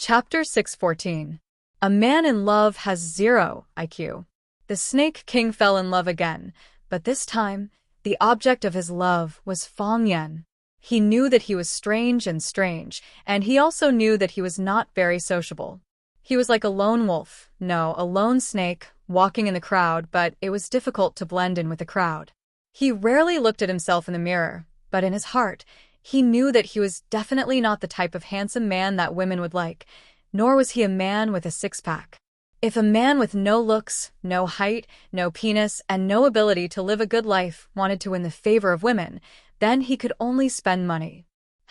Chapter 614. A man in love has 0 IQ. The Snake King fell in love again, but this time, the object of his love was Fong Yan. He knew that he was strange, and he also knew that he was not very sociable. He was like a lone wolf, a lone snake, walking in the crowd, but it was difficult to blend in with the crowd. He rarely looked at himself in the mirror, but in his heart, he knew that he was definitely not the type of handsome man that women would like, nor was he a man with a six-pack. If a man with no looks, no height, no penis, and no ability to live a good life wanted to win the favor of women, then he could only spend money.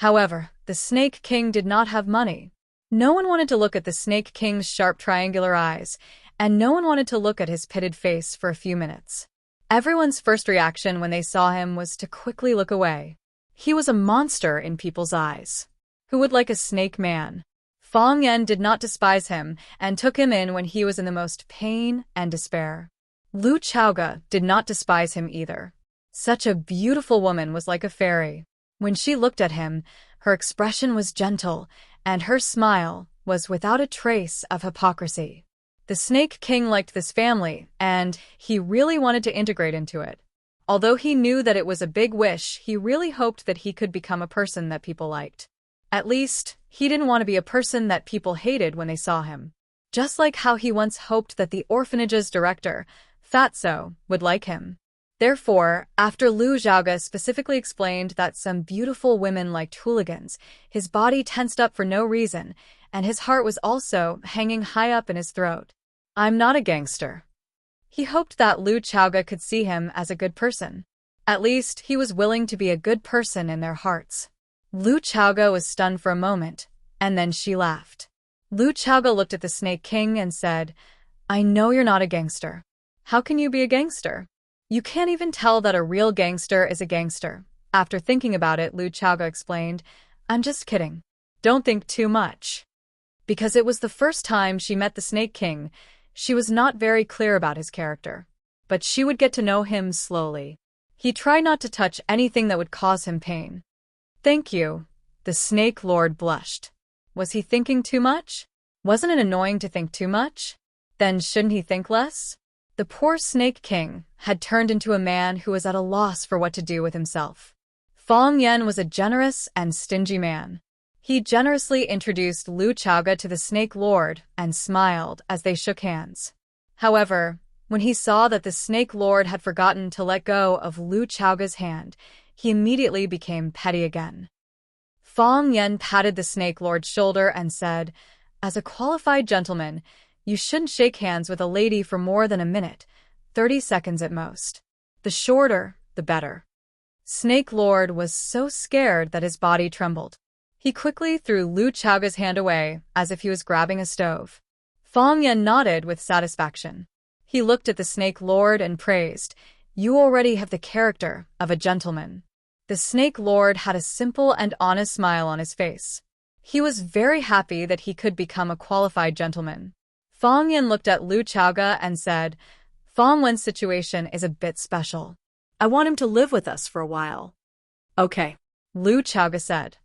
However, the Snake King did not have money. No one wanted to look at the Snake King's sharp triangular eyes, and no one wanted to look at his pitted face for a few minutes. Everyone's first reaction when they saw him was to quickly look away. He was a monster in people's eyes. Who would like a snake man? Fong Yan did not despise him and took him in when he was in the most pain and despair. Lu Chaoga did not despise him either. Such a beautiful woman was like a fairy. When she looked at him, her expression was gentle, and her smile was without a trace of hypocrisy. The Snake King liked this family, and he really wanted to integrate into it. Although he knew that it was a big wish, he really hoped that he could become a person that people liked. At least, he didn't want to be a person that people hated when they saw him. Just like how he once hoped that the orphanage's director, Fatso, would like him. Therefore, after Lu Zhaoga specifically explained that some beautiful women liked hooligans, his body tensed up for no reason, and his heart was also hanging high up in his throat. I'm not a gangster. He hoped that Lu Chaoga could see him as a good person. At least, he was willing to be a good person in their hearts. Lu Chaoga was stunned for a moment, and then she laughed. Lu Chaoga looked at the Snake King and said, I know you're not a gangster. How can you be a gangster? You can't even tell that a real gangster is a gangster. After thinking about it, Lu Chaoga explained, I'm just kidding. Don't think too much. Because it was the first time she met the Snake King, she was not very clear about his character. But she would get to know him slowly. He tried not to touch anything that would cause him pain. Thank you. The Snake Lord blushed. Was he thinking too much? Wasn't it annoying to think too much? Then shouldn't he think less? The poor Snake King had turned into a man who was at a loss for what to do with himself. Fong Yan was a generous and stingy man. He generously introduced Lu Chaoga to the Snake Lord and smiled as they shook hands. However, when he saw that the Snake Lord had forgotten to let go of Lu Chaoga's hand, he immediately became petty again. Fong Yan patted the Snake Lord's shoulder and said, As a qualified gentleman, you shouldn't shake hands with a lady for more than a minute, 30 seconds at most. The shorter, the better. Snake Lord was so scared that his body trembled. He quickly threw Lu Chaoga's hand away, as if he was grabbing a stove. Fong Yan nodded with satisfaction. He looked at the Snake Lord and praised, You already have the character of a gentleman. The Snake Lord had a simple and honest smile on his face. He was very happy that he could become a qualified gentleman. Fong Yan looked at Lu Chaoga and said, Fong Wen's situation is a bit special. I want him to live with us for a while. Okay, Lu Chaoga said.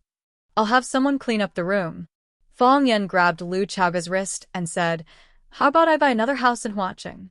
I'll have someone clean up the room. Fong Yan grabbed Lu Chaoga's wrist and said, How about I buy another house in Huaqing?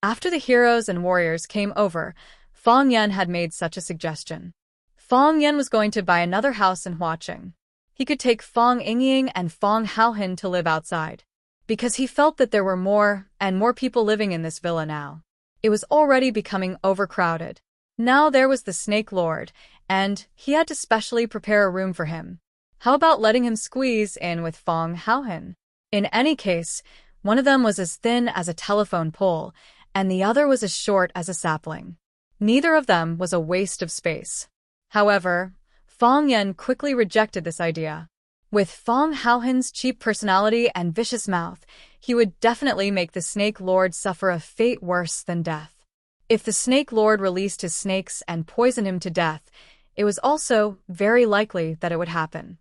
After the heroes and warriors came over, Fong Yan had made such a suggestion. Fong Yan was going to buy another house in Huaqing. He could take Fong Yingying and Fong Haohin to live outside. Because he felt that there were more and more people living in this villa now. It was already becoming overcrowded. Now there was the Snake Lord, and he had to specially prepare a room for him. How about letting him squeeze in with Fong Haohin? In any case, one of them was as thin as a telephone pole, and the other was as short as a sapling. Neither of them was a waste of space. However, Fong Yan quickly rejected this idea. With Fong Haohin's cheap personality and vicious mouth, he would definitely make the Snake Lord suffer a fate worse than death. If the Snake Lord released his snakes and poisoned him to death, it was also very likely that it would happen.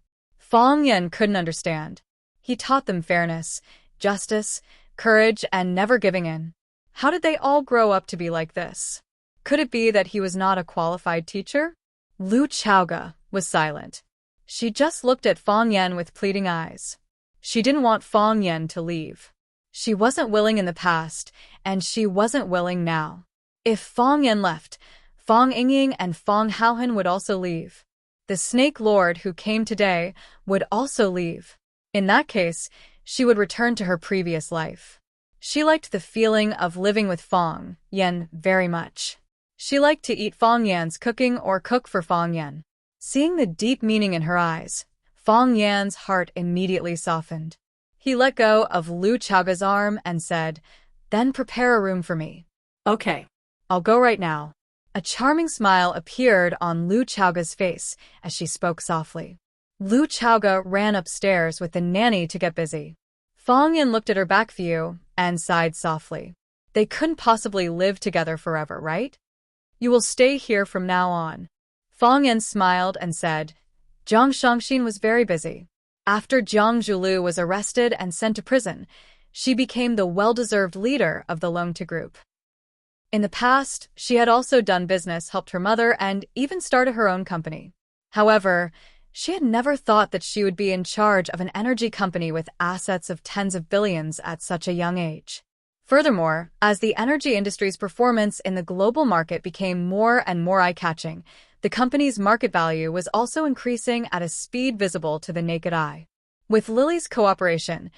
Fong Yan couldn't understand. He taught them fairness, justice, courage, and never giving in. How did they all grow up to be like this? Could it be that he was not a qualified teacher? Lu Chaoga was silent. She just looked at Fong Yan with pleading eyes. She didn't want Fang Yan to leave. She wasn't willing in the past, and she wasn't willing now. If Fang Yan left, Fang Yingying and Fang Haohan would also leave. The Snake Lord who came today would also leave. In that case, she would return to her previous life. She liked the feeling of living with Fang Yan very much. She liked to eat Fang Yan's cooking or cook for Fang Yan. Seeing the deep meaning in her eyes, Fang Yan's heart immediately softened. He let go of Lu Chaoga's arm and said, "Then prepare a room for me." Okay. "I'll go right now." A charming smile appeared on Lu Chaoga's face as she spoke softly. Lu Chaoga ran upstairs with the nanny to get busy. Fang Yan looked at her back view and sighed softly. They couldn't possibly live together forever, right? "You will stay here from now on." Fang Yan smiled and said, "Jiang Shangxin was very busy. After Jiang Zhulu was arrested and sent to prison, she became the well-deserved leader of the Longta group. In the past, she had also done business, helped her mother, and even started her own company. However, she had never thought that she would be in charge of an energy company with assets of tens of billions at such a young age. Furthermore, as the energy industry's performance in the global market became more and more eye-catching, the company's market value was also increasing at a speed visible to the naked eye. With Lily's cooperation,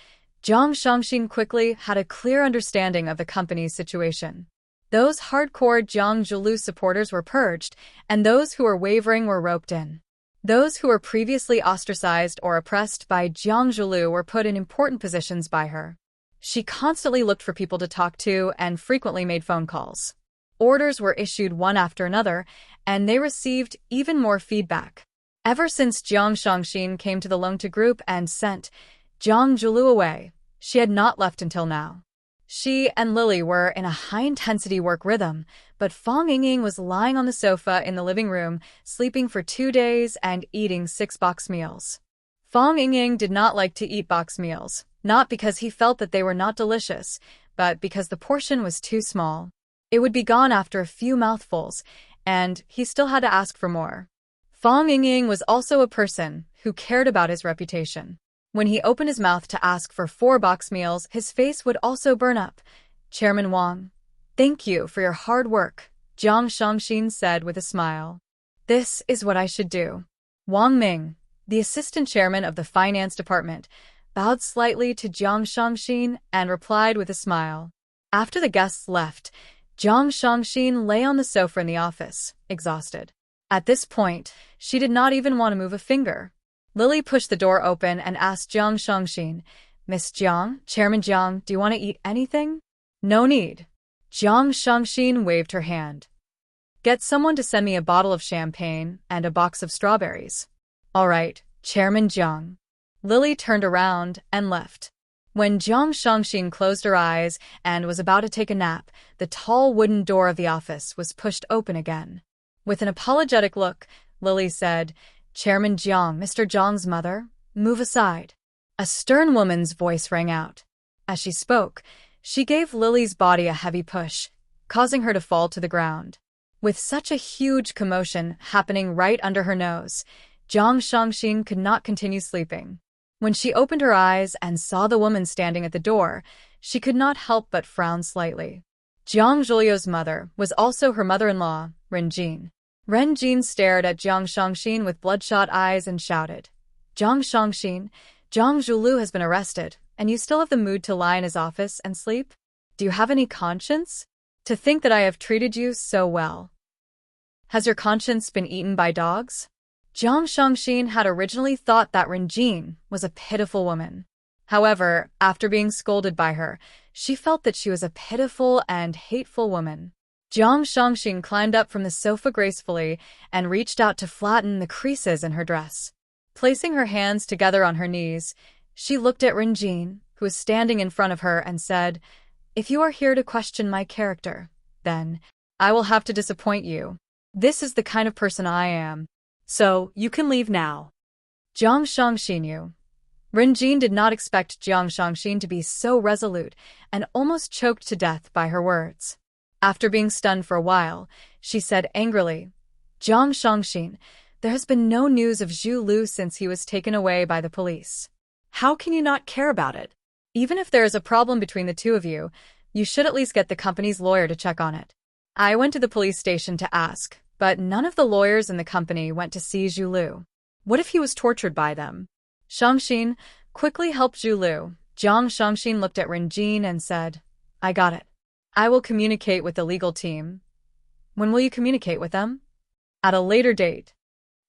Jiang Shangxin quickly had a clear understanding of the company's situation. Those hardcore Jiang Zhulu supporters were purged, and those who were wavering were roped in. Those who were previously ostracized or oppressed by Jiang Zhulu were put in important positions by her. She constantly looked for people to talk to and frequently made phone calls. Orders were issued one after another, and they received even more feedback. Ever since Jiang Shangxin came to the Longta group and sent Jiang Zhulu away, she had not left until now. She and Lily were in a high-intensity work rhythm, but Fang Yingying was lying on the sofa in the living room, sleeping for 2 days and eating 6 box meals. Fang Yingying did not like to eat box meals, not because he felt that they were not delicious, but because the portion was too small. It would be gone after a few mouthfuls, and he still had to ask for more. Fang Yingying was also a person who cared about his reputation. When he opened his mouth to ask for 4 box meals, his face would also burn up. "Chairman Wang, thank you for your hard work," Jiang Shangxin said with a smile. "This is what I should do." Wang Ming, the assistant chairman of the finance department, bowed slightly to Jiang Shangxin and replied with a smile. After the guests left, Jiang Shangxin lay on the sofa in the office, exhausted. At this point, she did not even want to move a finger. Lily pushed the door open and asked Jiang Shangxin, "Miss Jiang, Chairman Jiang, do you want to eat anything?" "No need." Jiang Shangxin waved her hand. "Get someone to send me a bottle of champagne and a box of strawberries." "All right, Chairman Jiang." Lily turned around and left. When Jiang Shangxin closed her eyes and was about to take a nap, the tall wooden door of the office was pushed open again. With an apologetic look, Lily said, "Chairman Jiang, Mr. Jiang's mother, move aside." A stern woman's voice rang out. As she spoke, she gave Lily's body a heavy push, causing her to fall to the ground. With such a huge commotion happening right under her nose, Jiang Shangxin could not continue sleeping. When she opened her eyes and saw the woman standing at the door, she could not help but frown slightly. Jiang Zhulio's mother was also her mother-in-law, Ren Jin. Ren Jin stared at Jiang Shangxin with bloodshot eyes and shouted, "Jiang Shangxin, Jiang Zhulu has been arrested, and you still have the mood to lie in his office and sleep? Do you have any conscience? To think that I have treated you so well. Has your conscience been eaten by dogs?" Jiang Shangxin had originally thought that Ren Jin was a pitiful woman. However, after being scolded by her, she felt that she was a pitiful and hateful woman. Jiang Shangxin climbed up from the sofa gracefully and reached out to flatten the creases in her dress. Placing her hands together on her knees, she looked at Ren Jin, who was standing in front of her, and said, "If you are here to question my character, then I will have to disappoint you. This is the kind of person I am. So, you can leave now." Jiang Shangxin knew. Ren Jin did not expect Jiang Shangxin to be so resolute and almost choked to death by her words. After being stunned for a while, she said angrily, "Jiang Shangxin, there has been no news of Zhu Lu since he was taken away by the police. How can you not care about it? Even if there is a problem between the two of you, you should at least get the company's lawyer to check on it. I went to the police station to ask, but none of the lawyers in the company went to see Zhu Lu. What if he was tortured by them? Shangxin quickly helped Zhu Lu. Jiang Shangxin looked at Renjin and said, I got it. I will communicate with the legal team. When will you communicate with them? At a later date.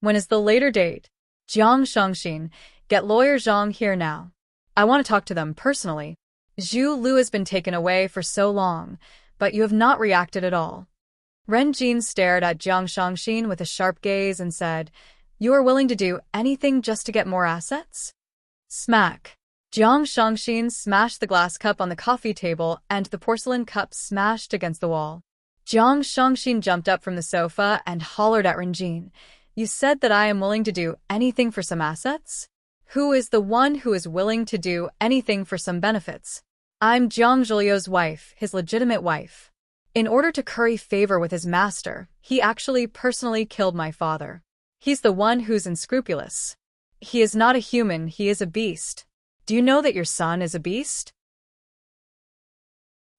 When is the later date? Jiang Shangxin, get lawyer Zhang here now. I want to talk to them personally. Zhu Lu has been taken away for so long, but you have not reacted at all. Renjin stared at Jiang Shangxin with a sharp gaze and said, You are willing to do anything just to get more assets? Smack. Jiang Shangxin smashed the glass cup on the coffee table and the porcelain cup smashed against the wall. Jiang Shangxin jumped up from the sofa and hollered at Renjin, You said that I am willing to do anything for some assets? Who is the one who is willing to do anything for some benefits? I'm Jiang Zhuliu's wife, his legitimate wife. In order to curry favor with his master, he actually personally killed my father. He's the one who's unscrupulous. He is not a human, he is a beast. Do you know that your son is a beast?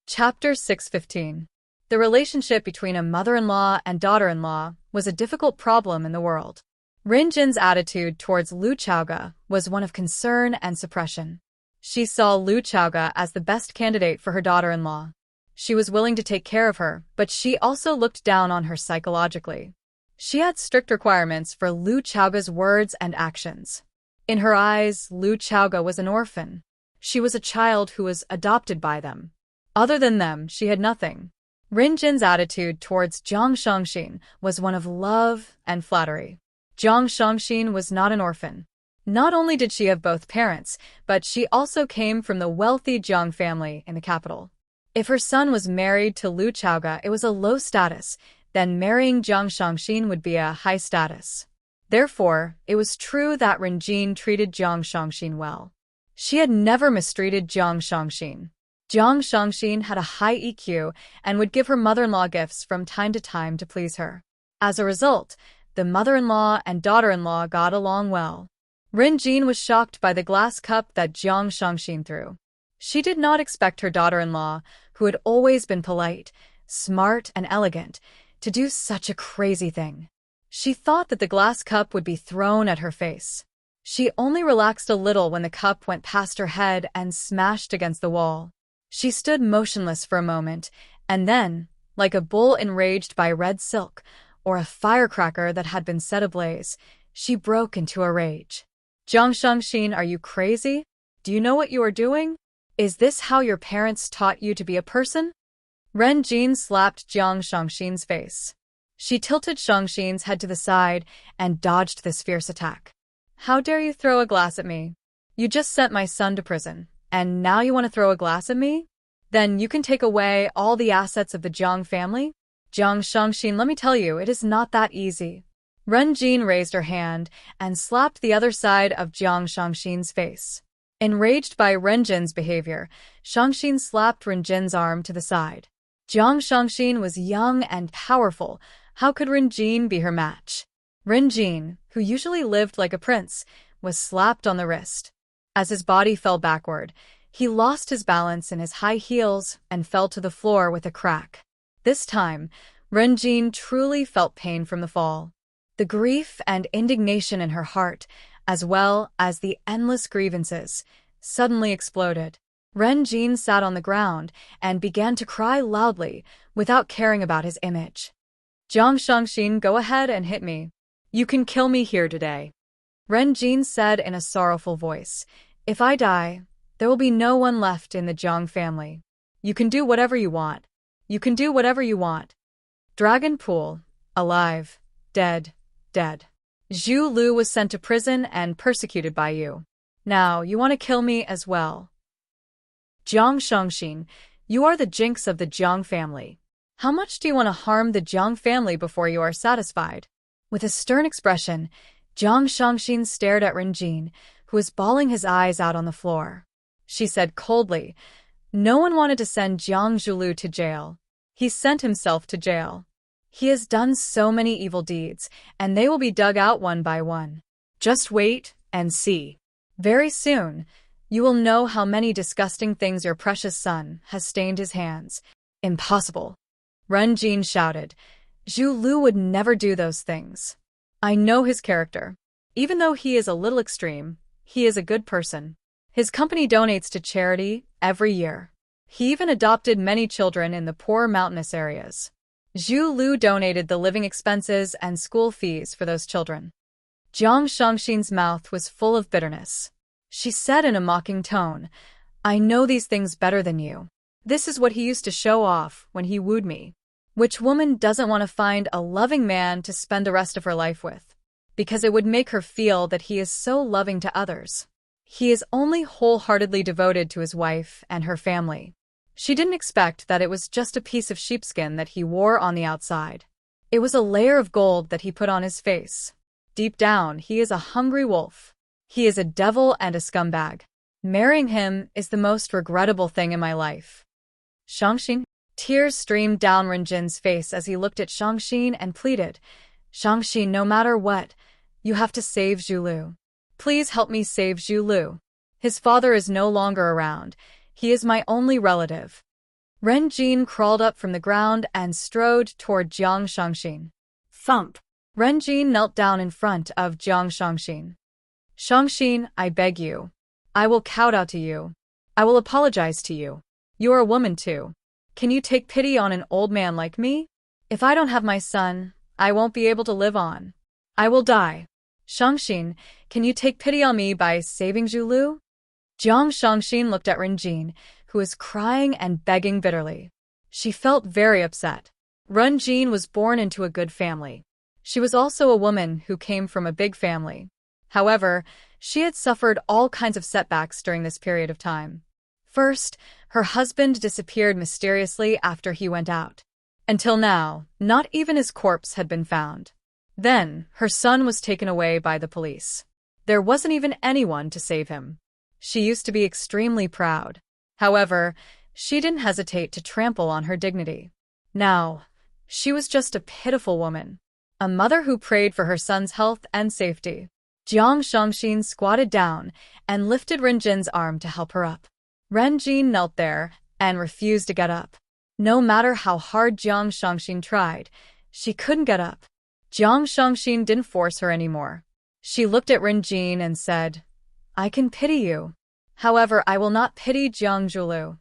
Chapter 615. The relationship between a mother-in-law and daughter-in-law was a difficult problem in the world. Renjin's attitude towards Lu Chaoga was one of concern and suppression. She saw Lu Chaoga as the best candidate for her daughter-in-law. She was willing to take care of her, but she also looked down on her psychologically. She had strict requirements for Lu Chaoga's words and actions. In her eyes, Lu Chaoga was an orphan. She was a child who was adopted by them. Other than them, she had nothing. Renjin's attitude towards Jiang Shangxin was one of love and flattery. Jiang Shangxin was not an orphan. Not only did she have both parents, but she also came from the wealthy Jiang family in the capital. If her son was married to Lu Chaoga, it was a low status, then marrying Jiang Shangxin would be a high status. Therefore, it was true that Renjin treated Jiang Shangxin well. She had never mistreated Jiang Shangxin. Jiang Shangxin had a high EQ and would give her mother-in-law gifts from time to time to please her. As a result, the mother-in-law and daughter-in-law got along well. Renjin was shocked by the glass cup that Jiang Shangxin threw. She did not expect her daughter-in-law, who had always been polite, smart, and elegant, to do such a crazy thing. She thought that the glass cup would be thrown at her face. She only relaxed a little when the cup went past her head and smashed against the wall. She stood motionless for a moment, and then, like a bull enraged by red silk, or a firecracker that had been set ablaze, she broke into a rage. Jiang Shangxin, are you crazy? Do you know what you are doing? Is this how your parents taught you to be a person? Renjin slapped Jiang Shangxin's face. She tilted Shangxin's head to the side and dodged this fierce attack. How dare you throw a glass at me? You just sent my son to prison, and now you want to throw a glass at me? Then you can take away all the assets of the Jiang family? Jiang Shangxin, let me tell you, it is not that easy. Renjin raised her hand and slapped the other side of Jiang Shangxin's face. Enraged by Renjin's behavior, Shangxin slapped Renjin's arm to the side. Jiang Shangxin was young and powerful. How could Renjin be her match? Renjin, who usually lived like a prince, was slapped on the wrist. As his body fell backward, he lost his balance in his high heels and fell to the floor with a crack. This time, Renjin truly felt pain from the fall. The grief and indignation in her heart, as well as the endless grievances, suddenly exploded. Renjin sat on the ground and began to cry loudly without caring about his image. Jiang Shangxin, go ahead and hit me. You can kill me here today. Renjin said in a sorrowful voice, If I die, there will be no one left in the Jiang family. You can do whatever you want. You can do whatever you want. Dragon Pool, alive, dead, dead. Zhu Lu was sent to prison and persecuted by you. Now, you want to kill me as well. Jiang Shangxin, you are the jinx of the Jiang family. How much do you want to harm the Jiang family before you are satisfied? With a stern expression, Jiang Shangxin stared at Renjin, who was bawling his eyes out on the floor. She said coldly, No one wanted to send Jiang Zhulu to jail. He sent himself to jail. He has done so many evil deeds, and they will be dug out one by one. Just wait and see. Very soon, you will know how many disgusting things your precious son has stained his hands. Impossible. Ren Jin shouted. Zhu Lu would never do those things. I know his character. Even though he is a little extreme, he is a good person. His company donates to charity every year. He even adopted many children in the poor mountainous areas. Zhu Lu donated the living expenses and school fees for those children. Jiang Shangxin's mouth was full of bitterness. She said in a mocking tone, I know these things better than you. This is what he used to show off when he wooed me. Which woman doesn't want to find a loving man to spend the rest of her life with? Because it would make her feel that he is so loving to others. He is only wholeheartedly devoted to his wife and her family. She didn't expect that it was just a piece of sheepskin that he wore on the outside. It was a layer of gold that he put on his face. Deep down, he is a hungry wolf. He is a devil and a scumbag. Marrying him is the most regrettable thing in my life. Shangxin. Tears streamed down Renjin's face as he looked at Shangxin and pleaded, Shangxin, no matter what, you have to save Zhu Lu. Please help me save Zhu Lu. His father is no longer around. He is my only relative. Ren Jin crawled up from the ground and strode toward Jiang Shangxin. Thump. Ren Jin knelt down in front of Jiang Shangxin. Shangxin, I beg you. I will kowtow to you. I will apologize to you. You are a woman too. Can you take pity on an old man like me? If I don't have my son, I won't be able to live on. I will die. Shangxin, can you take pity on me by saving Zhu Lu? Jiang Shangxin looked at Ren Jin, who was crying and begging bitterly. She felt very upset. Ren Jin was born into a good family. She was also a woman who came from a big family. However, she had suffered all kinds of setbacks during this period of time. First, her husband disappeared mysteriously after he went out. Until now, not even his corpse had been found. Then, her son was taken away by the police. There wasn't even anyone to save him. She used to be extremely proud. However, she didn't hesitate to trample on her dignity. Now, she was just a pitiful woman. A mother who prayed for her son's health and safety. Jiang Shangxin squatted down and lifted Ren Jin's arm to help her up. Ren Jin knelt there and refused to get up. No matter how hard Jiang Shangxin tried, she couldn't get up. Jiang Shangxin didn't force her anymore. She looked at Ren Jin and said, I can pity you. However, I will not pity Jiang Zhu Lu.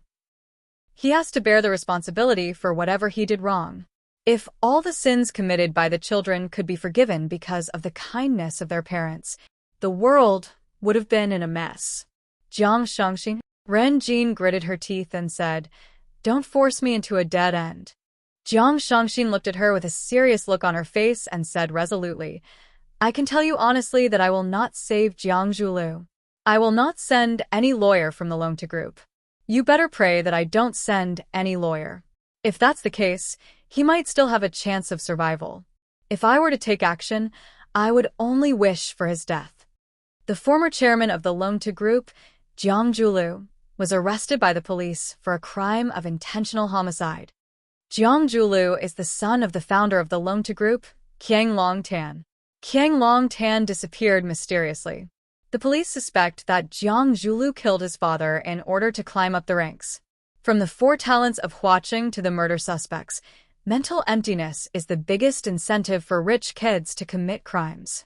He has to bear the responsibility for whatever he did wrong. If all the sins committed by the children could be forgiven because of the kindness of their parents, the world would have been in a mess. Jiang Shangxin. Ren Jin gritted her teeth and said, Don't force me into a dead end. Jiang Shangxin looked at her with a serious look on her face and said resolutely, I can tell you honestly that I will not save Jiang Zhu Lu. I will not send any lawyer from the Longta group. You better pray that I don't send any lawyer. If that's the case, he might still have a chance of survival. If I were to take action, I would only wish for his death. The former chairman of the Longta group, Jiang Zhu Lu, was arrested by the police for a crime of intentional homicide. Jiang Zhu Lu is the son of the founder of the Longta group, Qiang Long Tan. Qiang Long Tan disappeared mysteriously. The police suspect that Jiang Zhu Lu killed his father in order to climb up the ranks. From the 4 talents of Huaqing to the murder suspects, mental emptiness is the biggest incentive for rich kids to commit crimes.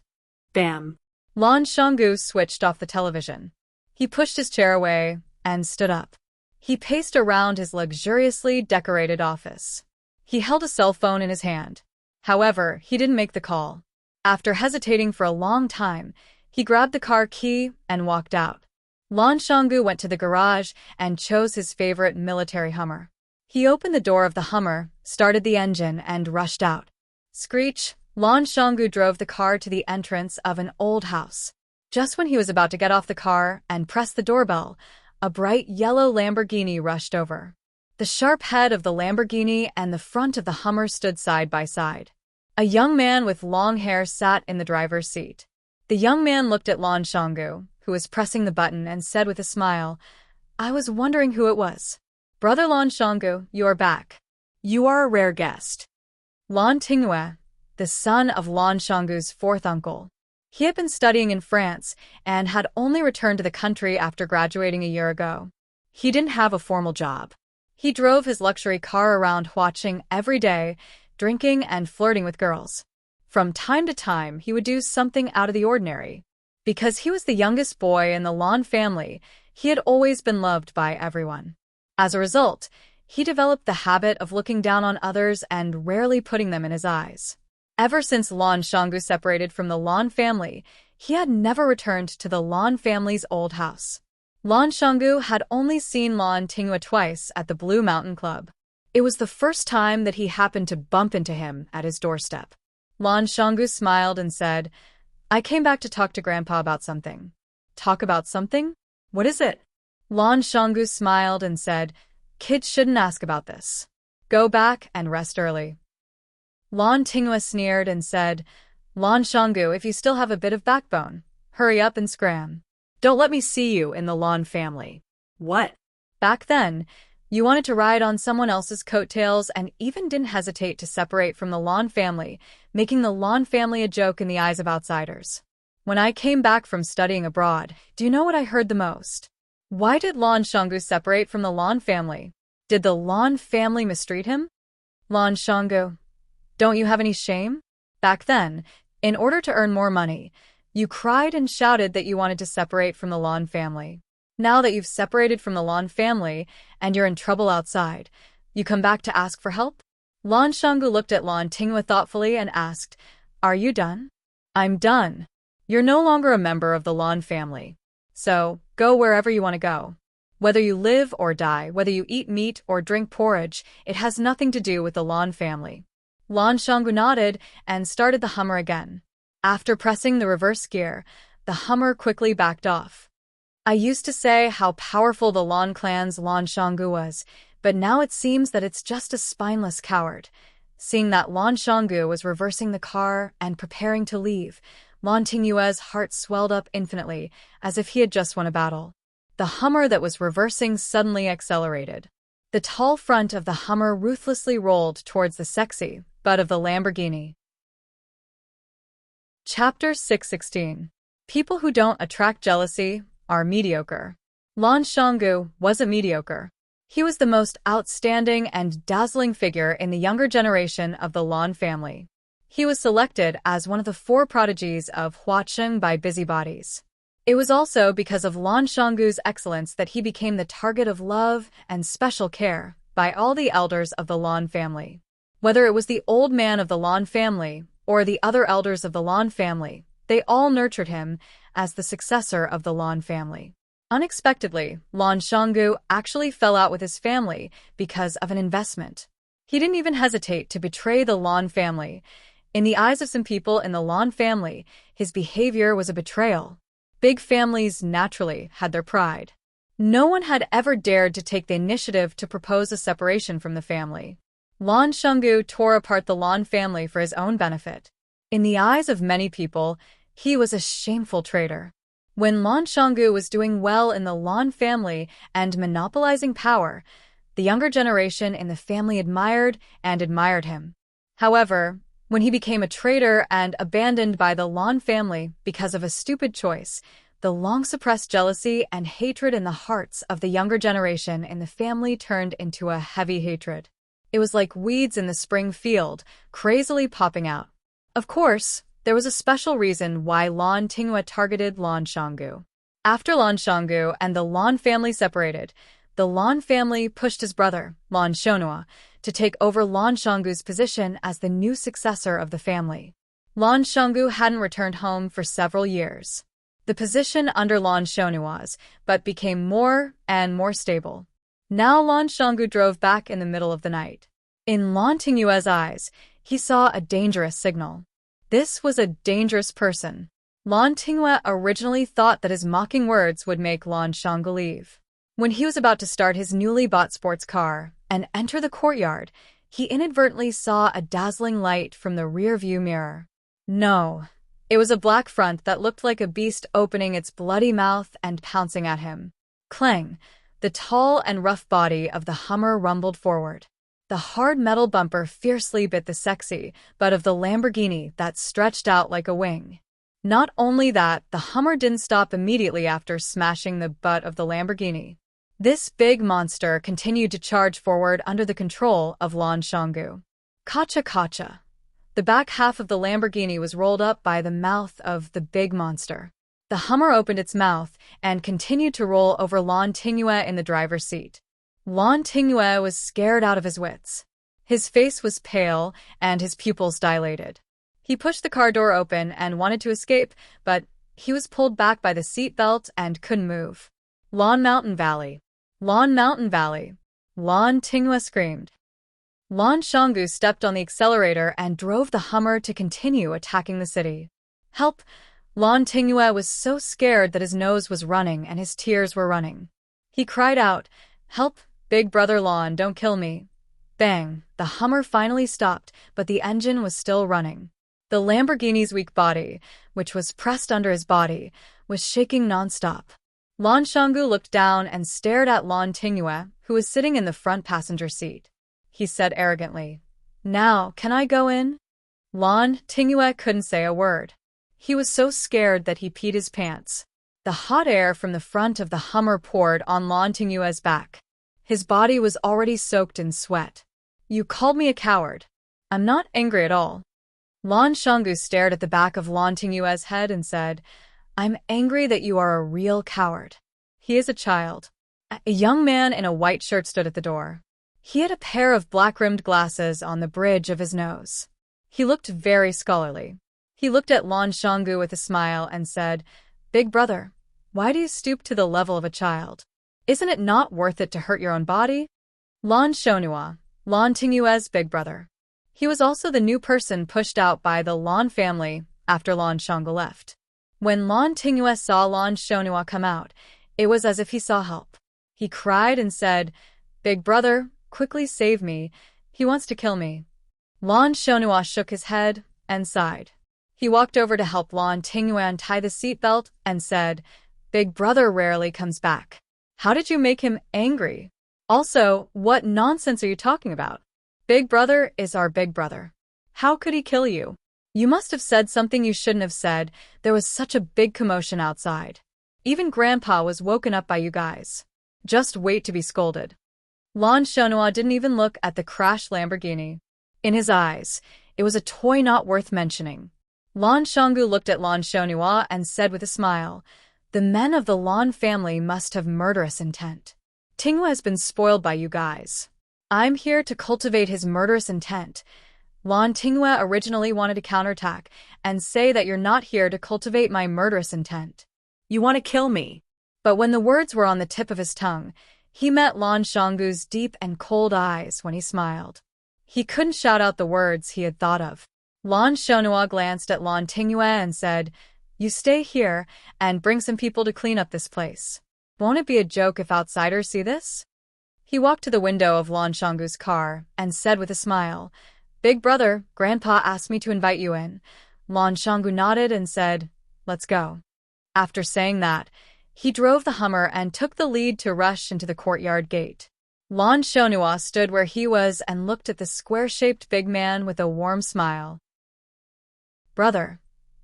Bam! Lan Shanggu switched off the television. He pushed his chair away and stood up. He paced around his luxuriously decorated office. He held a cell phone in his hand. However, he didn't make the call. After hesitating for a long time, he grabbed the car key and walked out. Lan Shanggu went to the garage and chose his favorite military Hummer. He opened the door of the Hummer, started the engine, and rushed out. Screech! Lan Shanggu drove the car to the entrance of an old house. Just when he was about to get off the car and press the doorbell, a bright yellow Lamborghini rushed over. The sharp head of the Lamborghini and the front of the Hummer stood side by side. A young man with long hair sat in the driver's seat. The young man looked at Lan Shanggu, who was pressing the button, and said with a smile, I was wondering who it was. Brother Lan Shanggu, you are back. You are a rare guest. Lan Tingyue, the son of Lan Shanggu's 4th uncle. He had been studying in France and had only returned to the country after graduating a year ago. He didn't have a formal job. He drove his luxury car around watching every day, drinking and flirting with girls. From time to time, he would do something out of the ordinary. Because he was the youngest boy in the Lon family, he had always been loved by everyone. As a result, he developed the habit of looking down on others and rarely putting them in his eyes. Ever since Lan Shanggu separated from the Lan family, he had never returned to the Lan family's old house. Lan Shanggu had only seen Lan Tinghua twice at the Blue Mountain Club. It was the first time that he happened to bump into him at his doorstep. Lan Shanggu smiled and said, "I came back to talk to Grandpa about something." "Talk about something? What is it?" Lan Shanggu smiled and said, "Kids shouldn't ask about this. Go back and rest early." Lan Tinghua sneered and said, "Lan Shanggu, if you still have a bit of backbone, hurry up and scram. Don't let me see you in the Lan family." "What?" "Back then, you wanted to ride on someone else's coattails and even didn't hesitate to separate from the Lan family, making the Lan family a joke in the eyes of outsiders. When I came back from studying abroad, do you know what I heard the most? Why did Lan Shanggu separate from the Lan family? Did the Lan family mistreat him?" "Lan Shanggu, don't you have any shame? Back then, in order to earn more money, you cried and shouted that you wanted to separate from the Lan family. Now that you've separated from the Lan family and you're in trouble outside, you come back to ask for help?" Lan Shanggu looked at Lan Tinghua thoughtfully and asked, "Are you done?" "I'm done. You're no longer a member of the Lan family. So, go wherever you want to go. Whether you live or die, whether you eat meat or drink porridge, it has nothing to do with the Lan family." Lan Shanggu nodded and started the Hummer again. After pressing the reverse gear, the Hummer quickly backed off. "I used to say how powerful the Lan clan's Lan Shanggu was, but now it seems that it's just a spineless coward." Seeing that Lan Shanggu was reversing the car and preparing to leave, Lan Tinghua's heart swelled up infinitely, as if he had just won a battle. The Hummer that was reversing suddenly accelerated. The tall front of the Hummer ruthlessly rolled towards the sexy butt of the Lamborghini. Chapter 616. People who don't attract jealousy are mediocre. Lan Shanggu wasn't mediocre. He was the most outstanding and dazzling figure in the younger generation of the Lan family. He was selected as one of the 4 prodigies of Huacheng by busybodies. It was also because of Lan Shanggu's excellence that he became the target of love and special care by all the elders of the Lan family. Whether it was the old man of the Lan family or the other elders of the Lan family, they all nurtured him as the successor of the Lan family. Unexpectedly, Lan Shanggu actually fell out with his family because of an investment. He didn't even hesitate to betray the Lan family. In the eyes of some people in the Lan family, his behavior was a betrayal. Big families naturally had their pride. No one had ever dared to take the initiative to propose a separation from the family. Lan Shanggu tore apart the Lan family for his own benefit. In the eyes of many people, he was a shameful traitor. When Lan Shanggu was doing well in the Lan family and monopolizing power, the younger generation in the family admired him. However, when he became a traitor and abandoned by the Lan family because of a stupid choice, the long-suppressed jealousy and hatred in the hearts of the younger generation in the family turned into a heavy hatred. It was like weeds in the spring field, crazily popping out. Of course, there was a special reason why Lan Tinghua targeted Lan Shanggu. After Lan Shanggu and the Lan family separated, the Lan family pushed his brother, Lan Shonhua, to take over Lan Shanggu's position as the new successor of the family. Lan Shanggu hadn't returned home for several years. The position under Lan Shonhua's, but became more and more stable. Now Lan Shanggu drove back in the middle of the night. In Lan Tinghua's eyes, he saw a dangerous signal. This was a dangerous person. Lan Tinghua originally thought that his mocking words would make Lan Shanggu leave. When he was about to start his newly bought sports car and enter the courtyard, he inadvertently saw a dazzling light from the rear-view mirror. No, it was a black front that looked like a beast opening its bloody mouth and pouncing at him. Clang! The tall and rough body of the Hummer rumbled forward. The hard metal bumper fiercely bit the sexy butt of the Lamborghini that stretched out like a wing. Not only that, the Hummer didn't stop immediately after smashing the butt of the Lamborghini. This big monster continued to charge forward under the control of Lan Shanggu. Kacha kacha. The back half of the Lamborghini was rolled up by the mouth of the big monster. The Hummer opened its mouth and continued to roll over Lan Tingyue in the driver's seat. Lan Tingyue was scared out of his wits. His face was pale and his pupils dilated. He pushed the car door open and wanted to escape, but he was pulled back by the seatbelt and couldn't move. Lan Mountain Valley. Lan Mountain Valley. Lan Tingyue screamed. Lan Shanggu stepped on the accelerator and drove the Hummer to continue attacking the city. Help! Lan Tingyue was so scared that his nose was running and his tears were running. He cried out, "Help, big brother Lan, don't kill me." Bang! The Hummer finally stopped, but the engine was still running. The Lamborghini's weak body, which was pressed under his body, was shaking nonstop. Lan Shanggu looked down and stared at Lan Tingyue, who was sitting in the front passenger seat. He said arrogantly, "Now, can I go in?" Lan Tingyue couldn't say a word. He was so scared that he peed his pants. The hot air from the front of the Hummer poured on Lan Tingyue's back. His body was already soaked in sweat. "You called me a coward." "I'm not angry at all." Lan Shanggu stared at the back of Lan Tingyue's head and said, "I'm angry that you are a real coward." "He is a child." A young man in a white shirt stood at the door. He had a pair of black-rimmed glasses on the bridge of his nose. He looked very scholarly. He looked at Lan Shanggu with a smile and said, "Big brother, why do you stoop to the level of a child? Isn't it not worth it to hurt your own body?" Lan Shonhua, Lan Tingyue's big brother. He was also the new person pushed out by the Lan family after Lan Shanggu left. When Lan Tingyue saw Lan Shonhua come out, it was as if he saw help. He cried and said, "Big brother, quickly save me. He wants to kill me." Lan Shonhua shook his head and sighed. He walked over to help Lan Tingyue untie the seatbelt and said, "Big brother rarely comes back. How did you make him angry? Also, what nonsense are you talking about? Big brother is our big brother. How could he kill you? You must have said something you shouldn't have said. There was such a big commotion outside. Even Grandpa was woken up by you guys. Just wait to be scolded." Lan Shonhua didn't even look at the crashed Lamborghini. In his eyes, it was a toy not worth mentioning. Lan Shanggu looked at Lan Shonhua and said with a smile, "The men of the Lan family must have murderous intent. Tingyue has been spoiled by you guys. I'm here to cultivate his murderous intent." Lan Tingyue originally wanted to counterattack and say that you're not here to cultivate my murderous intent. You want to kill me. But when the words were on the tip of his tongue, he met Lan Shanggu's deep and cold eyes when he smiled. He couldn't shout out the words he had thought of. Lan Shonhua glanced at Lan Tingyue and said, "You stay here and bring some people to clean up this place. Won't it be a joke if outsiders see this?" He walked to the window of Lan Shanggu's car and said with a smile, "Big brother, Grandpa asked me to invite you in." Lan Shanggu nodded and said, "Let's go." After saying that, he drove the Hummer and took the lead to rush into the courtyard gate. Lan Shonhua stood where he was and looked at the square-shaped big man with a warm smile. "Brother."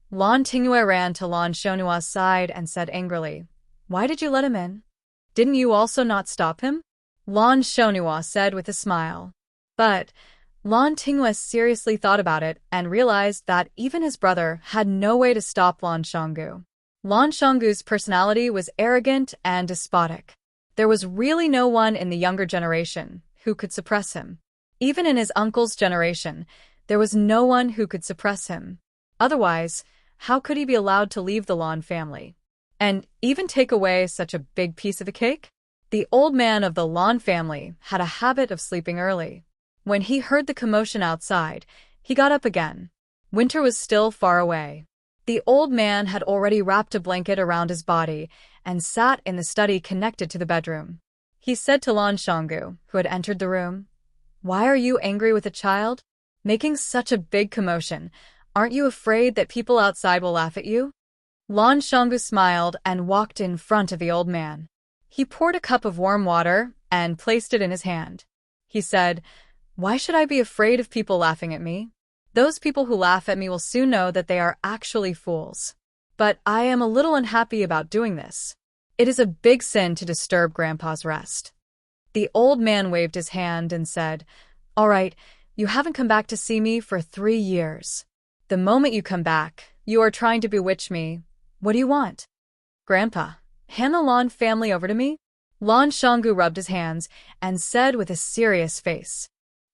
Lan Tingyue ran to Lan Shonhua's side and said angrily, "Why did you let him in? Didn't you also not stop him?" Lan Shonhua said with a smile. But Lan Tingyue seriously thought about it and realized that even his brother had no way to stop Lan Shanggu. Lan Shanggu's personality was arrogant and despotic. There was really no one in the younger generation who could suppress him. Even in his uncle's generation, there was no one who could suppress him. Otherwise, how could he be allowed to leave the Lan family? And even take away such a big piece of the cake? The old man of the Lan family had a habit of sleeping early. When he heard the commotion outside, he got up again. Winter was still far away. The old man had already wrapped a blanket around his body and sat in the study connected to the bedroom. He said to Lan Shanggu, who had entered the room, "Why are you angry with a child? Making such a big commotion. Aren't you afraid that people outside will laugh at you?" Lan Shanggu smiled and walked in front of the old man. He poured a cup of warm water and placed it in his hand. He said, "Why should I be afraid of people laughing at me? Those people who laugh at me will soon know that they are actually fools." but I am a little unhappy about doing this. It is a big sin to disturb Grandpa's rest." The old man waved his hand and said, "All right, you haven't come back to see me for 3 years. The moment you come back, you are trying to bewitch me. What do you want?" "Grandpa, hand the Lan family over to me." Lan Shanggu rubbed his hands and said with a serious face,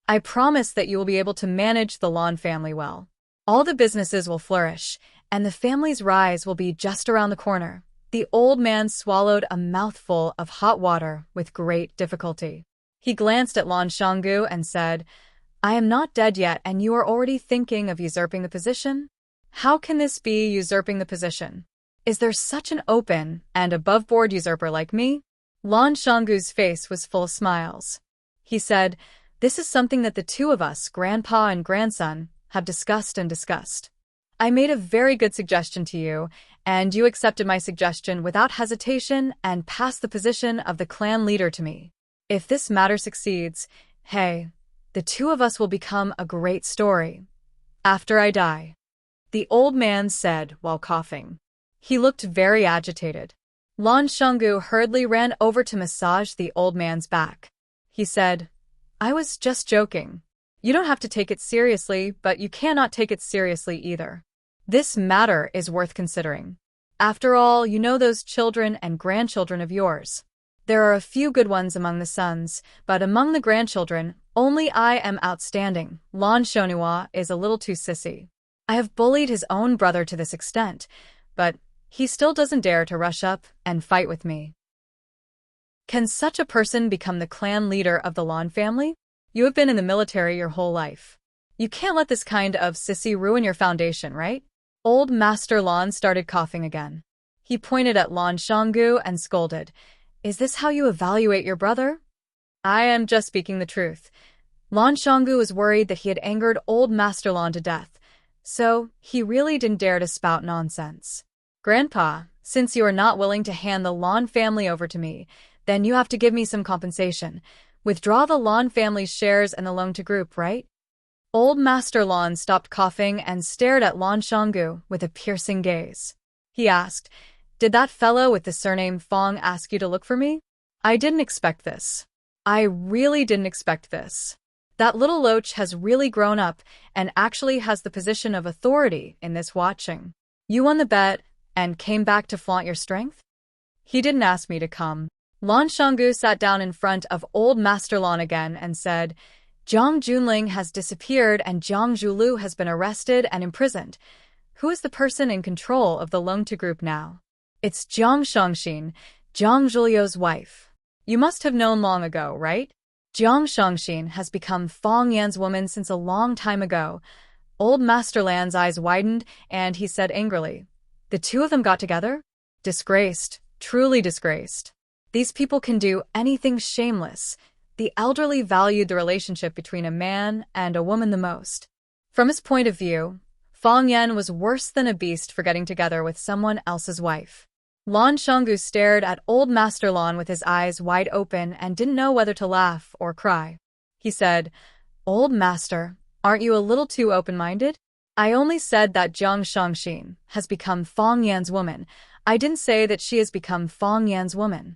"I promise that you will be able to manage the Lan family well. All the businesses will flourish, and the family's rise will be just around the corner." The old man swallowed a mouthful of hot water with great difficulty. He glanced at Lan Shanggu and said, "I am not dead yet, and you are already thinking of usurping the position? How can this be usurping the position? Is there such an open and above-board usurper like me?" Lan Shanggu's face was full of smiles. He said, "This is something that the two of us, grandpa and grandson, have discussed and discussed. I made a very good suggestion to you, and you accepted my suggestion without hesitation and passed the position of the clan leader to me. If this matter succeeds, hey, the two of us will become a great story. After I die," the old man said while coughing. He looked very agitated. Lan Shanggu hurriedly ran over to massage the old man's back. He said, "I was just joking. You don't have to take it seriously, but you cannot take it seriously either. This matter is worth considering. After all, you know those children and grandchildren of yours. There are a few good ones among the sons, but among the grandchildren, only I am outstanding. Lan Shonhua is a little too sissy. I have bullied his own brother to this extent, but he still doesn't dare to rush up and fight with me. Can such a person become the clan leader of the Lan family? You have been in the military your whole life. You can't let this kind of sissy ruin your foundation, right?" Old Master Lan started coughing again. He pointed at Lan Shanggu and scolded, "Is this how you evaluate your brother?" "I am just speaking the truth." Lan Shanggu was worried that he had angered Old Master Lan to death, so he really didn't dare to spout nonsense. "Grandpa, since you are not willing to hand the Lan family over to me, then you have to give me some compensation. Withdraw the Lan family's shares in the loan-to group, right?" Old Master Lan stopped coughing and stared at Lan Shanggu with a piercing gaze. He asked, "Did that fellow with the surname Fong ask you to look for me? I didn't expect this. I really didn't expect this. That little loach has really grown up and actually has the position of authority in this watching. You won the bet and came back to flaunt your strength?" "He didn't ask me to come." Lan Shanggu sat down in front of Old Master Lan again and said, "Zhang Junling has disappeared and Zhang Zhulu has been arrested and imprisoned. Who is the person in control of the loan-to group now?" "It's Zhang Shangxin, Zhang Zhulio's wife. You must have known long ago, right? Zhang Shangxin has become Fong Yan's woman since a long time ago." Old Master Lan's eyes widened and he said angrily, "The two of them got together? Disgraced, truly disgraced. These people can do anything shameless." The elderly valued the relationship between a man and a woman the most. From his point of view, Fong Yan was worse than a beast for getting together with someone else's wife. Lan Shanggu stared at Old Master Lan with his eyes wide open and didn't know whether to laugh or cry. He said, "Old Master, aren't you a little too open-minded? I only said that Zhang Shangxin has become Fong Yan's woman. I didn't say that she has become Fong Yan's woman."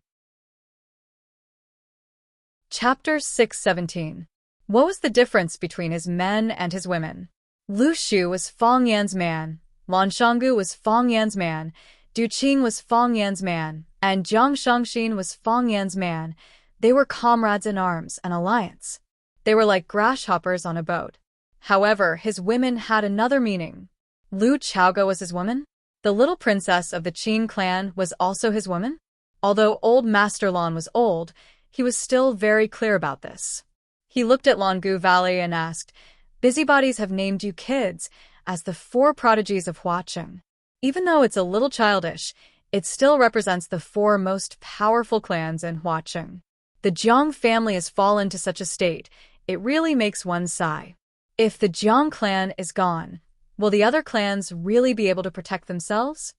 Chapter 617. What was the difference between his men and his women? Lu Shu was Fong Yan's man, Lan Shanggu was Fong Yan's man, Du Qing was Fong Yan's man, and Zhang Shangxin was Fong Yan's man. They were comrades in arms and alliance. They were like grasshoppers on a boat. However, his women had another meaning. Lu Chaoga was his woman. The little princess of the Qin clan was also his woman. Although Old Master Lan was old, he was still very clear about this. He looked at Longu Valley and asked, "Busybodies have named you kids as the 4 prodigies of Huacheng. Even though it's a little childish, it still represents the 4 most powerful clans in Huacheng. The Jiang family has fallen to such a state, it really makes one sigh. If the Jiang clan is gone, will the other clans really be able to protect themselves?"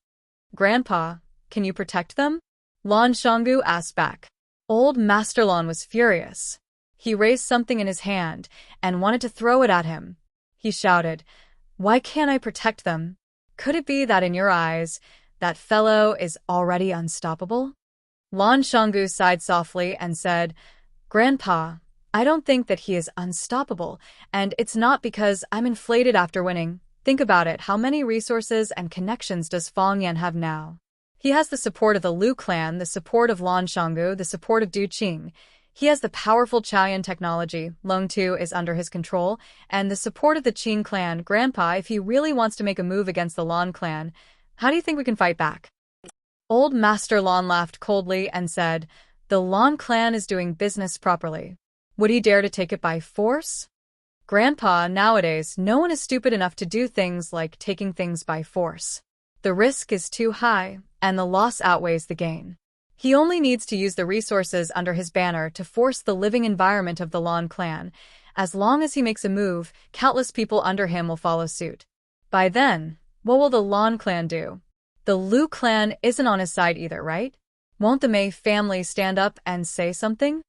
"Grandpa, can you protect them?" Lan Shanggu asked back. Old Master Lan was furious. He raised something in his hand and wanted to throw it at him. He shouted, "Why can't I protect them? Could it be that in your eyes, That fellow is already unstoppable? Lan Shanggu sighed softly and said, Grandpa, I don't think that he is unstoppable, and it's not because I'm inflated after winning. Think about it, how many resources and connections does Fang Yan have now? He has the support of the Lu clan, the support of Lan Shanggu, the support of Du Qing. He has the powerful Chaoyan technology, Long Tu is under his control, and the support of the Qing clan. Grandpa, if he really wants to make a move against the Lan clan, how do you think we can fight back? Old Master Lan laughed coldly and said, the Lan clan is doing business properly. Would he dare to take it by force? Grandpa, nowadays, no one is stupid enough to do things like taking things by force. The risk is too high, and the loss outweighs the gain. He only needs to use the resources under his banner to force the living environment of the Lan clan. As long as he makes a move, countless people under him will follow suit. By then, what will the Lan clan do? The Lu clan isn't on his side either, right? Won't the Mei family stand up and say something?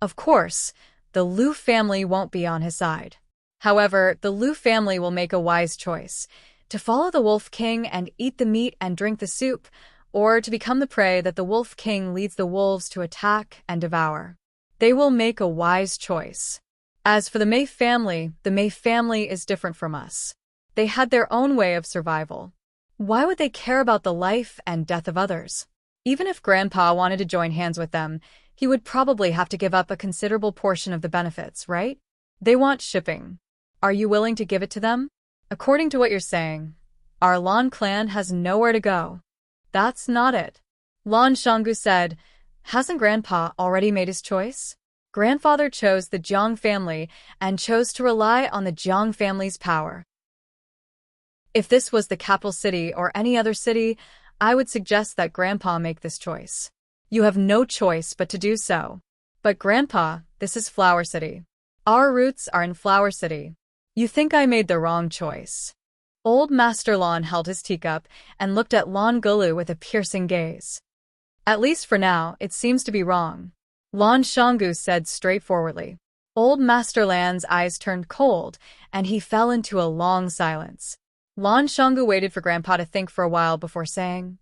Of course, the Lu family won't be on his side. However, the Lu family will make a wise choice: to follow the Wolf King and eat the meat and drink the soup, or to become the prey that the Wolf King leads the wolves to attack and devour. They will make a wise choice. As for the Mei family is different from us. They had their own way of survival. Why would they care about the life and death of others? Even if Grandpa wanted to join hands with them, he would probably have to give up a considerable portion of the benefits, right? They want shipping. Are you willing to give it to them? According to what you're saying, our Lan clan has nowhere to go. That's not it. Lan Shanggu said, hasn't Grandpa already made his choice? Grandfather chose the Jiang family and chose to rely on the Jiang family's power. If this was the capital city or any other city, I would suggest that Grandpa make this choice. You have no choice but to do so. But Grandpa, this is Flower City. Our roots are in Flower City. You think I made the wrong choice. Old Master Lan held his teacup and looked at Lan Gulu with a piercing gaze. At least for now, it seems to be wrong. Lan Shanggu said straightforwardly. Old Master Lan's eyes turned cold, and he fell into a long silence. Lan Shanggu waited for Grandpa to think for a while before saying,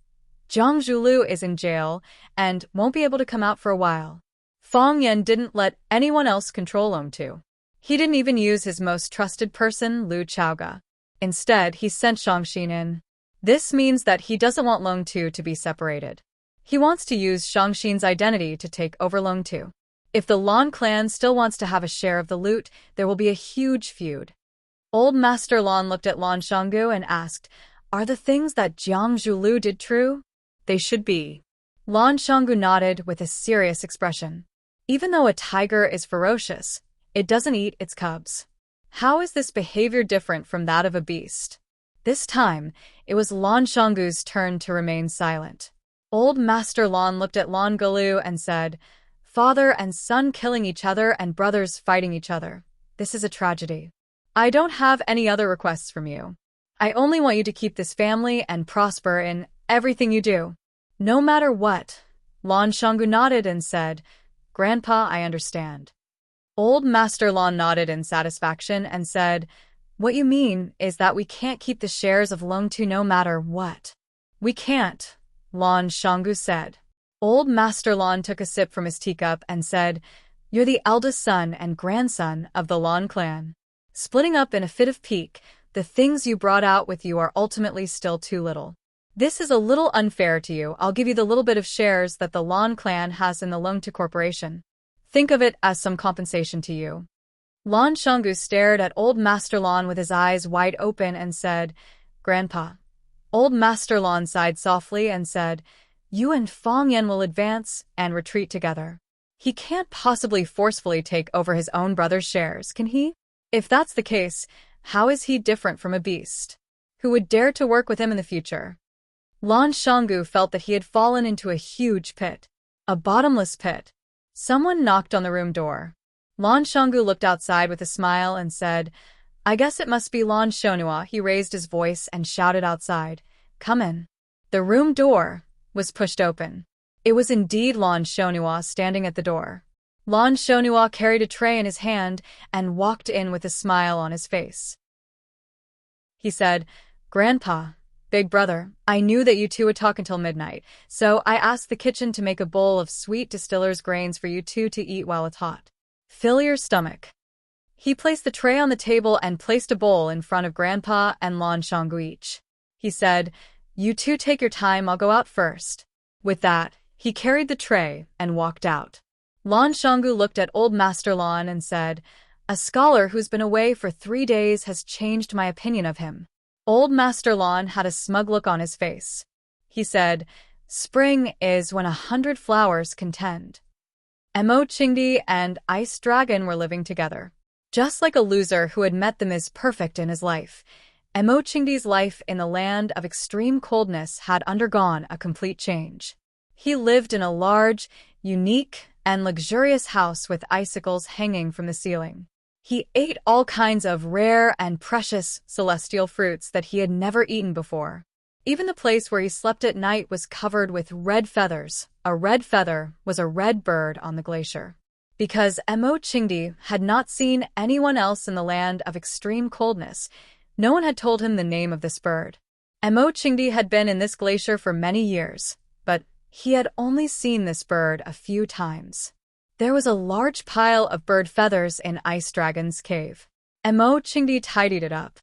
Zhang Zhulu is in jail and won't be able to come out for a while. Fang Yan didn't let anyone else control Long Tu. He didn't even use his most trusted person, Lu Chaoga. Instead, he sent Shangxin in. This means that he doesn't want Long Tu to be separated. He wants to use Shangxin's identity to take over Long Tu. If the Lan clan still wants to have a share of the loot, there will be a huge feud. Old Master Lan looked at Lan Shanggu and asked, are the things that Jiang Zhulu did true? They should be. Lan Shanggu nodded with a serious expression. Even though a tiger is ferocious, it doesn't eat its cubs. How is this behavior different from that of a beast? This time, it was Lan Shanggu's turn to remain silent. Old Master Lan looked at Lan Gulu and said, father and son killing each other and brothers fighting each other. This is a tragedy. I don't have any other requests from you. I only want you to keep this family and prosper in everything you do. No matter what. Lan Shanggu nodded and said, Grandpa, I understand. Old Master Lan nodded in satisfaction and said, what you mean is that we can't keep the shares of Long Tu no matter what. We can't, Lan Shanggu said. Old Master Lan took a sip from his teacup and said, you're the eldest son and grandson of the Lan clan. Splitting up in a fit of pique, the things you brought out with you are ultimately still too little. This is a little unfair to you. I'll give you the little bit of shares that the Lan clan has in the Long Tu Corporation. Think of it as some compensation to you. Lan Shanggu stared at Old Master Lan with his eyes wide open and said, Grandpa. Old Master Lan sighed softly and said, you and Fang Yan will advance and retreat together. He can't possibly forcefully take over his own brother's shares, can he? If that's the case, how is he different from a beast? Who would dare to work with him in the future? Lan Shanggu felt that he had fallen into a huge pit. A bottomless pit. Someone knocked on the room door. Lan Shanggu looked outside with a smile and said, I guess it must be Lan Shonhua. He raised his voice and shouted outside, come in. The room door was pushed open. It was indeed Lan Shonhua standing at the door. Lan Shonhua carried a tray in his hand and walked in with a smile on his face. He said, Grandpa, Big brother, I knew that you two would talk until midnight, so I asked the kitchen to make a bowl of sweet distiller's grains for you two to eat while it's hot. Fill your stomach. He placed the tray on the table and placed a bowl in front of Grandpa and Lan Shanggu each. He said, "You two take your time, I'll go out first." With that, he carried the tray and walked out. Lan Shanggu looked at Old Master Lan and said, "A scholar who's been away for 3 days has changed my opinion of him." Old Master Lan had a smug look on his face. He said, "Spring is when 100 flowers contend." Mo Qingdi and Ice Dragon were living together. Just like a loser who had met the Miss Perfect in his life, Mo Qingdi's life in the land of extreme coldness had undergone a complete change. He lived in a large, unique, and luxurious house with icicles hanging from the ceiling. He ate all kinds of rare and precious celestial fruits that he had never eaten before. Even the place where he slept at night was covered with red feathers. A red feather was a red bird on the glacier. Because Mo Qingdi had not seen anyone else in the land of extreme coldness, no one had told him the name of this bird. Mo Qingdi had been in this glacier for many years, but he had only seen this bird a few times. There was a large pile of bird feathers in Ice Dragon's cave. Mo Qingdi tidied it up.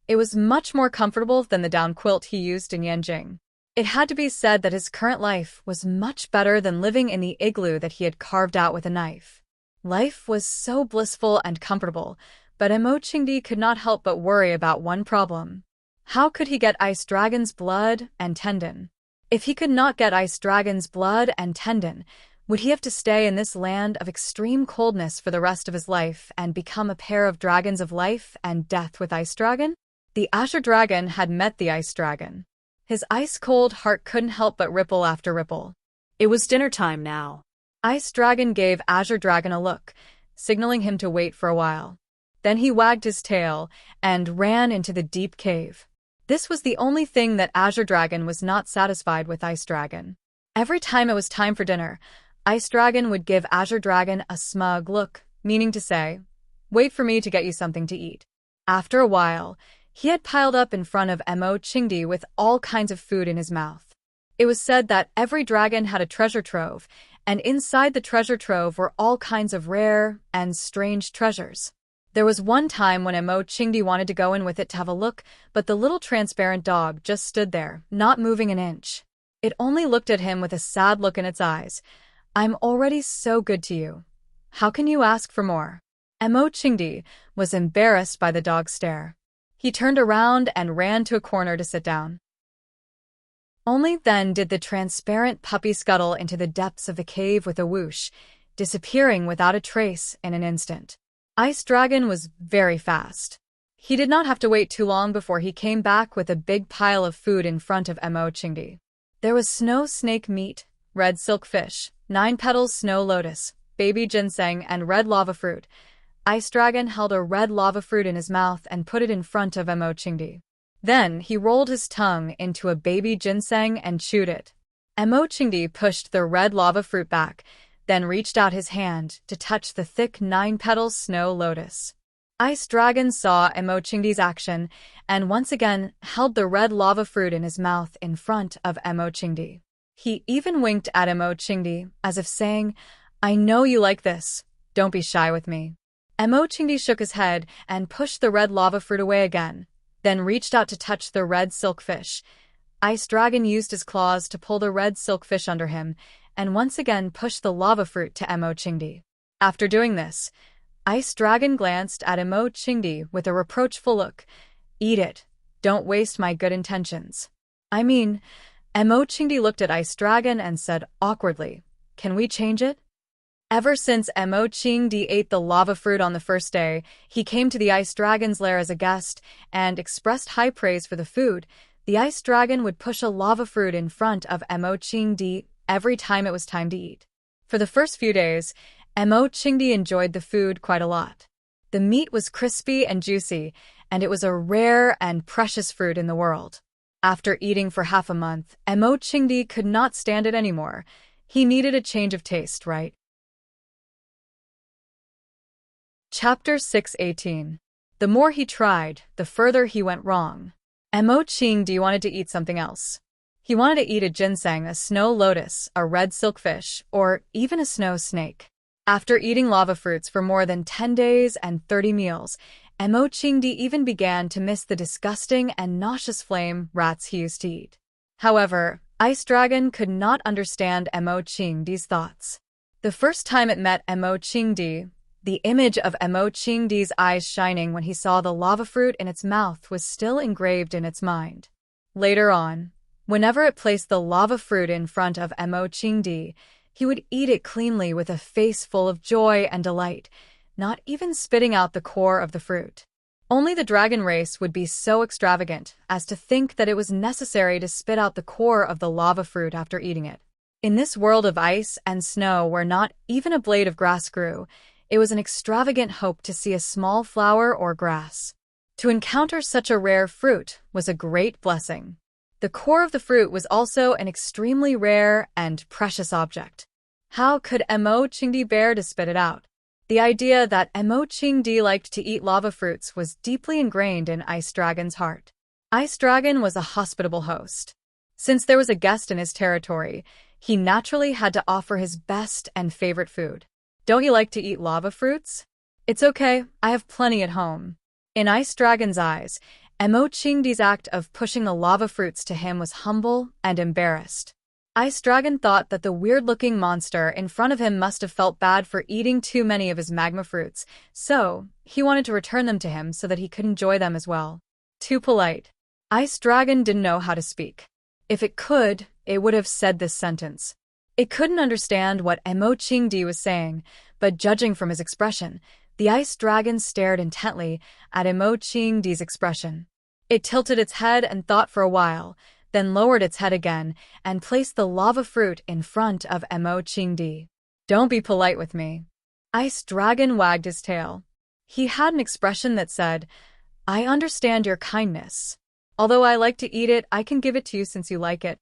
It was much more comfortable than the down quilt he used in Yanjing. It had to be said that his current life was much better than living in the igloo that he had carved out with a knife. Life was so blissful and comfortable, but Mo Qingdi could not help but worry about one problem. How could he get Ice Dragon's blood and tendon? If he could not get Ice Dragon's blood and tendon, would he have to stay in this land of extreme coldness for the rest of his life and become a pair of dragons of life and death with Ice Dragon? The Azure Dragon had met the Ice Dragon. His ice-cold heart couldn't help but ripple after ripple. It was dinner time now. Ice Dragon gave Azure Dragon a look, signaling him to wait for a while. Then he wagged his tail and ran into the deep cave. This was the only thing that Azure Dragon was not satisfied with Ice Dragon. Every time it was time for dinner, Ice Dragon would give Azure Dragon a smug look, meaning to say, "Wait for me to get you something to eat." After a while, he had piled up in front of Mo Qingdi with all kinds of food in his mouth. It was said that every dragon had a treasure trove, and inside the treasure trove were all kinds of rare and strange treasures. There was one time when Mo Qingdi wanted to go in with it to have a look, but the little transparent dog just stood there, not moving an inch. It only looked at him with a sad look in its eyes. "I'm already so good to you. How can you ask for more?" Mo Qingdi was embarrassed by the dog's stare. He turned around and ran to a corner to sit down. Only then did the transparent puppy scuttle into the depths of the cave with a whoosh, disappearing without a trace in an instant. Ice Dragon was very fast. He did not have to wait too long before he came back with a big pile of food in front of Mo Qingdi. There was snow snake meat, red silk fish, 9 petals snow lotus, baby ginseng, and red lava fruit. Ice Dragon held a red lava fruit in his mouth and put it in front of Mo Qingdi. Then he rolled his tongue into a baby ginseng and chewed it. Mo Qingdi pushed the red lava fruit back, then reached out his hand to touch the thick 9-petal snow lotus. Ice Dragon saw Mo Qingdi's action and once again held the red lava fruit in his mouth in front of Mo Qingdi. He even winked at Mo Qingdi as if saying, "I know you like this. Don't be shy with me." Mo Qingdi shook his head and pushed the red lava fruit away again, then reached out to touch the red silk fish. Ice Dragon used his claws to pull the red silk fish under him and once again pushed the lava fruit to Mo Qingdi. After doing this, Ice Dragon glanced at Mo Qingdi with a reproachful look. "Eat it. Don't waste my good intentions." Mo Qingdi looked at Ice Dragon and said awkwardly, "Can we change it?" Ever since Mo Qingdi ate the lava fruit on the first day, he came to the Ice Dragon's lair as a guest and expressed high praise for the food. The Ice Dragon would push a lava fruit in front of Mo Qingdi every time it was time to eat. For the first few days, Mo Qingdi enjoyed the food quite a lot. The meat was crispy and juicy, and it was a rare and precious fruit in the world. After eating for half a month, Mo Qingdi could not stand it anymore. He needed a change of taste, right? Chapter 6:18. The more he tried, the further he went wrong. Enchanting wanted to eat something else. He wanted to eat a ginseng, a snow lotus, a red silkfish, or even a snow snake. After eating lava fruits for more than 10 days and 30 meals, Enchanting even began to miss the disgusting and nauseous flame rats he used to eat. However, Ice Dragon could not understand Enchanting's thoughts. The first time it met Enchanting, the image of Enchanting's eyes shining when he saw the lava fruit in its mouth was still engraved in its mind. Later on, whenever it placed the lava fruit in front of Enchanting, he would eat it cleanly with a face full of joy and delight, not even spitting out the core of the fruit. Only the dragon race would be so extravagant as to think that it was necessary to spit out the core of the lava fruit after eating it. In this world of ice and snow where not even a blade of grass grew, it was an extravagant hope to see a small flower or grass. To encounter such a rare fruit was a great blessing. The core of the fruit was also an extremely rare and precious object. How could Enchanting bear to spit it out? The idea that Enchanting liked to eat lava fruits was deeply ingrained in Ice Dragon's heart. Ice Dragon was a hospitable host. Since there was a guest in his territory, he naturally had to offer his best and favorite food. Don't you like to eat lava fruits? It's okay, I have plenty at home. In Ice Dragon's eyes, Enchanting's act of pushing the lava fruits to him was humble and embarrassed. Ice Dragon thought that the weird-looking monster in front of him must have felt bad for eating too many of his magma fruits, so he wanted to return them to him so that he could enjoy them as well. Too polite. Ice Dragon didn't know how to speak. If it could, it would have said this sentence. It couldn't understand what Enchanting was saying, but judging from his expression, the Ice Dragon stared intently at Enchanting's expression. It tilted its head and thought for a while, then lowered its head again and placed the lava fruit in front of Enchanting. Don't be polite with me. Ice Dragon wagged his tail. He had an expression that said, I understand your kindness. Although I like to eat it, I can give it to you since you like it.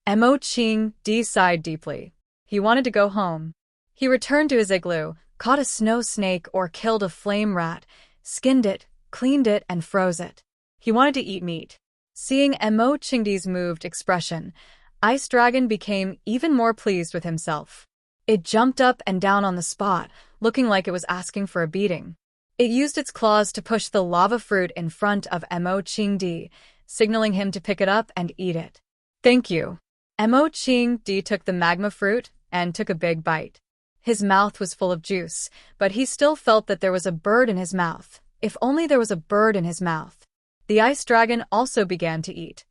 Enchanting sighed deeply. He wanted to go home. He returned to his igloo, caught a snow snake or killed a flame rat, skinned it, cleaned it, and froze it. He wanted to eat meat. Seeing Enchanting's moved expression, Ice Dragon became even more pleased with himself. It jumped up and down on the spot, looking like it was asking for a beating. It used its claws to push the lava fruit in front of Enchanting, signaling him to pick it up and eat it. Thank you. Enchanting took the magma fruit and took a big bite. His mouth was full of juice, but he still felt that there was a bird in his mouth. If only there was a bird in his mouth. The Ice Dragon also began to eat.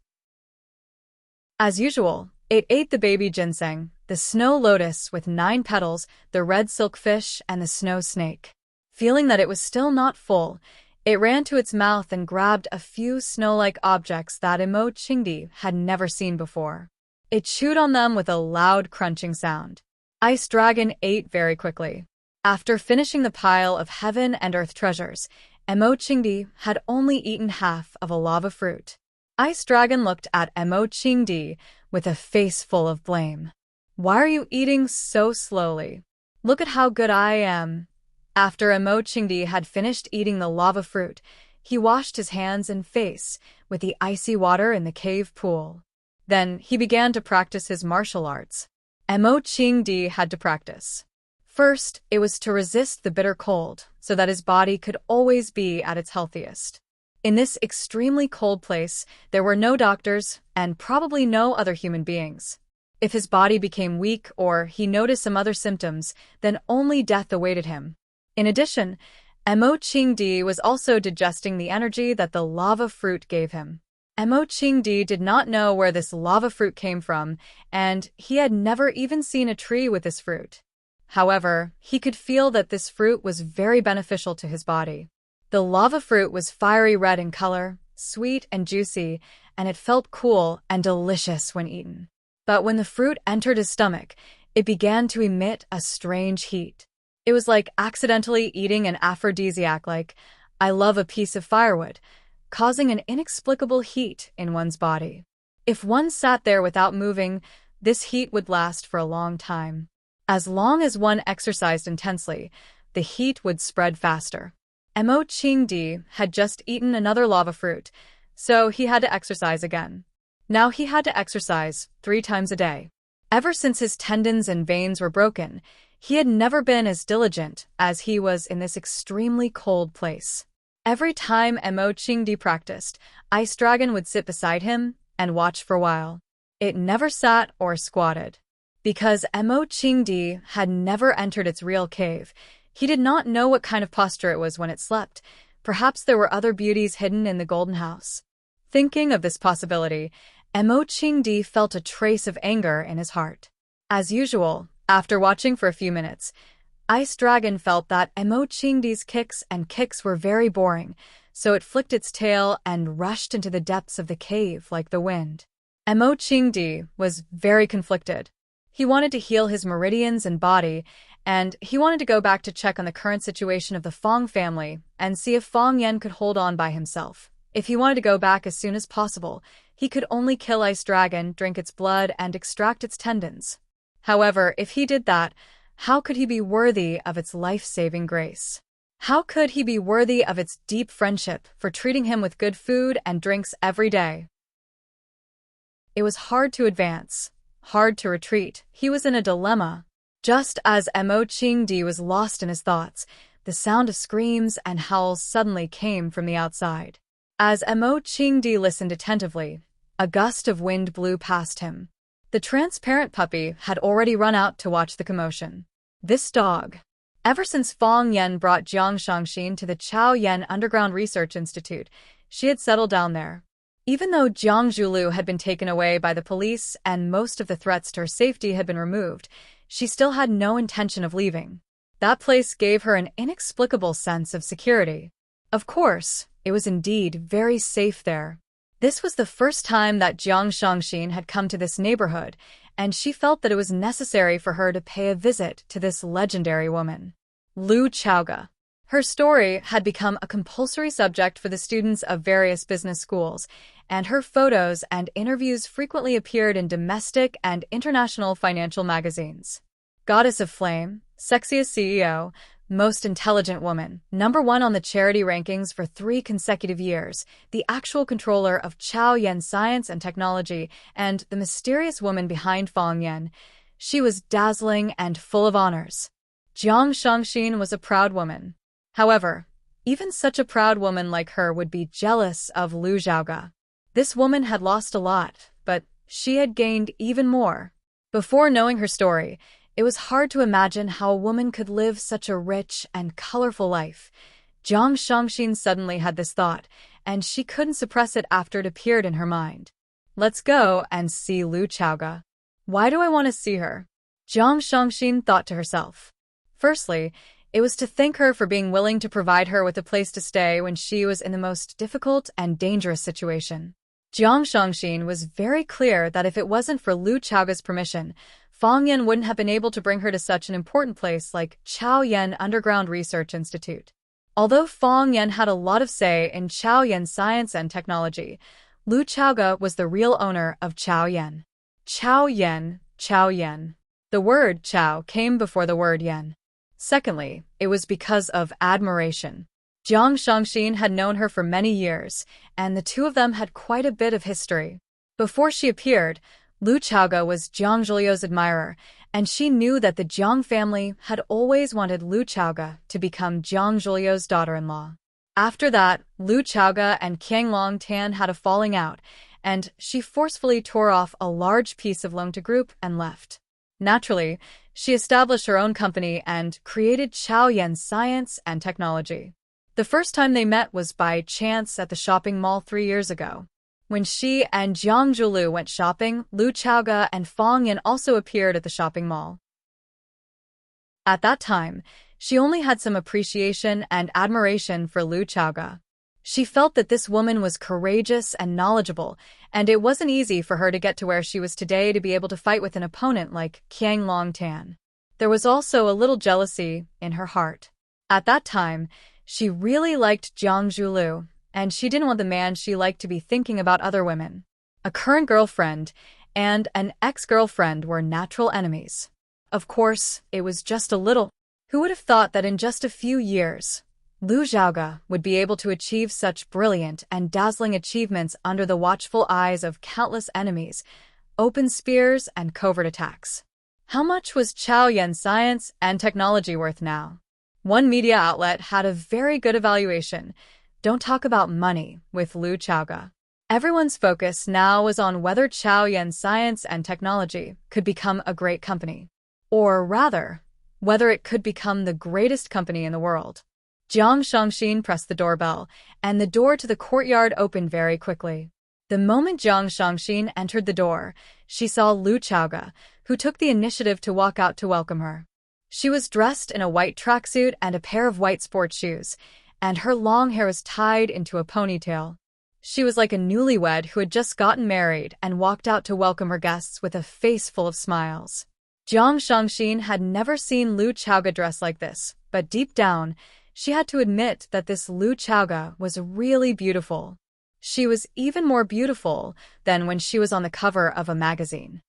As usual, it ate the baby ginseng, the snow lotus with 9 petals, the red silkfish, and the snow snake. Feeling that it was still not full, it ran to its mouth and grabbed a few snow-like objects that Enchanting had never seen before. It chewed on them with a loud crunching sound. Ice Dragon ate very quickly. After finishing the pile of heaven and earth treasures, Enchanting had only eaten half of a lava fruit. Ice Dragon looked at Enchanting with a face full of blame. Why are you eating so slowly? Look at how good I am. After Enchanting had finished eating the lava fruit, he washed his hands and face with the icy water in the cave pool. Then he began to practice his martial arts. Enchanting had to practice. First, it was to resist the bitter cold so that his body could always be at its healthiest. In this extremely cold place, there were no doctors and probably no other human beings. If his body became weak or he noticed some other symptoms, then only death awaited him. In addition, Enchanting was also digesting the energy that the lava fruit gave him. Enchanting did not know where this lava fruit came from, and he had never even seen a tree with this fruit. However, he could feel that this fruit was very beneficial to his body. The lava fruit was fiery red in color, sweet and juicy, and it felt cool and delicious when eaten. But when the fruit entered his stomach, it began to emit a strange heat. It was like accidentally eating an aphrodisiac, like, I love a piece of firewood, causing an inexplicable heat in one's body. If one sat there without moving, this heat would last for a long time. As long as one exercised intensely, the heat would spread faster. Enchanting had just eaten another lava fruit, so he had to exercise again. Now he had to exercise 3 times a day. Ever since his tendons and veins were broken, he had never been as diligent as he was in this extremely cold place. Every time Mo Qingdi practiced, Ice Dragon would sit beside him and watch for a while. It never sat or squatted. Because Mo Qingdi had never entered its real cave, he did not know what kind of posture it was when it slept. Perhaps there were other beauties hidden in the golden house. Thinking of this possibility, Mo Qingdi felt a trace of anger in his heart. As usual, after watching for a few minutes, Ice Dragon felt that Mo Qingdi's kicks were very boring, so it flicked its tail and rushed into the depths of the cave like the wind. Mo Qingdi was very conflicted. He wanted to heal his meridians and body, and he wanted to go back to check on the current situation of the Fong family and see if Fong Yan could hold on by himself. If he wanted to go back as soon as possible, he could only kill Ice Dragon, drink its blood, and extract its tendons. However, if he did that, how could he be worthy of its life-saving grace? How could he be worthy of its deep friendship for treating him with good food and drinks every day? It was hard to advance, hard to retreat. He was in a dilemma. Just as Mo Qingdi was lost in his thoughts, the sound of screams and howls suddenly came from the outside. As Mo Qingdi listened attentively, a gust of wind blew past him. The transparent puppy had already run out to watch the commotion. This dog. Ever since Fong Yan brought Jiang Shangxin to the Chao Yan Underground Research Institute, she had settled down there. Even though Jiang Zhulu had been taken away by the police and most of the threats to her safety had been removed, she still had no intention of leaving. That place gave her an inexplicable sense of security. Of course, it was indeed very safe there. This was the first time that Jiang Shangxin had come to this neighborhood, and she felt that it was necessary for her to pay a visit to this legendary woman. Lu Chaoga. Her story had become a compulsory subject for the students of various business schools, and her photos and interviews frequently appeared in domestic and international financial magazines. Goddess of Flame, sexiest CEO, most intelligent woman, #1 on the charity rankings for 3 consecutive years, the actual controller of Chao Yan Science and Technology, and the mysterious woman behind Fong Yan. She was dazzling and full of honors. Jiang Shangxin was a proud woman. However, even such a proud woman like her would be jealous of Lu Zhaoga. This woman had lost a lot, but she had gained even more. Before knowing her story, it was hard to imagine how a woman could live such a rich and colorful life. Jiang Shangxin suddenly had this thought, and she couldn't suppress it after it appeared in her mind. Let's go and see Lu Chaoga. Why do I want to see her? Jiang Shangxin thought to herself. Firstly, it was to thank her for being willing to provide her with a place to stay when she was in the most difficult and dangerous situation. Jiang Shangxin was very clear that if it wasn't for Lu Chaoga's permission, Fong Yan wouldn't have been able to bring her to such an important place like Chao Yan Underground Research Institute. Although Fong Yan had a lot of say in Chao Yan Science and Technology, Lu Chaoga was the real owner of Chao Yan. Chao Yan, Chao Yan. The word Chao came before the word Yan. Secondly, it was because of admiration. Jiang Shangxin had known her for many years, and the two of them had quite a bit of history. Before she appeared, Lu Chaoga was Jiang Zhulio's admirer, and she knew that the Jiang family had always wanted Lu Chaoga to become Jiang Zhulio's daughter-in-law. After that, Lu Chaoga and Qiang Longtan had a falling out, and she forcefully tore off a large piece of Longta Group and left. Naturally, she established her own company and created Chao Yan Science and Technology. The first time they met was by chance at the shopping mall 3 years ago. When she and Jiang Zhulu went shopping, Lu Chaoga and Fong Yan also appeared at the shopping mall. At that time, she only had some appreciation and admiration for Lu Chaoga. She felt that this woman was courageous and knowledgeable, and it wasn't easy for her to get to where she was today to be able to fight with an opponent like Qiang Longtan. There was also a little jealousy in her heart. At that time, she really liked Jiang Zhulu, and she didn't want the man she liked to be thinking about other women. A current girlfriend and an ex-girlfriend were natural enemies. Of course, it was just a little. Who would have thought that in just a few years, Lu Xiaoge would be able to achieve such brilliant and dazzling achievements under the watchful eyes of countless enemies, open spears, and covert attacks. How much was Chao Yan's science and technology worth now? One media outlet had a very good evaluation. Don't talk about money with Lu Xiaoge. Everyone's focus now was on whether Chao Yan's science and technology could become a great company. Or rather, whether it could become the greatest company in the world. Jiang Shangxin pressed the doorbell, and the door to the courtyard opened very quickly. The moment Jiang Shangxin entered the door, she saw Lu Xiaoge, who took the initiative to walk out to welcome her. She was dressed in a white tracksuit and a pair of white sports shoes, and her long hair was tied into a ponytail. She was like a newlywed who had just gotten married and walked out to welcome her guests with a face full of smiles. Jiang Shangxin had never seen Lu Xiaoge dressed like this, but deep down, she had to admit that this Lu Xiaoge was really beautiful. She was even more beautiful than when she was on the cover of a magazine.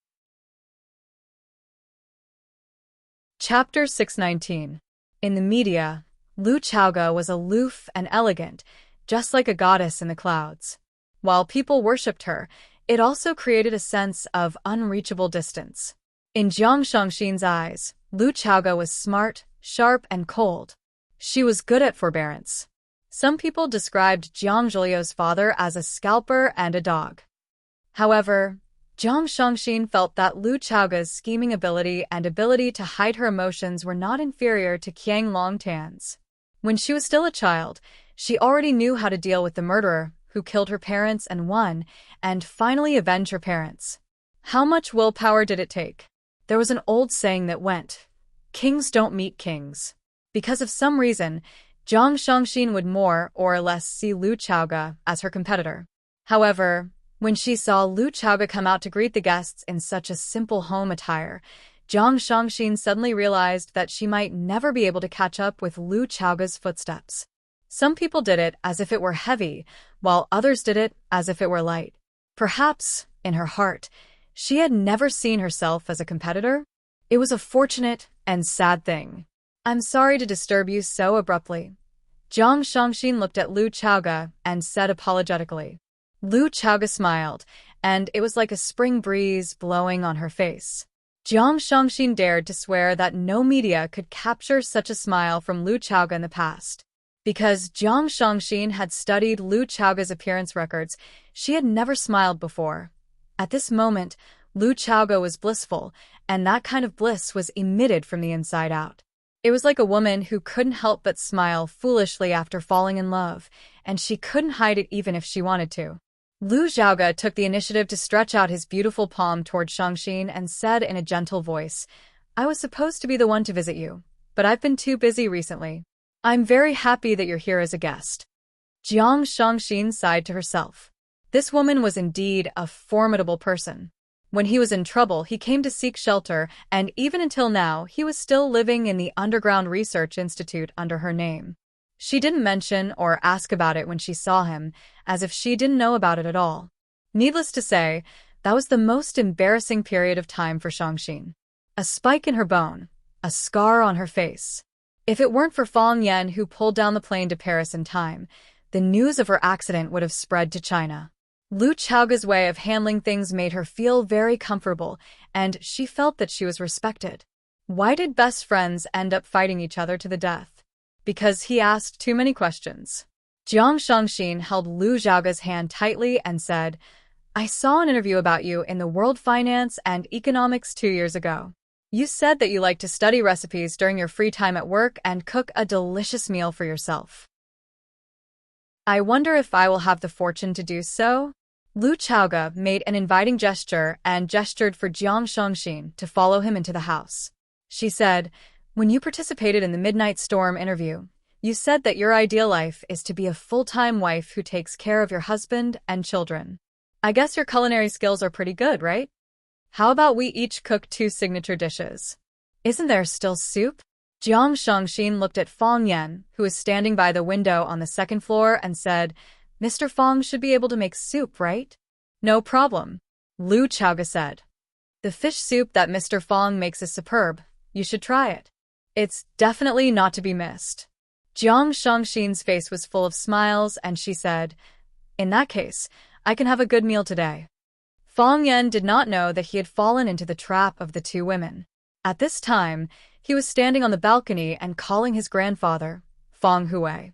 Chapter 619. In the media, Lu Xiaoge was aloof and elegant, just like a goddess in the clouds. While people worshipped her, it also created a sense of unreachable distance. In Jiang Shangxin's eyes, Lu Xiaoge was smart, sharp, and cold. She was good at forbearance. Some people described Jiang Zhulio's father as a scalper and a dog. However, Jiang Shangxin felt that Lu Xiaoge's scheming ability and ability to hide her emotions were not inferior to Qiang Longtan's. When she was still a child, she already knew how to deal with the murderer who killed her parents and won, and finally avenge her parents. How much willpower did it take? There was an old saying that went, "Kings don't meet kings." Because of some reason, Jiang Shangxin would more or less see Lu Xiaoge as her competitor. However, when she saw Lu Xiaoge come out to greet the guests in such a simple home attire, Jiang Shangxin suddenly realized that she might never be able to catch up with Lu Xiaoge's footsteps. Some people did it as if it were heavy, while others did it as if it were light. Perhaps, in her heart, she had never seen herself as a competitor. It was a fortunate and sad thing. "I'm sorry to disturb you so abruptly." Jiang Shangxin looked at Lu Xiaoge and said apologetically. Lu Xiaoge smiled, and it was like a spring breeze blowing on her face. Jiang Shangxin dared to swear that no media could capture such a smile from Lu Xiaoge in the past. Because Jiang Shangxin had studied Lu Xiaoge's appearance records, she had never smiled before. At this moment, Lu Xiaoge was blissful, and that kind of bliss was emitted from the inside out. It was like a woman who couldn't help but smile foolishly after falling in love, and she couldn't hide it even if she wanted to. Lu Xiaoge took the initiative to stretch out his beautiful palm toward Shangxin and said in a gentle voice, "I was supposed to be the one to visit you, but I've been too busy recently. I'm very happy that you're here as a guest." Jiang Shangxin sighed to herself. This woman was indeed a formidable person. When he was in trouble, he came to seek shelter, and even until now, he was still living in the underground research institute under her name. She didn't mention or ask about it when she saw him, as if she didn't know about it at all. Needless to say, that was the most embarrassing period of time for Shangxin. A spike in her bone, a scar on her face. If it weren't for Fang Yan who pulled down the plane to Paris in time, the news of her accident would have spread to China. Lu Xiaoge's way of handling things made her feel very comfortable, and she felt that she was respected. Why did best friends end up fighting each other to the death? Because he asked too many questions. Jiang Shangxin held Lu Xiaoge's hand tightly and said, "I saw an interview about you in the World Finance and Economics 2 years ago. You said that you like to study recipes during your free time at work and cook a delicious meal for yourself. I wonder if I will have the fortune to do so?" Lu Xiaoge made an inviting gesture and gestured for Jiang Shangxin to follow him into the house. She said, "When you participated in the Midnight Storm interview, you said that your ideal life is to be a full-time wife who takes care of your husband and children. I guess your culinary skills are pretty good, right? How about we each cook 2 signature dishes? Isn't there still soup?" Jiang Shangxin looked at Fang Yan, who was standing by the window on the second floor, and said, "Mr. Fang should be able to make soup, right?" "No problem," Lu Xiaoge said. "The fish soup that Mr. Fang makes is superb. You should try it. It's definitely not to be missed." Jiang Shangxin's face was full of smiles, and she said, "In that case, I can have a good meal today." Fang Yan did not know that he had fallen into the trap of the two women. At this time, he was standing on the balcony and calling his grandfather, Fang Hui.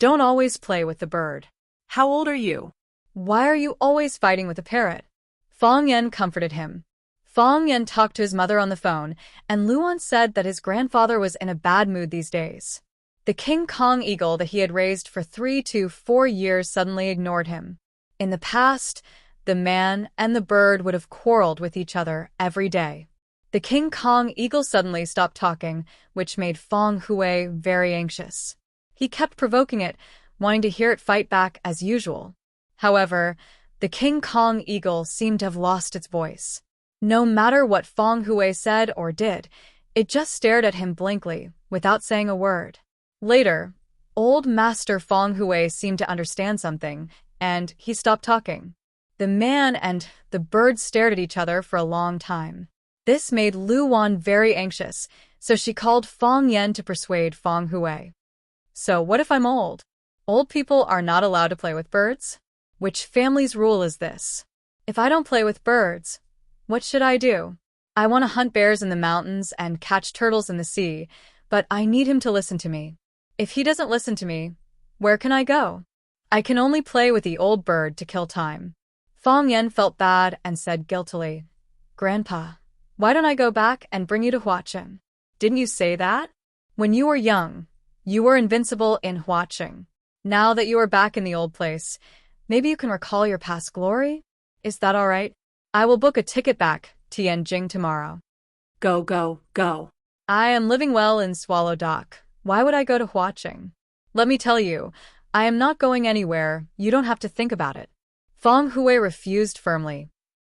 "Don't always play with the bird." How old are you? "Why are you always fighting with the parrot?" Fang Yan comforted him. Fang Yan talked to his mother on the phone, and Luan said that his grandfather was in a bad mood these days. The King Kong eagle that he had raised for 3 to 4 years suddenly ignored him. In the past, the man and the bird would have quarreled with each other every day. The King Kong eagle suddenly stopped talking, which made Fang Hui very anxious. He kept provoking it, wanting to hear it fight back as usual. However, the King Kong eagle seemed to have lost its voice. No matter what Fang Hui said or did, it just stared at him blankly, without saying a word. Later, old Master Fang Hui seemed to understand something, and he stopped talking. The man and the bird stared at each other for a long time. This made Luan very anxious, so she called Fang Yan to persuade Fang Hui. "So what if I'm old? Old people are not allowed to play with birds? Which family's rule is this? If I don't play with birds, what should I do? I want to hunt bears in the mountains and catch turtles in the sea, but I need him to listen to me. If he doesn't listen to me, where can I go? I can only play with the old bird to kill time." Fang Yan felt bad and said guiltily, "Grandpa, why don't I go back and bring you to Huaqing? Didn't you say that? When you were young, you were invincible in Huaqing. Now that you are back in the old place, maybe you can recall your past glory? Is that all right? I will book a ticket back to Tianjin tomorrow." Go, go, go. "I am living well in Swallow Dock. Why would I go to Huaqing? Let me tell you, I am not going anywhere. You don't have to think about it." Fang Hui refused firmly.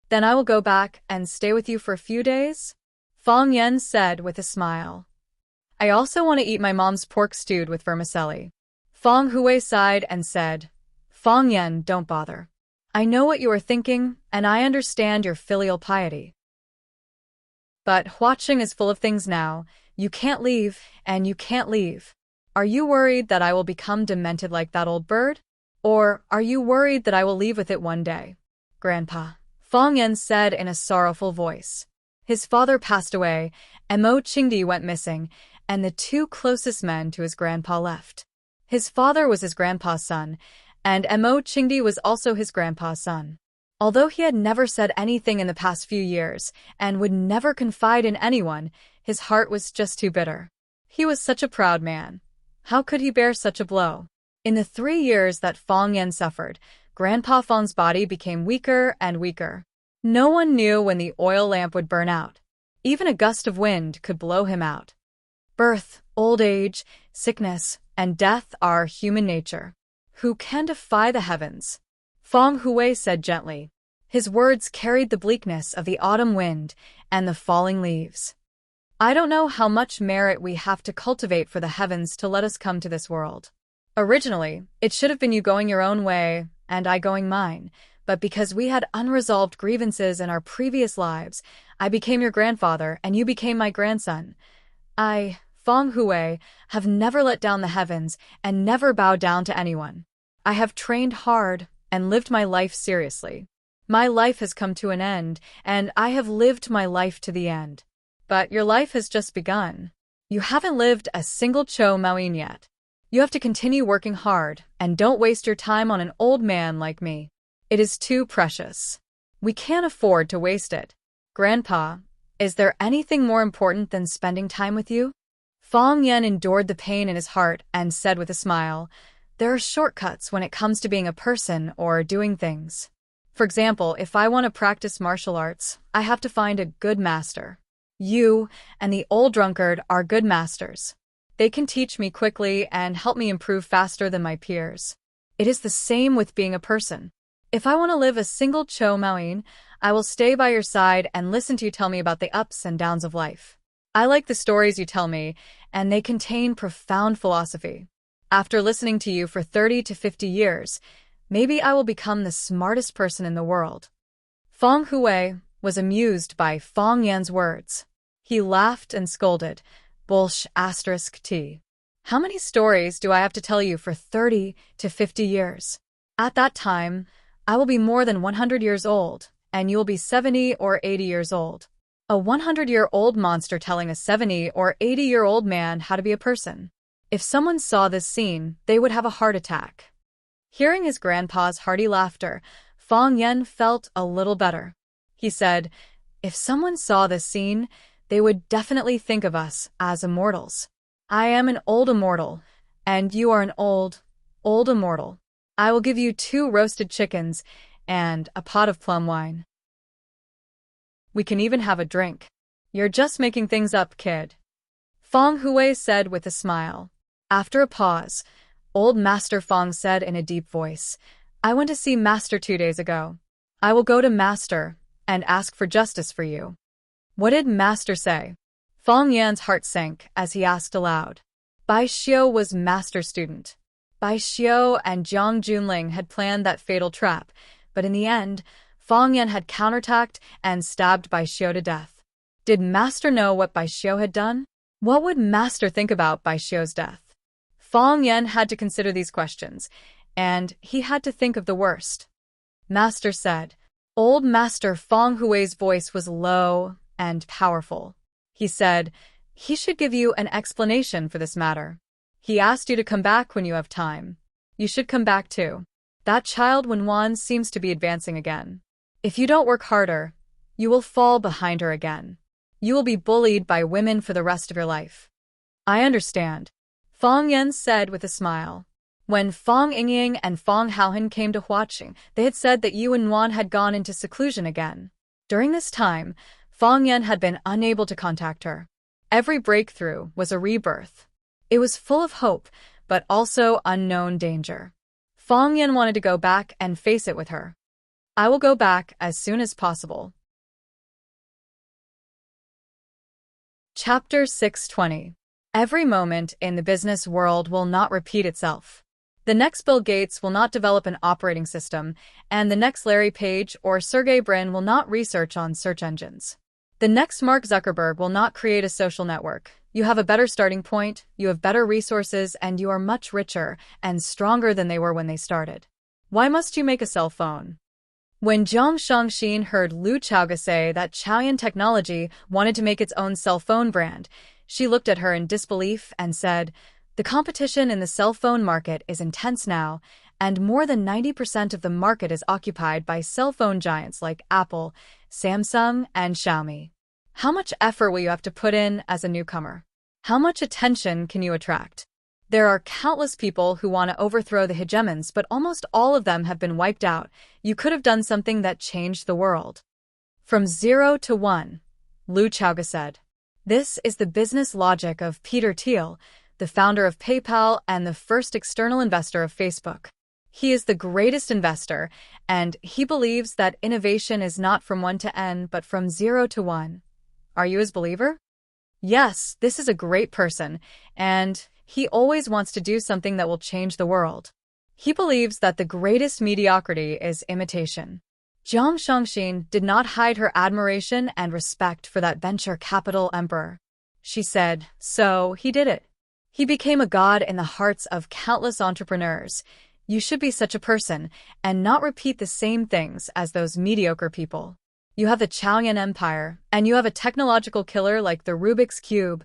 "Then I will go back and stay with you for a few days?" Fang Yan said with a smile. "I also want to eat my mom's pork stewed with vermicelli." Fang Hui sighed and said, "Fang Yan, don't bother. I know what you are thinking, and I understand your filial piety. But Huaqing is full of things now. You can't leave, and you can't leave. Are you worried that I will become demented like that old bird? Or are you worried that I will leave with it one day?" "Grandpa," Fang Yan said in a sorrowful voice. His father passed away, and Mo Qingdi went missing, and the two closest men to his grandpa left. His father was his grandpa's son, and Mo Qingdi was also his grandpa's son. Although he had never said anything in the past few years, and would never confide in anyone, his heart was just too bitter. He was such a proud man. How could he bear such a blow? In the 3 years that Fang Yan suffered, Grandpa Fang's body became weaker and weaker. No one knew when the oil lamp would burn out. Even a gust of wind could blow him out. Birth, old age, sickness, and death are human nature. Who can defy the heavens? Fang Hui said gently. His words carried the bleakness of the autumn wind and the falling leaves. "I don't know how much merit we have to cultivate for the heavens to let us come to this world. Originally, it should have been you going your own way and I going mine, but because we had unresolved grievances in our previous lives, I became your grandfather and you became my grandson. I, Fang Hui, have never let down the heavens and never bowed down to anyone. I have trained hard and lived my life seriously. My life has come to an end, and I have lived my life to the end. But your life has just begun. You haven't lived a single Cho Maoyin yet. You have to continue working hard, and don't waste your time on an old man like me. It is too precious. We can't afford to waste it. Grandpa, is there anything more important than spending time with you?" Fang Yan endured the pain in his heart and said with a smile, "There are shortcuts when it comes to being a person or doing things. For example, if I want to practice martial arts, I have to find a good master. You and the old drunkard are good masters. They can teach me quickly and help me improve faster than my peers. It is the same with being a person. If I want to live a single Cho Maoyin, I will stay by your side and listen to you tell me about the ups and downs of life. I like the stories you tell me, and they contain profound philosophy. After listening to you for 30 to 50 years, maybe I will become the smartest person in the world." Fang Hui was amused by Fang Yan's words. He laughed and scolded, "Bullsh*t. How many stories do I have to tell you for 30 to 50 years? At that time, I will be more than 100 years old, and you will be 70 or 80 years old. A 100-year-old monster telling a 70 or 80-year-old man how to be a person. If someone saw this scene, they would have a heart attack. Hearing his grandpa's hearty laughter, Fang Yan felt a little better. He said, "If someone saw this scene, they would definitely think of us as immortals. I am an old immortal, and you are an old immortal. I will give you 2 roasted chickens and a pot of plum wine. We can even have a drink. You're just making things up, kid," Fang Hui said with a smile. After a pause, Old Master Fang said in a deep voice, "I went to see Master 2 days ago. I will go to Master and ask for justice for you." "What did Master say?" Fang Yan's heart sank as he asked aloud. Bai Xiu was Master's student. Bai Xiu and Jiang Junling had planned that fatal trap, but in the end, Fang Yan had counterattacked and stabbed Bai Xiu to death. Did Master know what Bai Xiu had done? What would Master think about Bai Xiu's death? Fang Yan had to consider these questions, and he had to think of the worst. Master said. Old Master Fang Hui's voice was low and powerful. He said, "He should give you an explanation for this matter. He asked you to come back when you have time. You should come back too. That child Wenwan seems to be advancing again. If you don't work harder, you will fall behind her again. You will be bullied by women for the rest of your life." "I understand," Fang Yan said with a smile. When Fang Yingying and Fang Haohan came to Huaqing, they had said that Yu Wenwan had gone into seclusion again. During this time, Fang Yan had been unable to contact her. Every breakthrough was a rebirth. It was full of hope, but also unknown danger. Fang Yan wanted to go back and face it with her. "I will go back as soon as possible." Chapter 620. Every moment in the business world will not repeat itself. The next Bill Gates will not develop an operating system, and the next Larry Page or Sergey Brin will not research on search engines. The next Mark Zuckerberg will not create a social network. You have a better starting point, you have better resources, and you are much richer and stronger than they were when they started. Why must you make a cell phone? When Zhang Shangxin heard Lu Chaoga say that Chaoyan Technology wanted to make its own cell phone brand, she looked at her in disbelief and said, "The competition in the cell phone market is intense now, and more than 90% of the market is occupied by cell phone giants like Apple, Samsung, and Xiaomi. How much effort will you have to put in as a newcomer? How much attention can you attract? There are countless people who want to overthrow the hegemons, but almost all of them have been wiped out. You could have done something that changed the world." "From 0 to 1, Lu Chaoga said. "This is the business logic of Peter Thiel, the founder of PayPal and the first external investor of Facebook. He is the greatest investor, and he believes that innovation is not from 1 to N, but from 0 to 1. Are you his believer?" "Yes, this is a great person, and he always wants to do something that will change the world. He believes that the greatest mediocrity is imitation." Zhang Shangxin did not hide her admiration and respect for that venture capital emperor. She said, "So, he did it. He became a god in the hearts of countless entrepreneurs. You should be such a person and not repeat the same things as those mediocre people. You have the Chaoyan Empire, and you have a technological killer like the Rubik's Cube.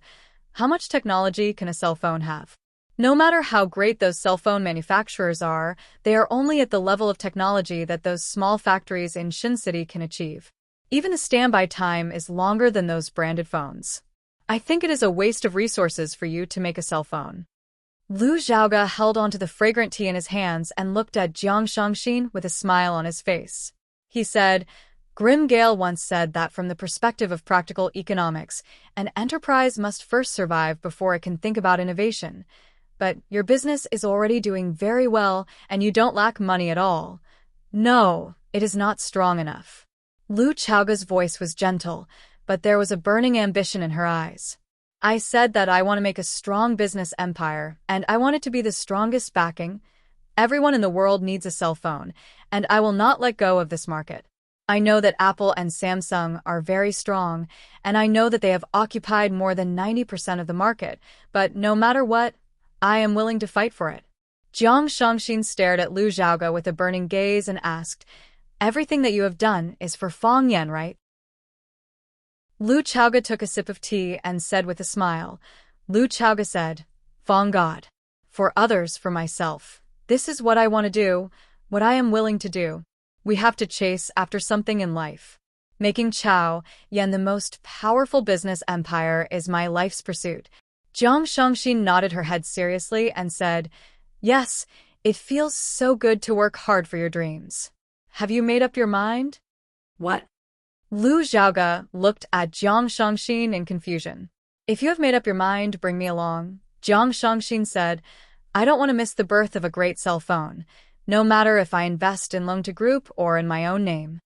How much technology can a cell phone have? No matter how great those cell phone manufacturers are, they are only at the level of technology that those small factories in Shin City can achieve. Even the standby time is longer than those branded phones. I think it is a waste of resources for you to make a cell phone." Lu Xiaoga held onto the fragrant tea in his hands and looked at Jiang Shangxin with a smile on his face. He said, "Grim Gale once said that from the perspective of practical economics, an enterprise must first survive before it can think about innovation. But your business is already doing very well, and you don't lack money at all. No, it is not strong enough." Lu Chaoga's voice was gentle, but there was a burning ambition in her eyes. "I said that I want to make a strong business empire, and I want it to be the strongest backing. Everyone in the world needs a cell phone, and I will not let go of this market. I know that Apple and Samsung are very strong, and I know that they have occupied more than 90% of the market, but no matter what, I am willing to fight for it. Jiang Shangxin stared at Lu Zhaoge with a burning gaze and asked, everything that you have done is for Fang Yan, right? Lu Zhaoge took a sip of tea and said with a smile. Lu Zhaoge said, Fang God. For others, for myself. This is what I want to do, what I am willing to do. We have to chase after something in life. Making Chao Yan the most powerful business empire is my life's pursuit. Jiang Shangxin nodded her head seriously and said, yes, it feels so good to work hard for your dreams. Have you made up your mind? What? Lu Zhaoge looked at Jiang Shangxin in confusion. If you have made up your mind, bring me along. Jiang Shangxin said, I don't want to miss the birth of a great cell phone, no matter if I invest in Longta Group or in my own name.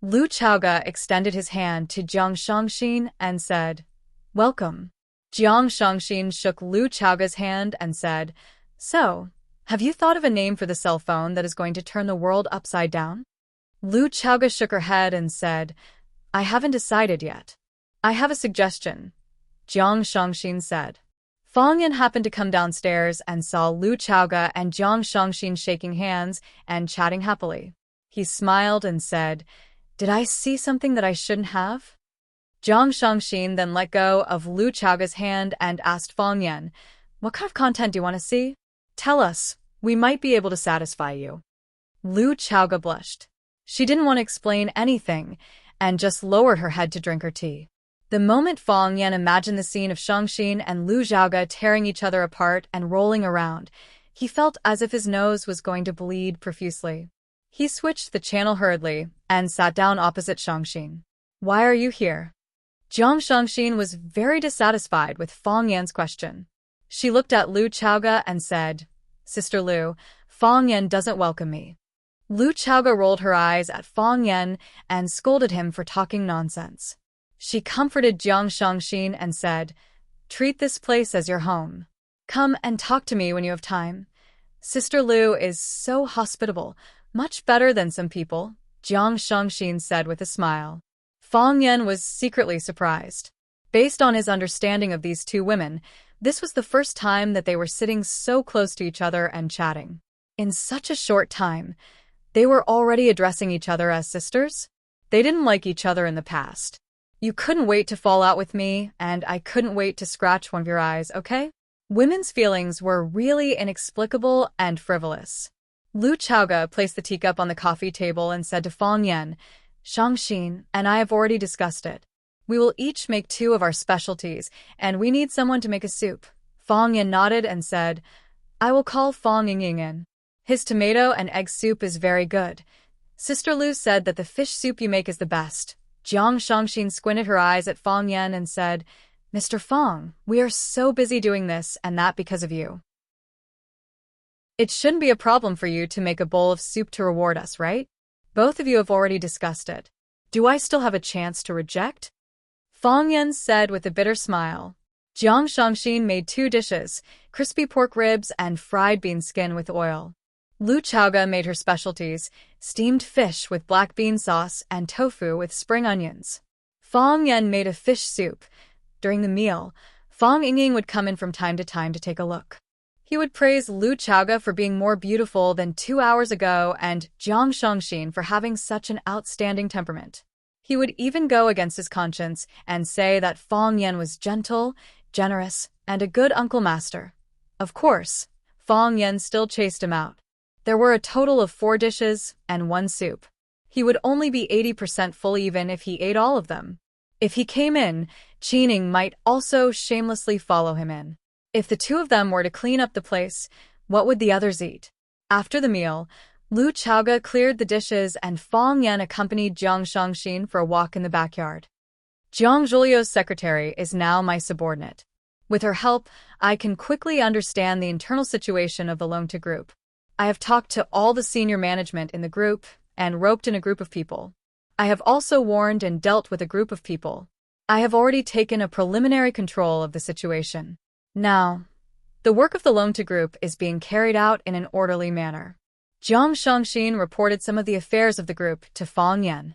Lu Zhaoge extended his hand to Jiang Shangxin and said, welcome. Jiang Shangxin shook Lu Zhaoge's hand and said, so, have you thought of a name for the cell phone that is going to turn the world upside down? Lu Zhaoge shook her head and said, I haven't decided yet. I have a suggestion, Jiang Shangxin said. Fang Yan happened to come downstairs and saw Lu Zhaoge and Jiang Shangxin shaking hands and chatting happily. He smiled and said, did I see something that I shouldn't have? Jiang Shangxin then let go of Lu Zhaoge's hand and asked Fang Yan, what kind of content do you want to see? Tell us, we might be able to satisfy you. Lu Zhaoge blushed. She didn't want to explain anything and just lowered her head to drink her tea. The moment Fang Yan imagined the scene of Shangxin and Lu Zhaoge tearing each other apart and rolling around, he felt as if his nose was going to bleed profusely. He switched the channel hurriedly and sat down opposite Shangxin. Why are you here? Jiang Shangxin was very dissatisfied with Fang Yan's question. She looked at Lu Zhaoge and said, Sister Lu, Fang Yan doesn't welcome me. Lu Zhaoge rolled her eyes at Fang Yan and scolded him for talking nonsense. She comforted Jiang Shangxin and said, treat this place as your home. Come and talk to me when you have time. Sister Lu is so hospitable, much better than some people, Jiang Shangxin said with a smile. Fang Yan was secretly surprised. Based on his understanding of these two women, this was the first time that they were sitting so close to each other and chatting. In such a short time, they were already addressing each other as sisters? They didn't like each other in the past. You couldn't wait to fall out with me, and I couldn't wait to scratch one of your eyes, okay? Women's feelings were really inexplicable and frivolous. Lu Zhaoge placed the teacup on the coffee table and said to Fang Yan, Shangxin and I have already discussed it. We will each make 2 of our specialties, and we need someone to make a soup. Fang Yan nodded and said, I will call Fang Yingying in. His tomato and egg soup is very good. Sister Lu said that the fish soup you make is the best. Jiang Shangxin squinted her eyes at Fang Yan and said, Mr. Fang, we are so busy doing this and that because of you. It shouldn't be a problem for you to make a bowl of soup to reward us, right? Both of you have already discussed it. Do I still have a chance to reject? Fang Yan said with a bitter smile. Jiang Shangxin made 2 dishes, crispy pork ribs and fried bean skin with oil. Lu Zhaoge made her specialties, steamed fish with black bean sauce and tofu with spring onions. Fang Yan made a fish soup. During the meal, Fang Yingying would come in from time to time to take a look. He would praise Lu Zhaoge for being more beautiful than 2 hours ago and Jiang Shangxin for having such an outstanding temperament. He would even go against his conscience and say that Fang Yan was gentle, generous, and a good uncle master. Of course, Fang Yan still chased him out. There were a total of 4 dishes and 1 soup. He would only be 80% full even if he ate all of them. If he came in, Qining might also shamelessly follow him in. If the 2 of them were to clean up the place, what would the others eat? After the meal, Lu Zhaoge cleared the dishes and Fang Yan accompanied Jiang Shangxin for a walk in the backyard. Jiang Zhuliu's secretary is now my subordinate. With her help, I can quickly understand the internal situation of the Longta Group. I have talked to all the senior management in the group and roped in a group of people. I have also warned and dealt with a group of people. I have already taken a preliminary control of the situation. Now, the work of the Longta Group is being carried out in an orderly manner. Jiang Shangxin reported some of the affairs of the group to Fang Yan.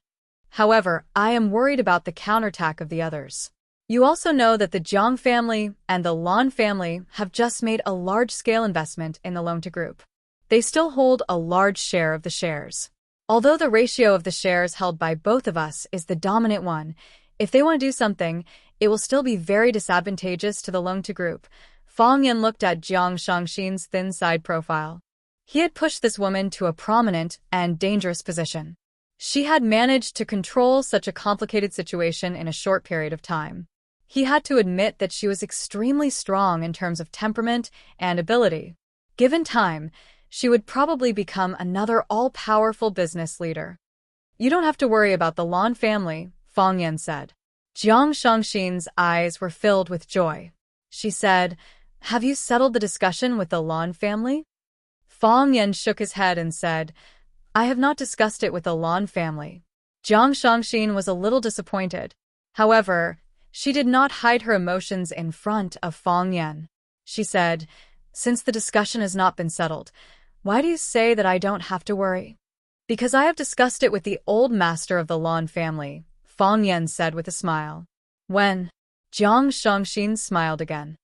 However, I am worried about the counterattack of the others. You also know that the Jiang family and the Lan family have just made a large-scale investment in the loan-to group. They still hold a large share of the shares. Although the ratio of the shares held by both of us is the dominant one, if they want to do something, it will still be very disadvantageous to the loan-to group. Fang Yan looked at Jiang Shangxin's thin side profile. He had pushed this woman to a prominent and dangerous position. She had managed to control such a complicated situation in a short period of time. He had to admit that she was extremely strong in terms of temperament and ability. Given time, she would probably become another all-powerful business leader. You don't have to worry about the Lan family, Fang Yan said. Jiang Shangxin's eyes were filled with joy. She said, "Have you settled the discussion with the Lan family?" Fang Yan shook his head and said, "I have not discussed it with the Lan family." Jiang Shangxin was a little disappointed. However, she did not hide her emotions in front of Fang Yan. She said, "Since the discussion has not been settled, why do you say that I don't have to worry?" "Because I have discussed it with the old master of the Lan family," Fang Yan said with a smile. "When?" Jiang Shangxin smiled again.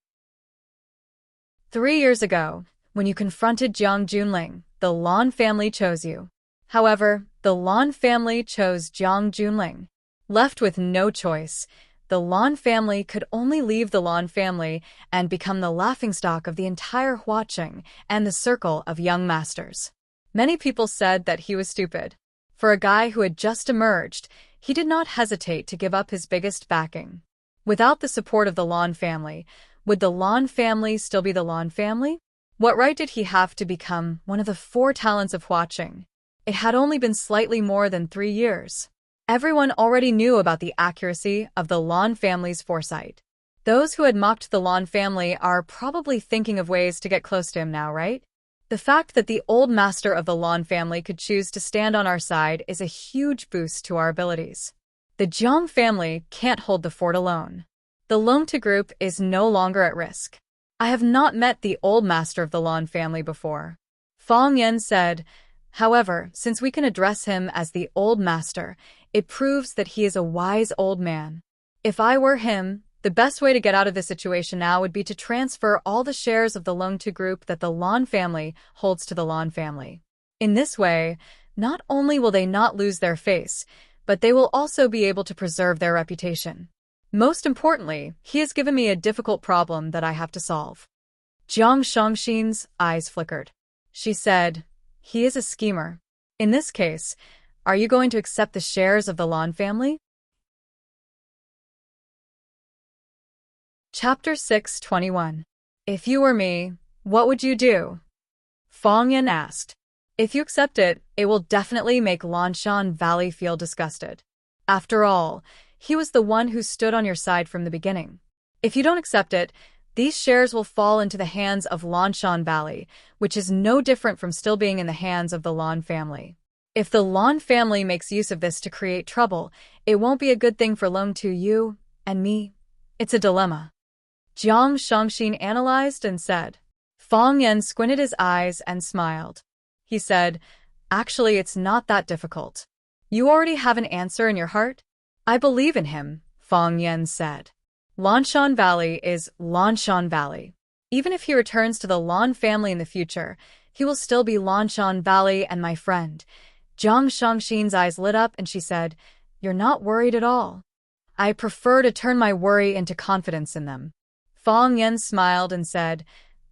3 years ago, when you confronted Jiang Junling, the Lan family chose you. However, the Lan family chose Jiang Junling. Left with no choice, the Lan family could only leave the Lan family and become the laughingstock of the entire Huaqing and the circle of young masters. Many people said that he was stupid. For a guy who had just emerged, he did not hesitate to give up his biggest backing. Without the support of the Lan family, would the Lan family still be the Lan family? What right did he have to become one of the 4 talents of Huaqing? It had only been slightly more than 3 years. Everyone already knew about the accuracy of the Lan family's foresight. Those who had mocked the Lan family are probably thinking of ways to get close to him now, right? The fact that the old master of the Lan family could choose to stand on our side is a huge boost to our abilities. The Jiang family can't hold the fort alone. The loan-to group is no longer at risk. I have not met the old master of the Lan family before. Fang Yan said, "However, since we can address him as the old master, it proves that he is a wise old man. If I were him, the best way to get out of this situation now would be to transfer all the shares of the loan-to group that the Lan family holds to the Lan family. In this way, not only will they not lose their face, but they will also be able to preserve their reputation. Most importantly, he has given me a difficult problem that I have to solve." Jiang Shangxin's eyes flickered. She said, "He is a schemer. In this case, are you going to accept the shares of the Lan family?" Chapter 621. If you were me, what would you do? Fang Yan asked. If you accept it, it will definitely make Lanshan Valley feel disgusted. After all, he was the one who stood on your side from the beginning. If you don't accept it, these shares will fall into the hands of Lanshan Valley, which is no different from still being in the hands of the Lan family. If the Lan family makes use of this to create trouble, it won't be a good thing for Long to you and me. It's a dilemma. Jiang Shangxin analyzed and said. Fang Yan squinted his eyes and smiled. He said, "Actually, it's not that difficult. You already have an answer in your heart?" "I believe in him," Fang Yan said. Lanshan Valley is Lanshan Valley. Even if he returns to the Lan family in the future, he will still be Lanshan Valley and my friend. Jiang Shangxin's eyes lit up and she said, "You're not worried at all." "I prefer to turn my worry into confidence in them." Fang Yan smiled and said,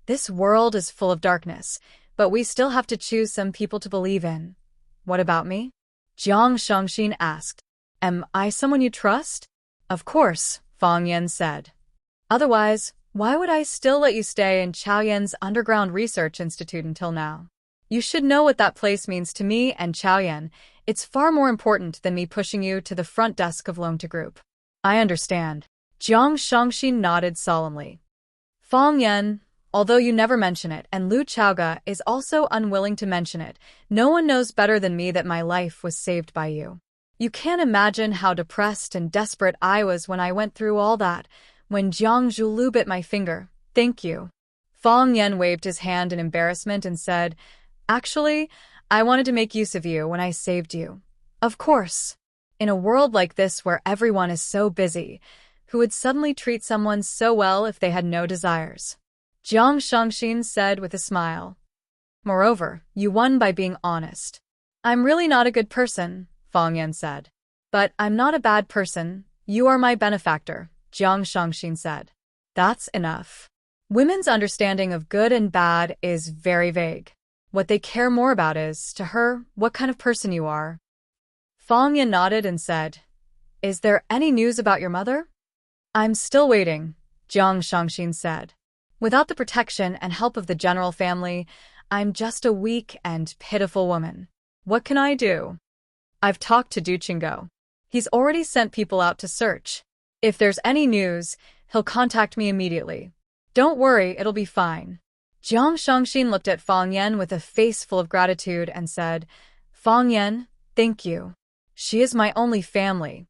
"This world is full of darkness, but we still have to choose some people to believe in." "What about me?" Jiang Shangxin asked. "Am I someone you trust?" "Of course," Fang Yan said. "Otherwise, why would I still let you stay in Chaoyan's underground research institute until now? You should know what that place means to me and Chaoyan. It's far more important than me pushing you to the front desk of Loan to Group." "I understand." Jiang Shangxin nodded solemnly. "Fang Yan, although you never mention it and Lu Chaoga is also unwilling to mention it, no one knows better than me that my life was saved by you. You can't imagine how depressed and desperate I was when I went through all that, when Jiang Zhulu bit my finger. Thank you." Fang Yan waved his hand in embarrassment and said, "Actually, I wanted to make use of you when I saved you." "Of course. In a world like this where everyone is so busy, who would suddenly treat someone so well if they had no desires. Jiang Shangxin said with a smile. Moreover, you won by being honest. I'm really not a good person, Fang Yan said. But I'm not a bad person. You are my benefactor, Jiang Shangxin said. That's enough. Women's understanding of good and bad is very vague. What they care more about is, to her, what kind of person you are. Fang Yan nodded and said, Is there any news about your mother? I'm still waiting, Jiang Shangxin said. Without the protection and help of the general family, I'm just a weak and pitiful woman. What can I do? I've talked to Du Qinggo. He's already sent people out to search. If there's any news, he'll contact me immediately. Don't worry, it'll be fine. Jiang Shangxin looked at Fang Yan with a face full of gratitude and said, Fang Yan, thank you. She is my only family.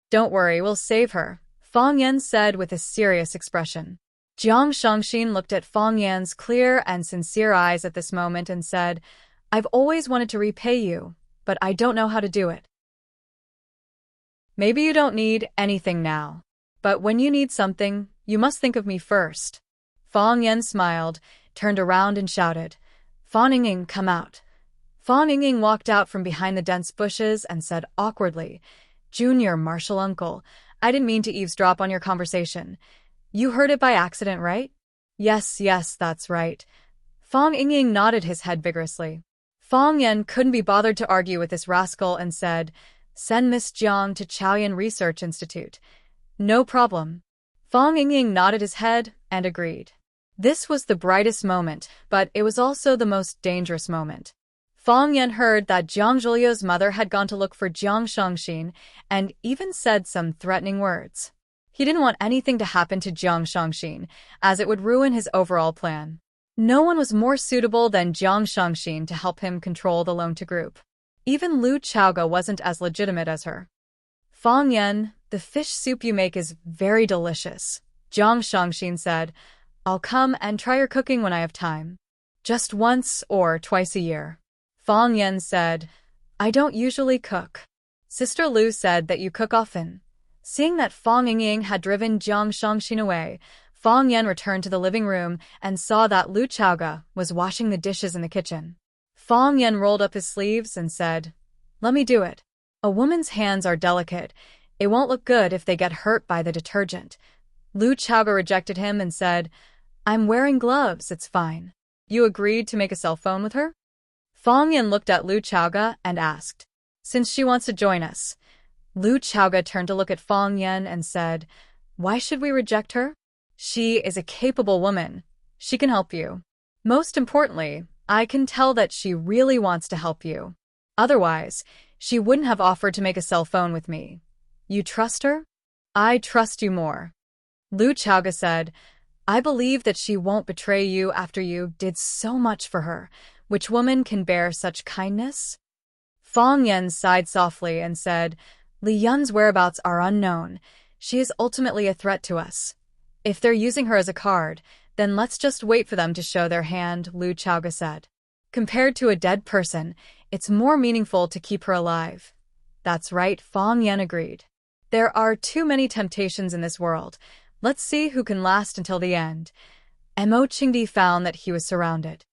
Don't worry, we'll save her, Fang Yan said with a serious expression. Jiang Shangxin looked at Fang Yan's clear and sincere eyes at this moment and said, I've always wanted to repay you, but I don't know how to do it. Maybe you don't need anything now, but when you need something, you must think of me first. Fang Yan smiled, turned around and shouted, Fan Yingying, come out. Fan Yingying walked out from behind the dense bushes and said awkwardly, Junior Martial Uncle, I didn't mean to eavesdrop on your conversation. You heard it by accident, right? Yes, that's right. Fan Yingying nodded his head vigorously. Fang Yan couldn't be bothered to argue with this rascal and said, Send Miss Jiang to Chaoyan Research Institute. No problem. Fang Yingying nodded his head and agreed. This was the brightest moment, but it was also the most dangerous moment. Fang Yan heard that Jiang Zhuliu's mother had gone to look for Jiang Shangxin and even said some threatening words. He didn't want anything to happen to Jiang Shangxin, as it would ruin his overall plan. No one was more suitable than Jiang Shangxin to help him control the Longta group. Even Lu Chaoga wasn't as legitimate as her. Fang Yan, the fish soup you make is very delicious, Jiang Shangxin said. I'll come and try your cooking when I have time. Just once or twice a year. Fang Yan said, I don't usually cook. Sister Lu said that you cook often. Seeing that Fang Yingying had driven Jiang Shangxin away, Fang Yan returned to the living room and saw that Lu Chaoga was washing the dishes in the kitchen. Fang Yan rolled up his sleeves and said, Let me do it. A woman's hands are delicate. It won't look good if they get hurt by the detergent. Lu Chaoga rejected him and said, I'm wearing gloves, it's fine. You agreed to make a cell phone with her? Fang Yan looked at Lu Chaoga and asked, Since she wants to join us. Lu Chaoga turned to look at Fang Yan and said, Why should we reject her? She is a capable woman. She can help you. Most importantly, I can tell that she really wants to help you. Otherwise, she wouldn't have offered to make a cell phone with me. You trust her? I trust you more. Lu Chaoga said, I believe that she won't betray you after you did so much for her. Which woman can bear such kindness? Fang Yan sighed softly and said, Li Yun's whereabouts are unknown. She is ultimately a threat to us. If they're using her as a card, then let's just wait for them to show their hand, Lu Chaoga said. Compared to a dead person, it's more meaningful to keep her alive. That's right, Fang Yan agreed. There are too many temptations in this world. Let's see who can last until the end. Mo Qingdi found that he was surrounded.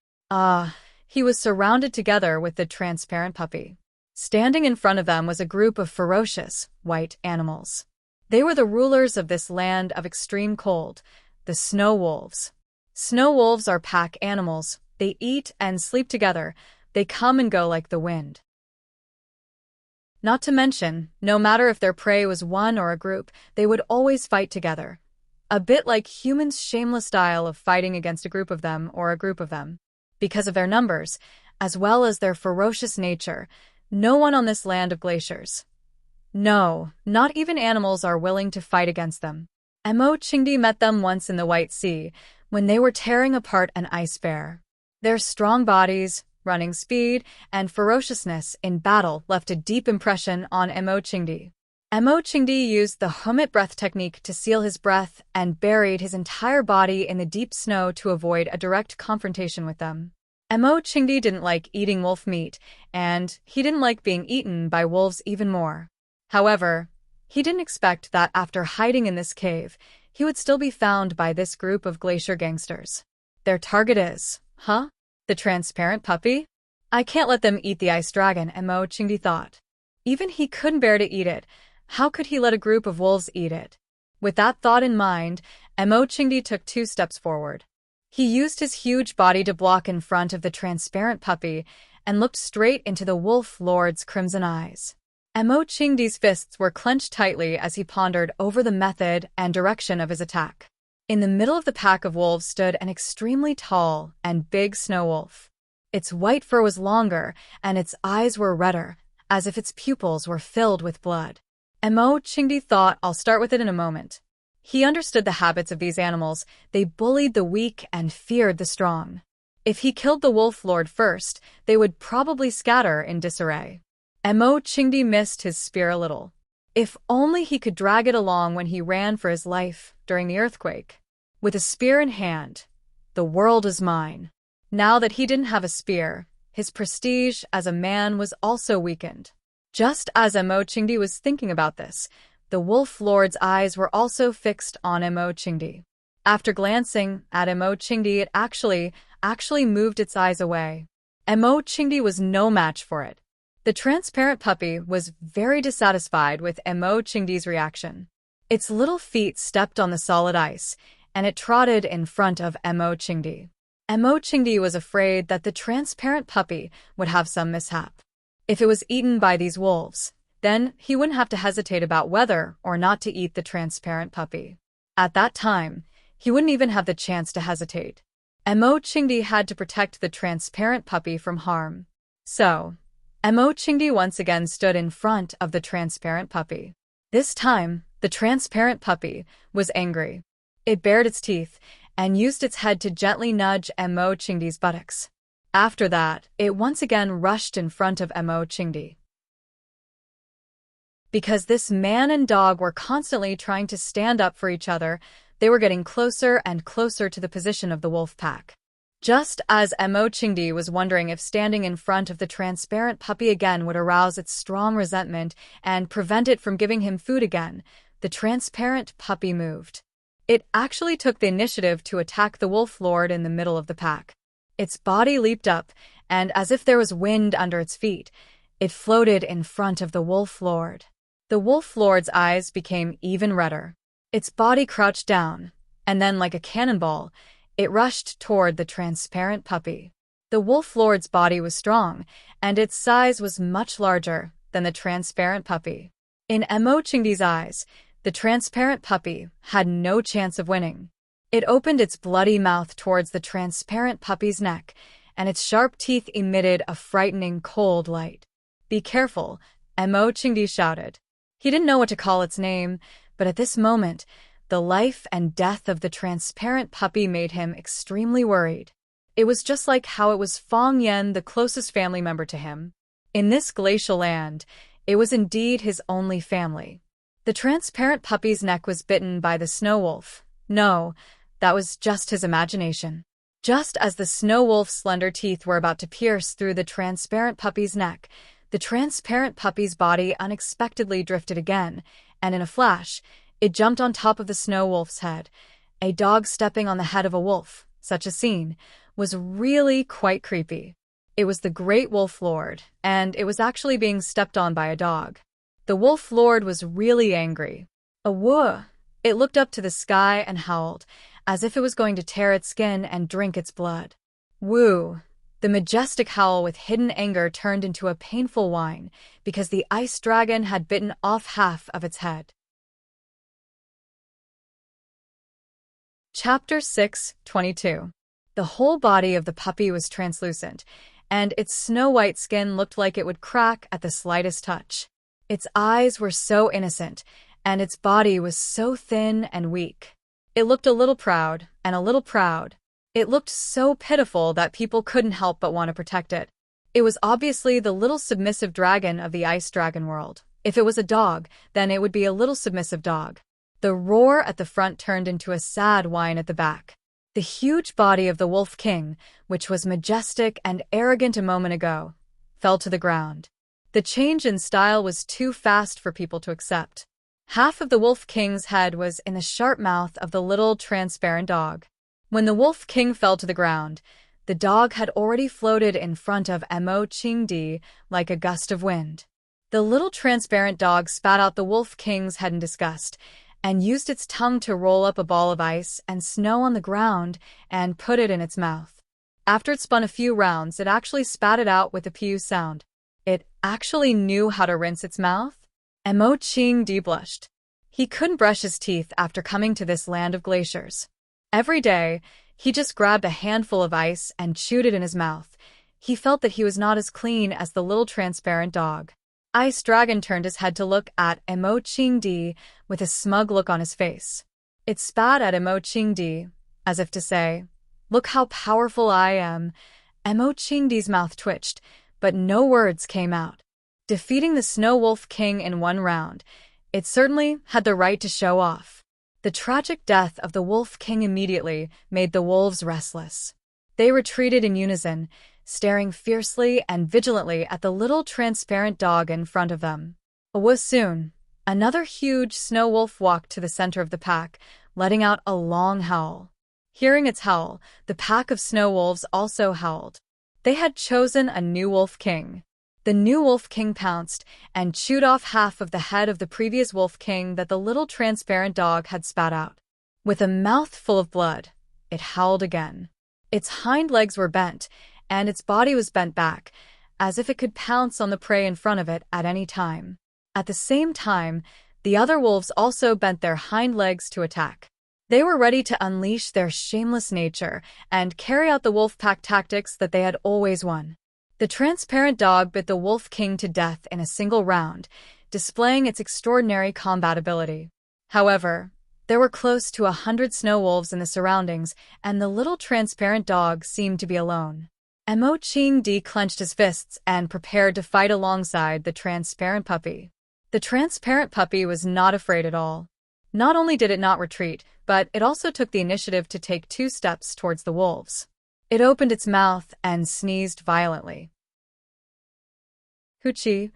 He was surrounded together with the transparent puppy. Standing in front of them was a group of ferocious, white animals. They were the rulers of this land of extreme cold, the snow wolves. Snow wolves are pack animals. They eat and sleep together. They come and go like the wind. Not to mention, no matter if their prey was one or a group, they would always fight together. A bit like humans' shameless style of fighting against a group of them or a group of them. Because of their numbers, as well as their ferocious nature, no one on this land of glaciers. No, not even animals are willing to fight against them. Mo Qingdi met them once in the White Sea, when they were tearing apart an ice bear. Their strong bodies, running speed, and ferociousness in battle left a deep impression on Mo Qingdi. Mo Qingdi used the hermit breath technique to seal his breath and buried his entire body in the deep snow to avoid a direct confrontation with them. Mo Qingdi didn't like eating wolf meat, and he didn't like being eaten by wolves even more. However, He didn't expect that after hiding in this cave, he would still be found by this group of glacier gangsters. Their target is, the transparent puppy? I can't let them eat the ice dragon, Chingdi thought. Even he couldn't bear to eat it. How could he let a group of wolves eat it? With that thought in mind, Chingdi took 2 steps forward. He used his huge body to block in front of the transparent puppy and looked straight into the wolf lord's crimson eyes. Chingdi's fists were clenched tightly as he pondered over the method and direction of his attack. In the middle of the pack of wolves stood an extremely tall and big snow wolf. Its white fur was longer, and its eyes were redder, as if its pupils were filled with blood. Chingdi thought, I'll start with it in a moment. He understood the habits of these animals. They bullied the weak and feared the strong. If he killed the wolf lord first, they would probably scatter in disarray. Chingdi missed his spear a little. If only he could drag it along when he ran for his life during the earthquake. With a spear in hand, the world is mine. Now that he didn't have a spear, his prestige as a man was also weakened. Just as Chingdi was thinking about this, the wolf lord's eyes were also fixed on Chingdi. After glancing at Chingdi, it actually moved its eyes away. Chingdi was no match for it. The transparent puppy was very dissatisfied with Chingdi's reaction. Its little feet stepped on the solid ice, and it trotted in front of Chingdi. Chingdi was afraid that the transparent puppy would have some mishap. If it was eaten by these wolves, then he wouldn't have to hesitate about whether or not to eat the transparent puppy. At that time, he wouldn't even have the chance to hesitate. Chingdi had to protect the transparent puppy from harm. So, Chingdi once again stood in front of the transparent puppy. This time, the transparent puppy was angry. It bared its teeth and used its head to gently nudge Chingdi's buttocks. After that, it once again rushed in front of Chingdi. Because this man and dog were constantly trying to stand up for each other, they were getting closer and closer to the position of the wolf pack. Just as Chingdi was wondering if standing in front of the transparent puppy again would arouse its strong resentment and prevent it from giving him food again, the transparent puppy moved. It actually took the initiative to attack the wolf lord in the middle of the pack. Its body leaped up, and as if there was wind under its feet, it floated in front of the wolf lord. The wolf lord's eyes became even redder. Its body crouched down, and then like a cannonball, it rushed toward the transparent puppy. The wolf lord's body was strong, and its size was much larger than the transparent puppy. In Chingdi's eyes, the transparent puppy had no chance of winning. It opened its bloody mouth towards the transparent puppy's neck, and its sharp teeth emitted a frightening cold light. "Be careful," Chingdi shouted. He didn't know what to call its name, but at this moment, the life and death of the transparent puppy made him extremely worried. It was just like how it was Fang Yan, the closest family member to him. In this glacial land, it was indeed his only family. The transparent puppy's neck was bitten by the snow wolf. No, that was just his imagination. Just as the snow wolf's slender teeth were about to pierce through the transparent puppy's neck, the transparent puppy's body unexpectedly drifted again, and in a flash, it jumped on top of the snow wolf's head. A dog stepping on the head of a wolf, such a scene, was really quite creepy. It was the great wolf lord, and it was actually being stepped on by a dog. The wolf lord was really angry. Awoo! It looked up to the sky and howled, as if it was going to tear its skin and drink its blood. Woo! The majestic howl with hidden anger turned into a painful whine, because the ice dragon had bitten off half of its head. Chapter 6:22. The whole body of the puppy was translucent, and its snow-white skin looked like it would crack at the slightest touch. Its eyes were so innocent, and its body was so thin and weak. It looked a little proud, and a little proud. It looked so pitiful that people couldn't help but want to protect it. It was obviously the little submissive dragon of the ice dragon world. If it was a dog, then it would be a little submissive dog. The roar at the front turned into a sad whine at the back. The huge body of the Wolf King, which was majestic and arrogant a moment ago, fell to the ground. The change in style was too fast for people to accept. Half of the Wolf King's head was in the sharp mouth of the little transparent dog. When the Wolf King fell to the ground, the dog had already floated in front of Mo-Ching-di like a gust of wind. The little transparent dog spat out the Wolf King's head in disgust and used its tongue to roll up a ball of ice and snow on the ground and put it in its mouth. After it spun a few rounds, it actually spat it out with a pew sound. It actually knew how to rinse its mouth? Mo-Ching-di blushed. He couldn't brush his teeth after coming to this land of glaciers. Every day, he just grabbed a handful of ice and chewed it in his mouth. He felt that he was not as clean as the little transparent dog. Ice Dragon turned his head to look at Mo-Ching-di with a smug look on his face. It spat at Mo-Ching-di, as if to say, "Look how powerful I am." Mo-Ching-di's mouth twitched, but no words came out. Defeating the Snow Wolf King in one round, it certainly had the right to show off. The tragic death of the Wolf King immediately made the wolves restless. They retreated in unison, staring fiercely and vigilantly at the little transparent dog in front of them. Soon, another huge snow wolf walked to the center of the pack, letting out a long howl. Hearing its howl, the pack of snow wolves also howled. They had chosen a new Wolf King. The new Wolf King pounced and chewed off half of the head of the previous Wolf King that the little transparent dog had spat out. With a mouth full of blood, it howled again. Its hind legs were bent, and its body was bent back, as if it could pounce on the prey in front of it at any time. At the same time, the other wolves also bent their hind legs to attack. They were ready to unleash their shameless nature and carry out the wolf pack tactics that they had always won. The transparent dog bit the Wolf King to death in a single round, displaying its extraordinary combat ability. However, there were close to 100 snow wolves in the surroundings, and the little transparent dog seemed to be alone. Mo-Ching-di clenched his fists and prepared to fight alongside the transparent puppy. The transparent puppy was not afraid at all. Not only did it not retreat, but it also took the initiative to take 2 steps towards the wolves. It opened its mouth and sneezed violently. Hoochie!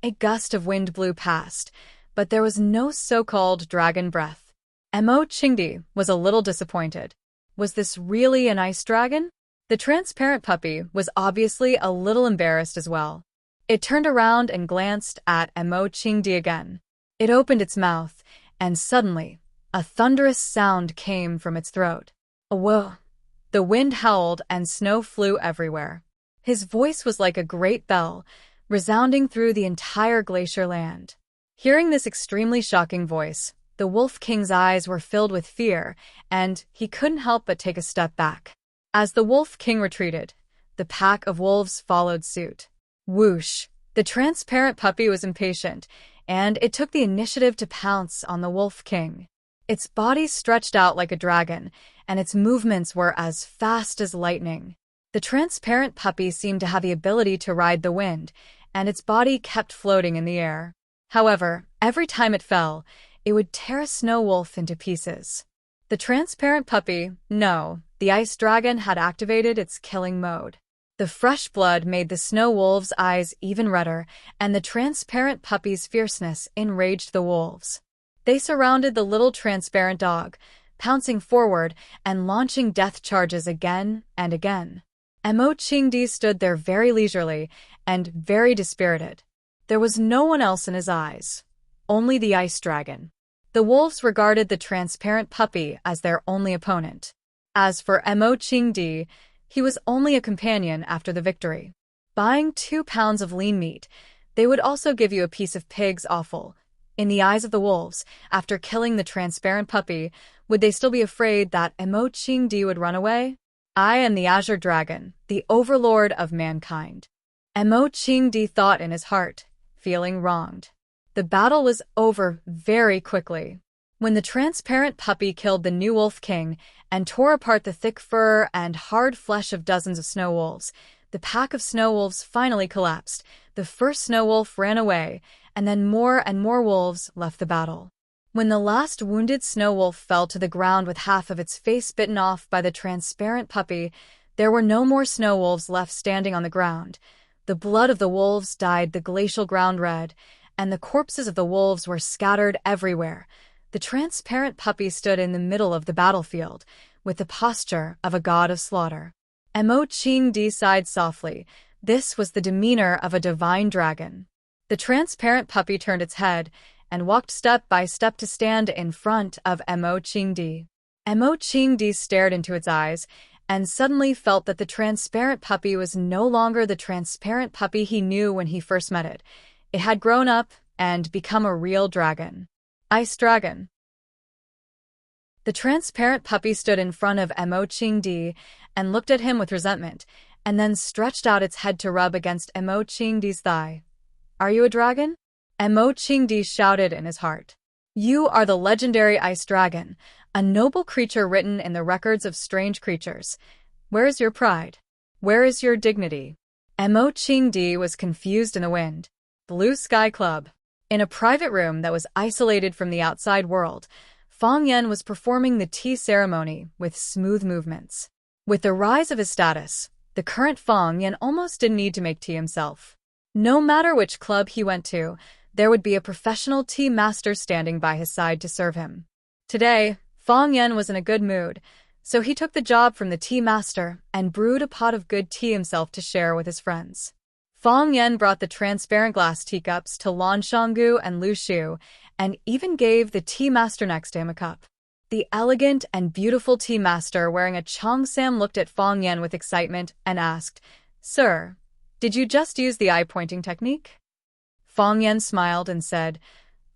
A gust of wind blew past, but there was no so-called dragon breath. Mo-Ching-di was a little disappointed. Was this really an ice dragon? The transparent puppy was obviously a little embarrassed as well. It turned around and glanced at Mo-Ching-di again. It opened its mouth, and suddenly, a thunderous sound came from its throat. Whoa! The wind howled and snow flew everywhere. His voice was like a great bell, resounding through the entire glacier land. Hearing this extremely shocking voice, the Wolf King's eyes were filled with fear, and he couldn't help but take a step back. As the Wolf King retreated, the pack of wolves followed suit. Whoosh! The transparent puppy was impatient, and it took the initiative to pounce on the Wolf King. Its body stretched out like a dragon, and its movements were as fast as lightning. The transparent puppy seemed to have the ability to ride the wind, and its body kept floating in the air. However, every time it fell, it would tear a snow wolf into pieces. The transparent puppy, no, the ice dragon had activated its killing mode. The fresh blood made the snow wolves' eyes even redder, and the transparent puppy's fierceness enraged the wolves. They surrounded the little transparent dog, pouncing forward and launching death charges again and again. Mo-Ching-di stood there very leisurely and very dispirited. There was no one else in his eyes, only the ice dragon. The wolves regarded the transparent puppy as their only opponent. As for Mo-Ching-di, he was only a companion after the victory. Buying 2 pounds of lean meat, they would also give you a piece of pig's offal. In the eyes of the wolves, after killing the transparent puppy, would they still be afraid that Mo-Ching-di would run away? I am the Azure Dragon, the overlord of mankind. Mo-Ching-di thought in his heart, feeling wronged. The battle was over very quickly. When the transparent puppy killed the new Wolf King and tore apart the thick fur and hard flesh of dozens of snow wolves, the pack of snow wolves finally collapsed. The first snow wolf ran away, and then more and more wolves left the battle. When the last wounded snow wolf fell to the ground with half of its face bitten off by the transparent puppy, there were no more snow wolves left standing on the ground. The blood of the wolves dyed the glacial ground red, and the corpses of the wolves were scattered everywhere. The transparent puppy stood in the middle of the battlefield, with the posture of a god of slaughter. Mo-Ching-di sighed softly. This was the demeanor of a divine dragon. The transparent puppy turned its head and walked step by step to stand in front of Mo-Ching-di. Mo-Ching-di stared into its eyes and suddenly felt that the transparent puppy was no longer the transparent puppy he knew when he first met it. It had grown up and become a real dragon. Ice Dragon. The transparent puppy stood in front of Mo-Ching-di and looked at him with resentment, and then stretched out its head to rub against Mo-Ching-di's thigh. "Are you a dragon?" Mo-Ching-di shouted in his heart. "You are the legendary Ice Dragon, a noble creature written in the records of strange creatures. Where is your pride? Where is your dignity?" Mo-Ching-di was confused in the wind. Blue Sky Club. In a private room that was isolated from the outside world, Fang Yan was performing the tea ceremony with smooth movements. With the rise of his status, the current Fang Yan almost didn't need to make tea himself. No matter which club he went to, there would be a professional tea master standing by his side to serve him. Today, Fang Yan was in a good mood, so he took the job from the tea master and brewed a pot of good tea himself to share with his friends. Fang Yan brought the transparent glass teacups to Lan Shanggu and Lu Shu, and even gave the tea master next to him a cup. The elegant and beautiful tea master wearing a cheongsam looked at Fang Yan with excitement and asked, "Sir, did you just use the eye-pointing technique?" Fang Yan smiled and said,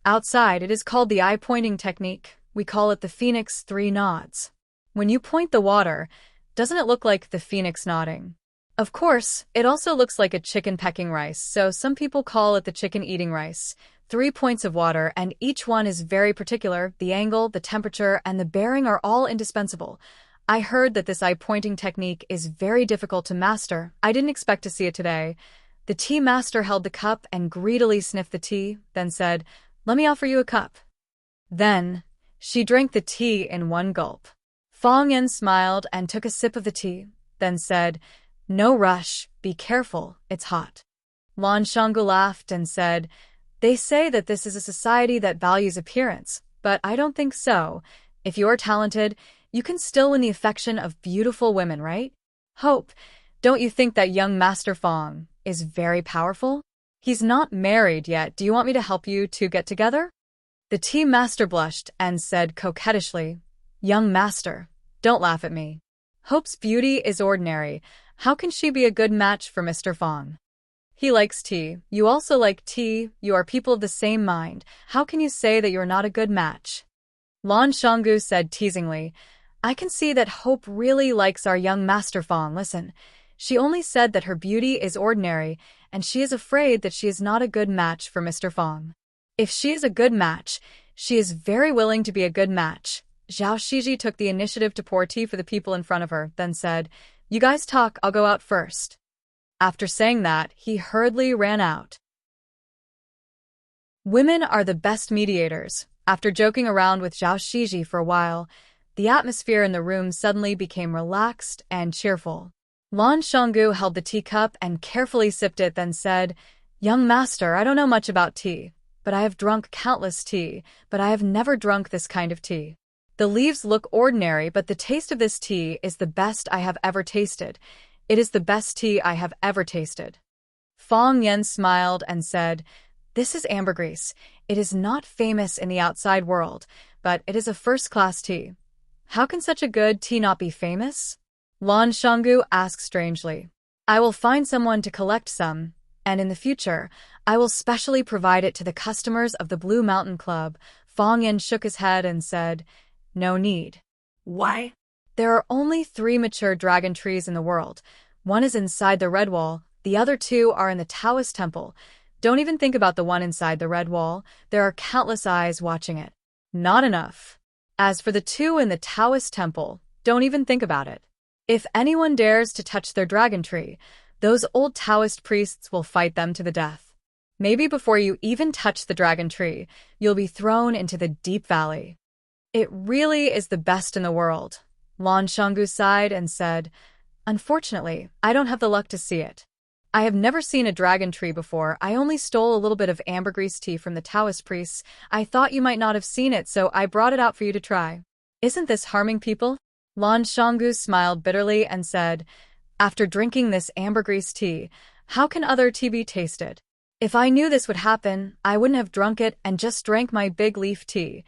"Outside it is called the eye-pointing technique. We call it the phoenix 3 nods. When you point the water, doesn't it look like the phoenix nodding? Of course, it also looks like a chicken pecking rice, so some people call it the chicken eating rice. 3 points of water, and each one is very particular. The angle, the temperature, and the bearing are all indispensable. I heard that this eye-pointing technique is very difficult to master. I didn't expect to see it today." The tea master held the cup and greedily sniffed the tea, then said, "Let me offer you a cup." Then, she drank the tea in one gulp. Fang Yan smiled and took a sip of the tea, then said, "No rush, be careful, it's hot." Lan Shanggu laughed and said, "They say that this is a society that values appearance, but I don't think so. If you're talented, you can still win the affection of beautiful women, right? Hope, don't you think that young Master Fang is very powerful? He's not married yet. Do you want me to help you two get together?" The tea master blushed and said coquettishly, "Young master, don't laugh at me. Hope's beauty is ordinary. How can she be a good match for Mr. Fang? He likes tea. You also like tea. You are people of the same mind. How can you say that you're not a good match?" Lan Shanggu said teasingly, "I can see that Hope really likes our young Master Fang. Listen, she only said that her beauty is ordinary, and she is afraid that she is not a good match for Mr. Fang. If she is a good match, she is very willing to be a good match." Zhao Shiji took the initiative to pour tea for the people in front of her, then said, "You guys talk, I'll go out first." After saying that, he hurriedly ran out. Women are the best mediators. After joking around with Zhao Shiji for a while, the atmosphere in the room suddenly became relaxed and cheerful. Lan Shanggu held the teacup and carefully sipped it, then said, "Young master, I don't know much about tea, but I have drunk countless tea, but I have never drunk this kind of tea. The leaves look ordinary, but the taste of this tea is the best I have ever tasted. It is the best tea I have ever tasted." Fang Yan smiled and said, "This is ambergris. It is not famous in the outside world, but it is a first-class tea. How can such a good tea not be famous?" Lan Shanggu asked strangely. "I will find someone to collect some, and in the future, I will specially provide it to the customers of the Blue Mountain Club." Fang Yan shook his head and said, "No need." Why? There are only 3 mature dragon trees in the world. One is inside the red wall, the other 2 are in the Taoist temple. Don't even think about the one inside the red wall. There are countless eyes watching it. Not enough. As for the 2 in the Taoist temple, don't even think about it. If anyone dares to touch their dragon tree, those old Taoist priests will fight them to the death. Maybe before you even touch the dragon tree, you'll be thrown into the deep valley. It really is the best in the world." Lan Shanggu sighed and said, "Unfortunately, I don't have the luck to see it." I have never seen a dragon tree before. I only stole a little bit of ambergris tea from the Taoist priests. I thought you might not have seen it, so I brought it out for you to try. Isn't this harming people? Lan Shanggu smiled bitterly and said, after drinking this ambergris tea, how can other tea be tasted? If I knew this would happen, I wouldn't have drunk it and just drank my big leaf tea.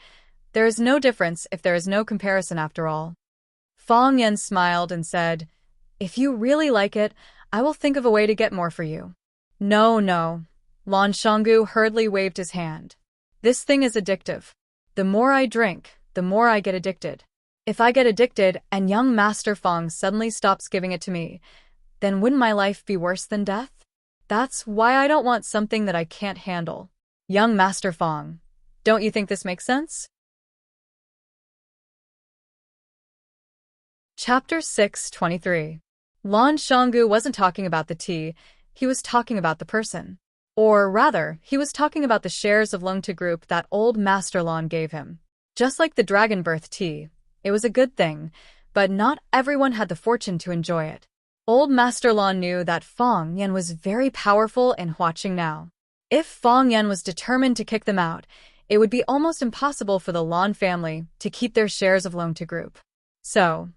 There is no difference if there is no comparison after all. Fang Yan smiled and said, if you really like it, I will think of a way to get more for you. No, no. Lan Shanggu hurriedly waved his hand. This thing is addictive. The more I drink, the more I get addicted. If I get addicted and young Master Fang suddenly stops giving it to me, then wouldn't my life be worse than death? That's why I don't want something that I can't handle. Young Master Fang, don't you think this makes sense? Chapter 6:23. Lan Shanggu wasn't talking about the tea, he was talking about the person. Or rather, he was talking about the shares of Lungta Group that old Master Lan gave him. Just like the dragon birth tea, it was a good thing, but not everyone had the fortune to enjoy it. Old Master Lan knew that Fang Yan was very powerful in Huaqing now. If Fang Yan was determined to kick them out, it would be almost impossible for the Lan family to keep their shares of Lungta Group. So,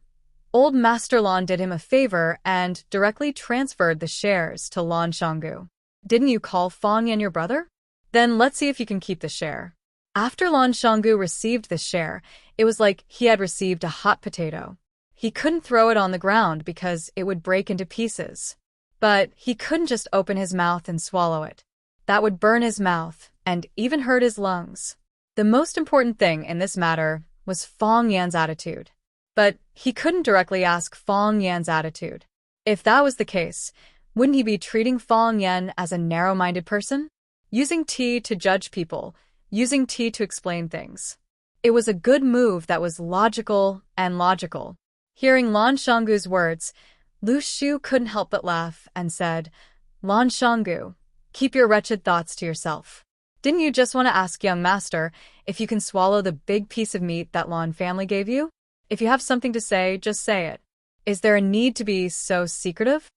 old Master Lan did him a favor and directly transferred the shares to Lan Shanggu. Didn't you call Fang Yan your brother? Then let's see if you can keep the share. After Lan Shanggu received the share, it was like he had received a hot potato. He couldn't throw it on the ground because it would break into pieces. But he couldn't just open his mouth and swallow it. That would burn his mouth and even hurt his lungs. The most important thing in this matter was Fang Yan's attitude. But he couldn't directly ask Fang Yan's attitude. If that was the case, wouldn't he be treating Fang Yan as a narrow-minded person? Using tea to judge people, using tea to explain things. It was a good move that was logical and logical. Hearing Lan Shanggu's words, Lu Shu couldn't help but laugh and said, Lan Shanggu, keep your wretched thoughts to yourself. Didn't you just want to ask young master if you can swallow the big piece of meat that Lan family gave you? If you have something to say, just say it. Is there a need to be so secretive?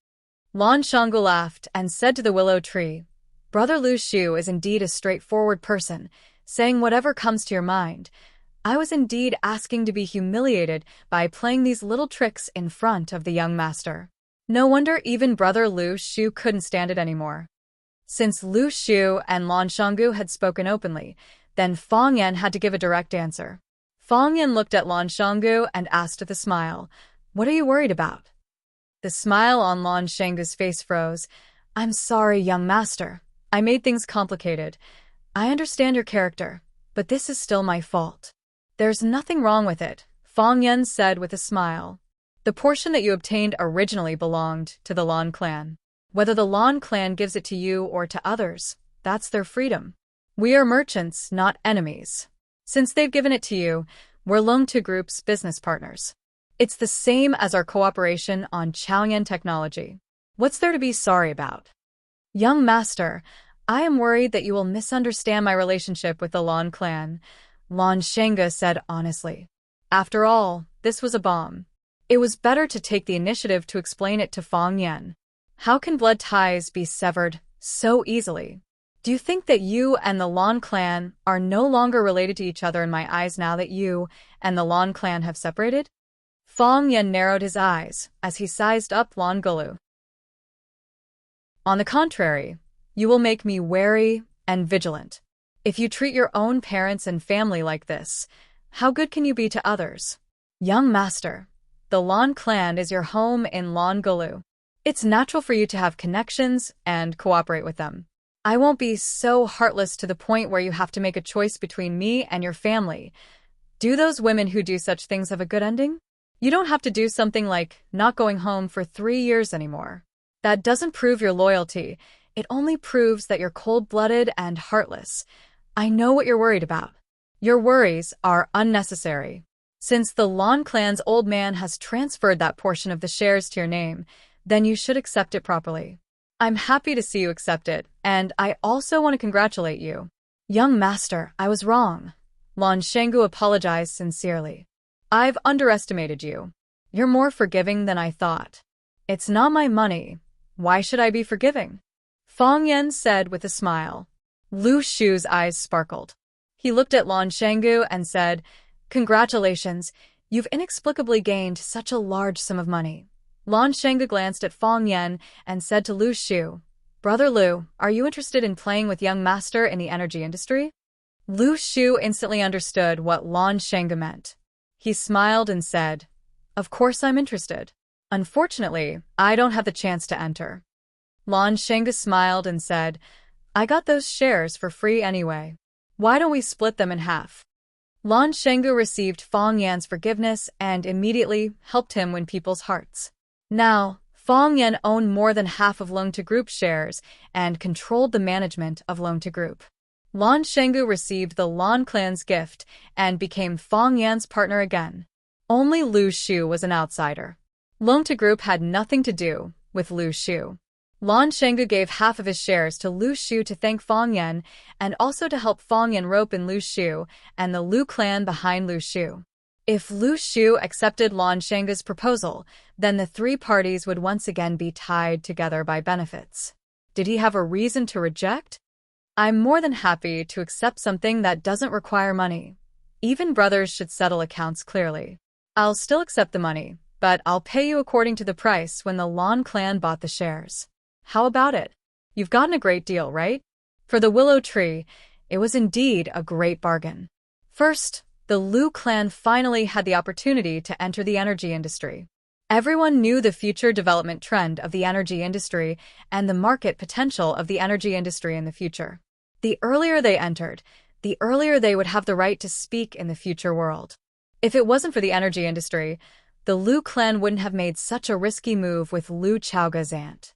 Lan Shanggu laughed and said to the willow tree, Brother Lu Shu is indeed a straightforward person, saying whatever comes to your mind. I was indeed asking to be humiliated by playing these little tricks in front of the young master. No wonder even Brother Lu Shu couldn't stand it anymore. Since Lu Shu and Lan Shanggu had spoken openly, then Fang Yan had to give a direct answer. Fang Yan looked at Lan Shanggu and asked with a smile, What are you worried about? The smile on Lan Shanggu's face froze. I'm sorry, young master. I made things complicated. I understand your character, but this is still my fault. There's nothing wrong with it, Fang Yan said with a smile. The portion that you obtained originally belonged to the Lan clan. Whether the Lan clan gives it to you or to others, that's their freedom. We are merchants, not enemies. Since they've given it to you, we're Lungta Group's business partners. It's the same as our cooperation on Chaoyan technology. What's there to be sorry about? Young master, I am worried that you will misunderstand my relationship with the Lan clan, Lan Shanggu said honestly. After all, this was a bomb. It was better to take the initiative to explain it to Fang Yan. How can blood ties be severed so easily? Do you think that you and the Lan clan are no longer related to each other in my eyes now that you and the Lan clan have separated? Fang Yan narrowed his eyes as he sized up Lan Gulu. On the contrary, you will make me wary and vigilant. If you treat your own parents and family like this, how good can you be to others? Young master, the Lan clan is your home in Lan Gulu. It's natural for you to have connections and cooperate with them. I won't be so heartless to the point where you have to make a choice between me and your family. Do those women who do such things have a good ending? You don't have to do something like not going home for 3 years anymore. That doesn't prove your loyalty. It only proves that you're cold-blooded and heartless. I know what you're worried about. Your worries are unnecessary. Since the Lan clan's old man has transferred that portion of the shares to your name, then you should accept it properly. I'm happy to see you accept it, and I also want to congratulate you. Young master, I was wrong. Lan Shanggu apologized sincerely. I've underestimated you. You're more forgiving than I thought. It's not my money. Why should I be forgiving? Fang Yan said with a smile. Lu Shu's eyes sparkled. He looked at Lan Shanggu and said, Congratulations, you've inexplicably gained such a large sum of money. Lan Shanggu glanced at Fang Yan and said to Lu Shu, Brother Lu, are you interested in playing with young master in the energy industry? Lu Shu instantly understood what Lan Shanggu meant. He smiled and said, Of course I'm interested. Unfortunately, I don't have the chance to enter. Lan Shanggu smiled and said, I got those shares for free anyway. Why don't we split them in half? Lan Shanggu received Fang Yan's forgiveness and immediately helped him win people's hearts. Now, Fang Yan owned more than half of Longta Group shares and controlled the management of Longta Group. Lan Shanggu received the Lan clan's gift and became Fang Yan's partner again. Only Lu Shu was an outsider. Longta Group had nothing to do with Lu Shu. Lan Shanggu gave half of his shares to Lu Shu to thank Fang Yan and also to help Fang Yan rope in Lu Shu and the Lu clan behind Lu Shu. If Lu Shu accepted Lan Shanggu's proposal, then the three parties would once again be tied together by benefits. Did he have a reason to reject? I'm more than happy to accept something that doesn't require money. Even brothers should settle accounts clearly. I'll still accept the money, but I'll pay you according to the price when the Lan clan bought the shares. How about it? You've gotten a great deal, right? For the willow tree, it was indeed a great bargain. First, the Lu clan finally had the opportunity to enter the energy industry. Everyone knew the future development trend of the energy industry and the market potential of the energy industry in the future. The earlier they entered, the earlier they would have the right to speak in the future world. If it wasn't for the energy industry, the Lu clan wouldn't have made such a risky move with Lu Chaoga's aunt.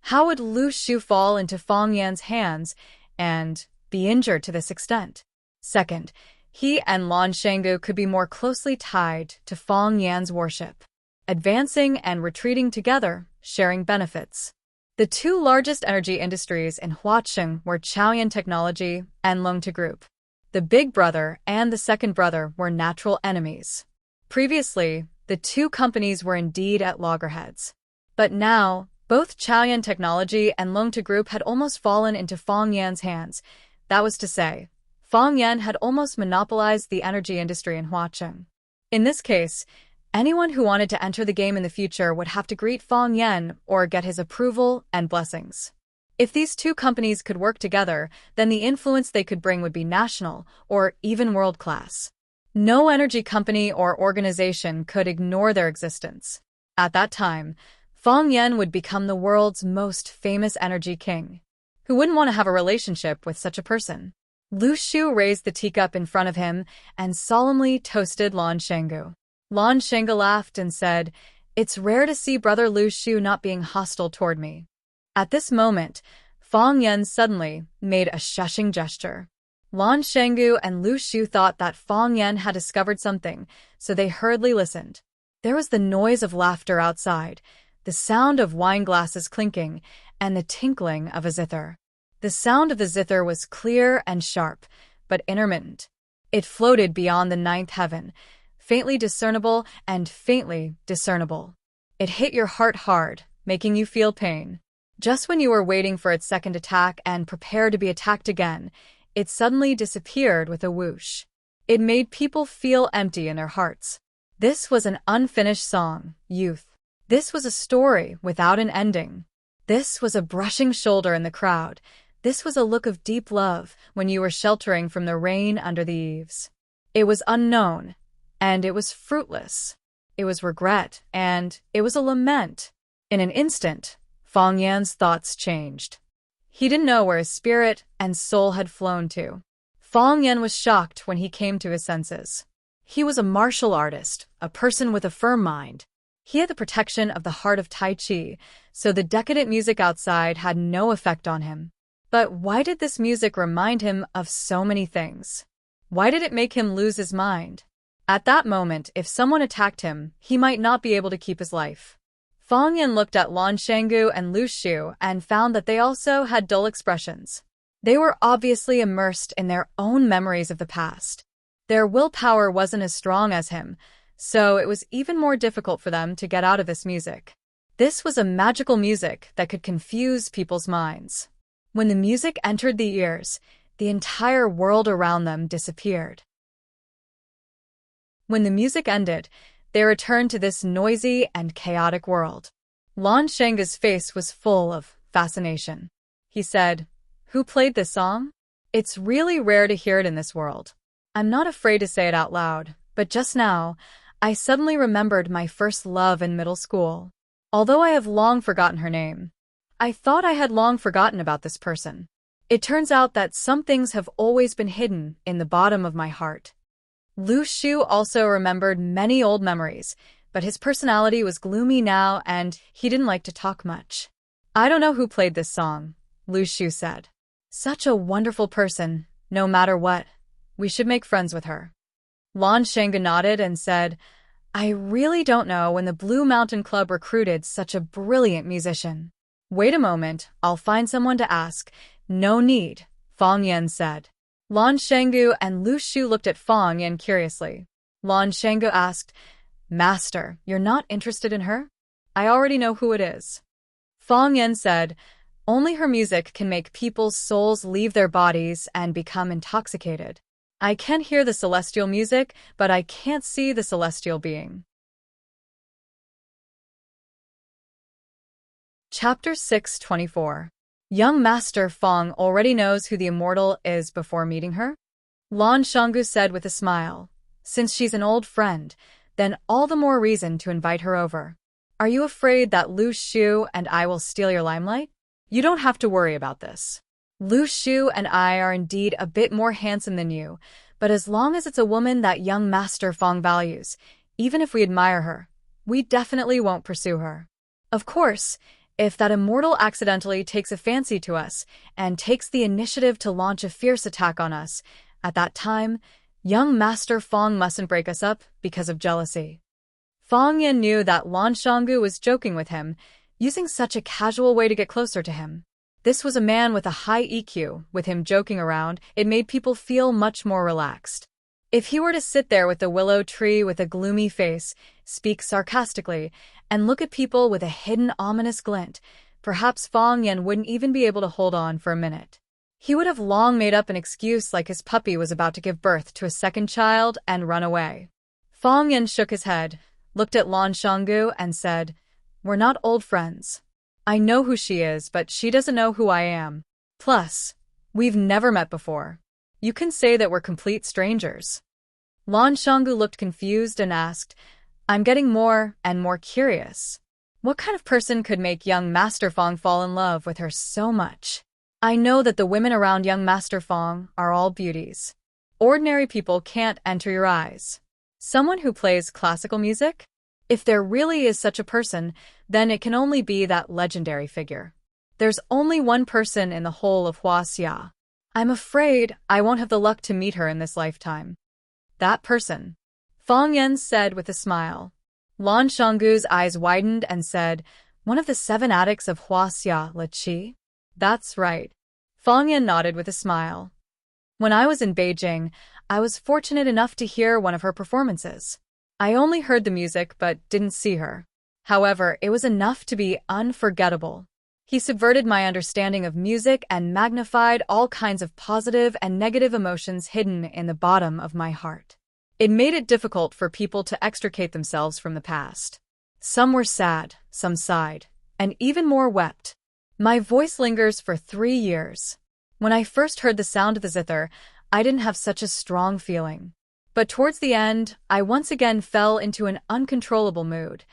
How would Lu Shu fall into Fang Yan's hands and be injured to this extent? Second, he and Lan Shanggu could be more closely tied to Fang Yan's worship, advancing and retreating together, sharing benefits. The two largest energy industries in Huacheng were Chaoyan Technology and Longta Group. The big brother and the second brother were natural enemies. Previously, the two companies were indeed at loggerheads. But now, both Chaoyan Technology and Longta Group had almost fallen into Fang Yan's hands. That was to say, Fang Yan had almost monopolized the energy industry in Huacheng. In this case, anyone who wanted to enter the game in the future would have to greet Fang Yan or get his approval and blessings. If these two companies could work together, then the influence they could bring would be national or even world-class. No energy company or organization could ignore their existence. At that time, Fang Yan would become the world's most famous energy king. Who wouldn't want to have a relationship with such a person? Lu Shu raised the teacup in front of him and solemnly toasted Lan Shanggu. Lan Shanggu laughed and said, It's rare to see brother Lu Shu not being hostile toward me. At this moment, Fang Yan suddenly made a shushing gesture. Lan Shanggu and Lu Shu thought that Fang Yan had discovered something, so they hurriedly listened. There was the noise of laughter outside, the sound of wine glasses clinking, and the tinkling of a zither. The sound of the zither was clear and sharp, but intermittent. It floated beyond the ninth heaven, faintly discernible and faintly discernible. It hit your heart hard, making you feel pain. Just when you were waiting for its second attack and prepared to be attacked again, it suddenly disappeared with a whoosh. It made people feel empty in their hearts. This was an unfinished song, youth. This was a story without an ending. This was a brushing shoulder in the crowd. This was a look of deep love when you were sheltering from the rain under the eaves. It was unknown, and it was fruitless. It was regret, and it was a lament. In an instant, Fang Yan's thoughts changed. He didn't know where his spirit and soul had flown to. Fang Yan was shocked when he came to his senses. He was a martial artist, a person with a firm mind. He had the protection of the heart of Tai Chi, so the decadent music outside had no effect on him. But why did this music remind him of so many things? Why did it make him lose his mind? At that moment, if someone attacked him, he might not be able to keep his life. Fang Yan looked at Lan Shanggu and Lu Shu and found that they also had dull expressions. They were obviously immersed in their own memories of the past. Their willpower wasn't as strong as him, so it was even more difficult for them to get out of this music. This was a magical music that could confuse people's minds. When the music entered the ears, the entire world around them disappeared. When the music ended, they returned to this noisy and chaotic world. Lan Shangu's face was full of fascination. He said, "Who played this song? It's really rare to hear it in this world. I'm not afraid to say it out loud, but just now, I suddenly remembered my first love in middle school. Although I have long forgotten her name, I thought I had long forgotten about this person. It turns out that some things have always been hidden in the bottom of my heart." Lu Shu also remembered many old memories, but his personality was gloomy now and he didn't like to talk much. "I don't know who played this song," Lu Shu said. "Such a wonderful person, no matter what. We should make friends with her." Lan Shangu nodded and said, "I really don't know when the Blue Mountain Club recruited such a brilliant musician." "Wait a moment, I'll find someone to ask." "No need," Fang Yan said. Lan Shangu and Lu Shu looked at Fang Yan curiously. Lan Shangu asked, "Master, you're not interested in her?" "I already know who it is." Fang Yan said, "Only her music can make people's souls leave their bodies and become intoxicated. I can hear the celestial music, but I can't see the celestial being." Chapter 624. Young Master Fang already knows who the immortal is before meeting her? Lan Shangu said with a smile. "Since she's an old friend, then all the more reason to invite her over. Are you afraid that Lu Shu and I will steal your limelight? You don't have to worry about this. Lu Shu and I are indeed a bit more handsome than you, but as long as it's a woman that young Master Fang values, even if we admire her, we definitely won't pursue her. Of course, if that immortal accidentally takes a fancy to us and takes the initiative to launch a fierce attack on us, at that time, young Master Fang mustn't break us up because of jealousy." Fang Yan knew that Lan Shangu was joking with him, using such a casual way to get closer to him. This was a man with a high EQ. With him joking around, it made people feel much more relaxed. If he were to sit there with a willow tree with a gloomy face, speak sarcastically, and look at people with a hidden ominous glint, perhaps Fang Yan wouldn't even be able to hold on for a minute. He would have long made up an excuse like his puppy was about to give birth to a second child and run away. Fang Yan shook his head, looked at Lan Shangu and said, "We're not old friends. I know who she is, but she doesn't know who I am. Plus, we've never met before. You can say that we're complete strangers." Lan Shangu looked confused and asked, "I'm getting more and more curious. What kind of person could make young Master Fang fall in love with her so much? I know that the women around young Master Fang are all beauties. Ordinary people can't enter your eyes. Someone who plays classical music? If there really is such a person, then it can only be that legendary figure. There's only one person in the whole of Huaxia. I'm afraid I won't have the luck to meet her in this lifetime." "That person," Fang Yan said with a smile. Lan Shangu's eyes widened and said, "One of the 7 addicts of Huaxia, Le Qi?" "That's right." Fang Yan nodded with a smile. "When I was in Beijing, I was fortunate enough to hear one of her performances. I only heard the music but didn't see her. However, it was enough to be unforgettable. He subverted my understanding of music and magnified all kinds of positive and negative emotions hidden in the bottom of my heart. It made it difficult for people to extricate themselves from the past. Some were sad, some sighed, and even more wept. My voice lingers for 3 years. When I first heard the sound of the zither, I didn't have such a strong feeling. But towards the end, I once again fell into an uncontrollable mood.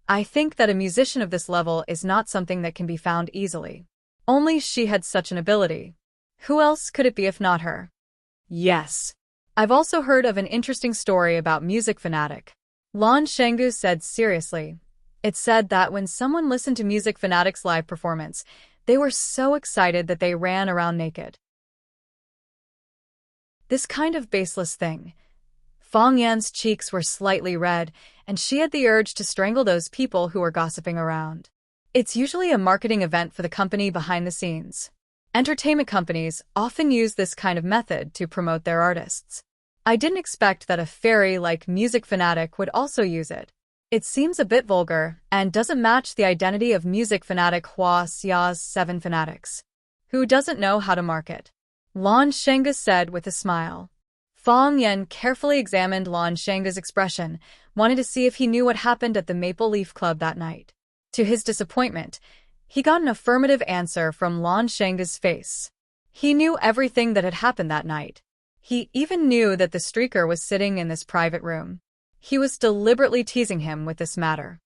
I think that a musician of this level is not something that can be found easily. Only she had such an ability. Who else could it be if not her?" "Yes. I've also heard of an interesting story about Music Fanatic," Lan Shangu said seriously. "It said that when someone listened to Music Fanatic's live performance, they were so excited that they ran around naked. This kind of baseless thing." Fang Yan's cheeks were slightly red, and she had the urge to strangle those people who were gossiping around. It's usually a marketing event for the company behind the scenes. Entertainment companies often use this kind of method to promote their artists. I didn't expect that a fairy like Music Fanatic would also use it. It seems a bit vulgar and doesn't match the identity of music fanatic Hua Xia's 7 fanatics. Who doesn't know how to market? Lan Shengge said with a smile. Fang Yan carefully examined Lan Shengge's expression, wanted to see if he knew what happened at the Maple Leaf Club that night. To his disappointment, he got an affirmative answer from Lan Shengge's face. He knew everything that had happened that night. He even knew that the streaker was sitting in this private room. He was deliberately teasing him with this matter.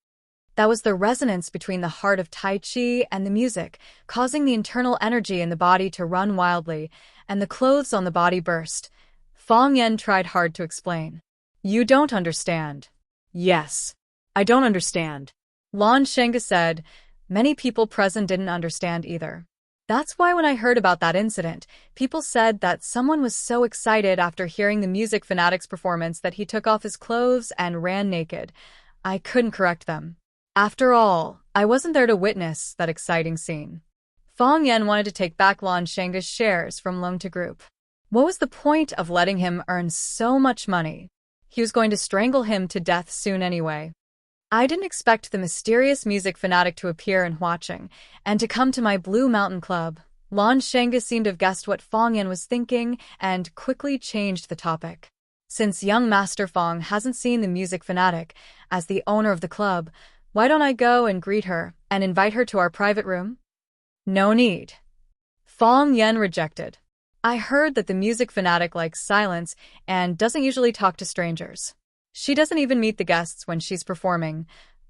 That was the resonance between the heart of Tai Chi and the music, causing the internal energy in the body to run wildly, and the clothes on the body burst. Fang Yan tried hard to explain. You don't understand. Yes. I don't understand. Lan Shengge said. Many people present didn't understand either. That's why when I heard about that incident, people said that someone was so excited after hearing the music fanatic's performance that he took off his clothes and ran naked. I couldn't correct them. After all, I wasn't there to witness that exciting scene. Fang Yan wanted to take back Lan Shengge's shares from Lung to Group. What was the point of letting him earn so much money? He was going to strangle him to death soon anyway. I didn't expect the mysterious music fanatic to appear in Huacheng and to come to my Blue Mountain Club. Lan Shengge seemed to have guessed what Fang Yan was thinking and quickly changed the topic. Since young Master Fang hasn't seen the music fanatic as the owner of the club, why don't I go and greet her and invite her to our private room? No need. Fang Yan rejected. I heard that the music fanatic likes silence and doesn't usually talk to strangers. She doesn't even meet the guests when she's performing.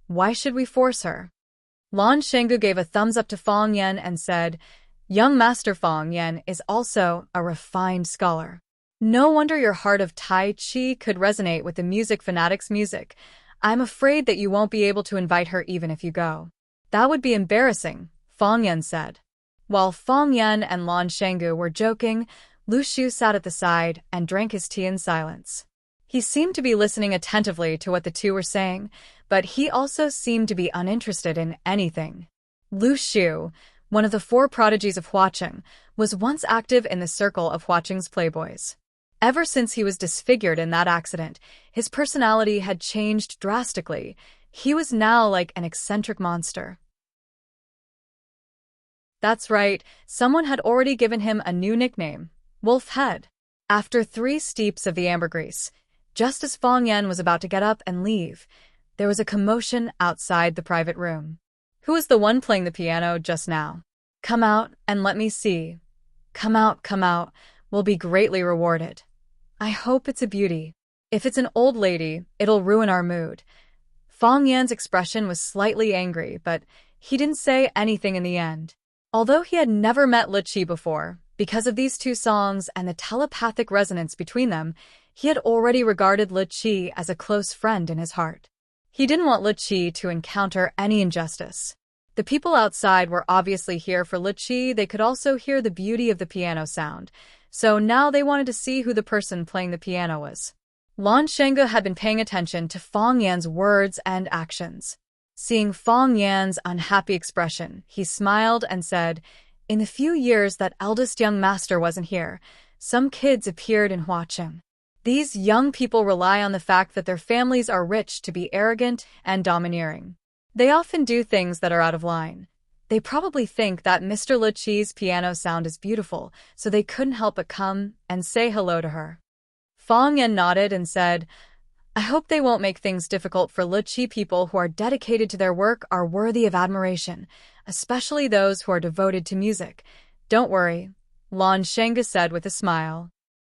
Why should we force her? Lan Shengge gave a thumbs up to Fang Yan and said, Young Master Fang Yan is also a refined scholar. No wonder your heart of Tai Chi could resonate with the music fanatic's music. I'm afraid that you won't be able to invite her even if you go. That would be embarrassing, Fang Yan said. While Fang Yan and Lan Shengge were joking, Lu Shu sat at the side and drank his tea in silence. He seemed to be listening attentively to what the two were saying, but he also seemed to be uninterested in anything. Lu Shu, one of the 4 prodigies of Huacheng, was once active in the circle of Huacheng's playboys. Ever since he was disfigured in that accident, his personality had changed drastically. He was now like an eccentric monster. That's right, someone had already given him a new nickname, Wolf Head. After 3 steeps of the ambergris, just as Fang Yan was about to get up and leave, there was a commotion outside the private room. Who was the one playing the piano just now? Come out and let me see. Come out, we'll be greatly rewarded. I hope it's a beauty. If it's an old lady, it'll ruin our mood. Fang Yan's expression was slightly angry, but he didn't say anything in the end. Although he had never met Li Qi before, because of these 2 songs and the telepathic resonance between them, he had already regarded Li Qi as a close friend in his heart. He didn't want Li Qi to encounter any injustice. The people outside were obviously here for Li Qi. They could also hear the beauty of the piano sound, so now they wanted to see who the person playing the piano was. Lan Shengge had been paying attention to Fang Yan's words and actions. Seeing Fang Yan's unhappy expression, he smiled and said, In the few years that eldest young master wasn't here, some kids appeared in Huacheng. These young people rely on the fact that their families are rich to be arrogant and domineering. They often do things that are out of line. They probably think that Mr. Li Qi's piano sound is beautiful, so they couldn't help but come and say hello to her. Fang Yan nodded and said, I hope they won't make things difficult for Li Qi. People who are dedicated to their work are worthy of admiration, especially those who are devoted to music. Don't worry, Lan Shengge said with a smile.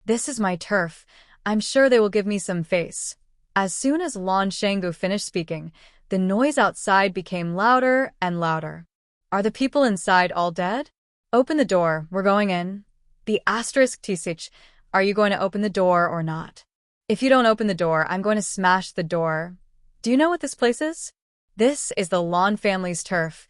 This is my turf. I'm sure they will give me some face. As soon as Lan Shengge finished speaking, the noise outside became louder and louder. Are the people inside all dead? Open the door, we're going in. The asterisk Tisich, are you going to open the door or not? If you don't open the door, I'm going to smash the door. Do you know what this place is? This is the Lan family's turf.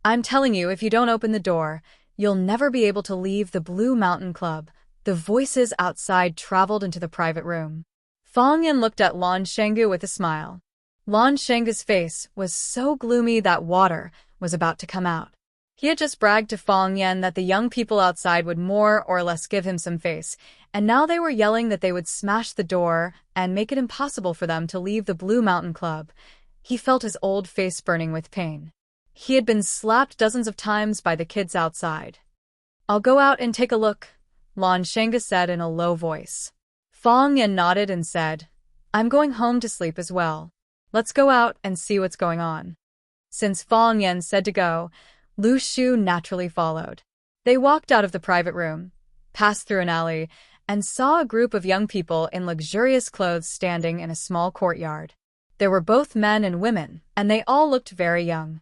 I'm telling you, if you don't open the door, you'll never be able to leave the Blue Mountain Club. The voices outside traveled into the private room. Fang Yan looked at Lan Shengge with a smile. Lan Shengge's face was so gloomy that water was about to come out. He had just bragged to Fang Yan that the young people outside would more or less give him some face, and now they were yelling that they would smash the door and make it impossible for them to leave the Blue Mountain Club. He felt his old face burning with pain. He had been slapped dozens of times by the kids outside. "I'll go out and take a look," Lan Shanga said in a low voice. Fang Yan nodded and said, "I'm going home to sleep as well. Let's go out and see what's going on." Since Fang Yan said to go, Lu Shu naturally followed. They walked out of the private room, passed through an alley, and saw a group of young people in luxurious clothes standing in a small courtyard. There were both men and women, and they all looked very young.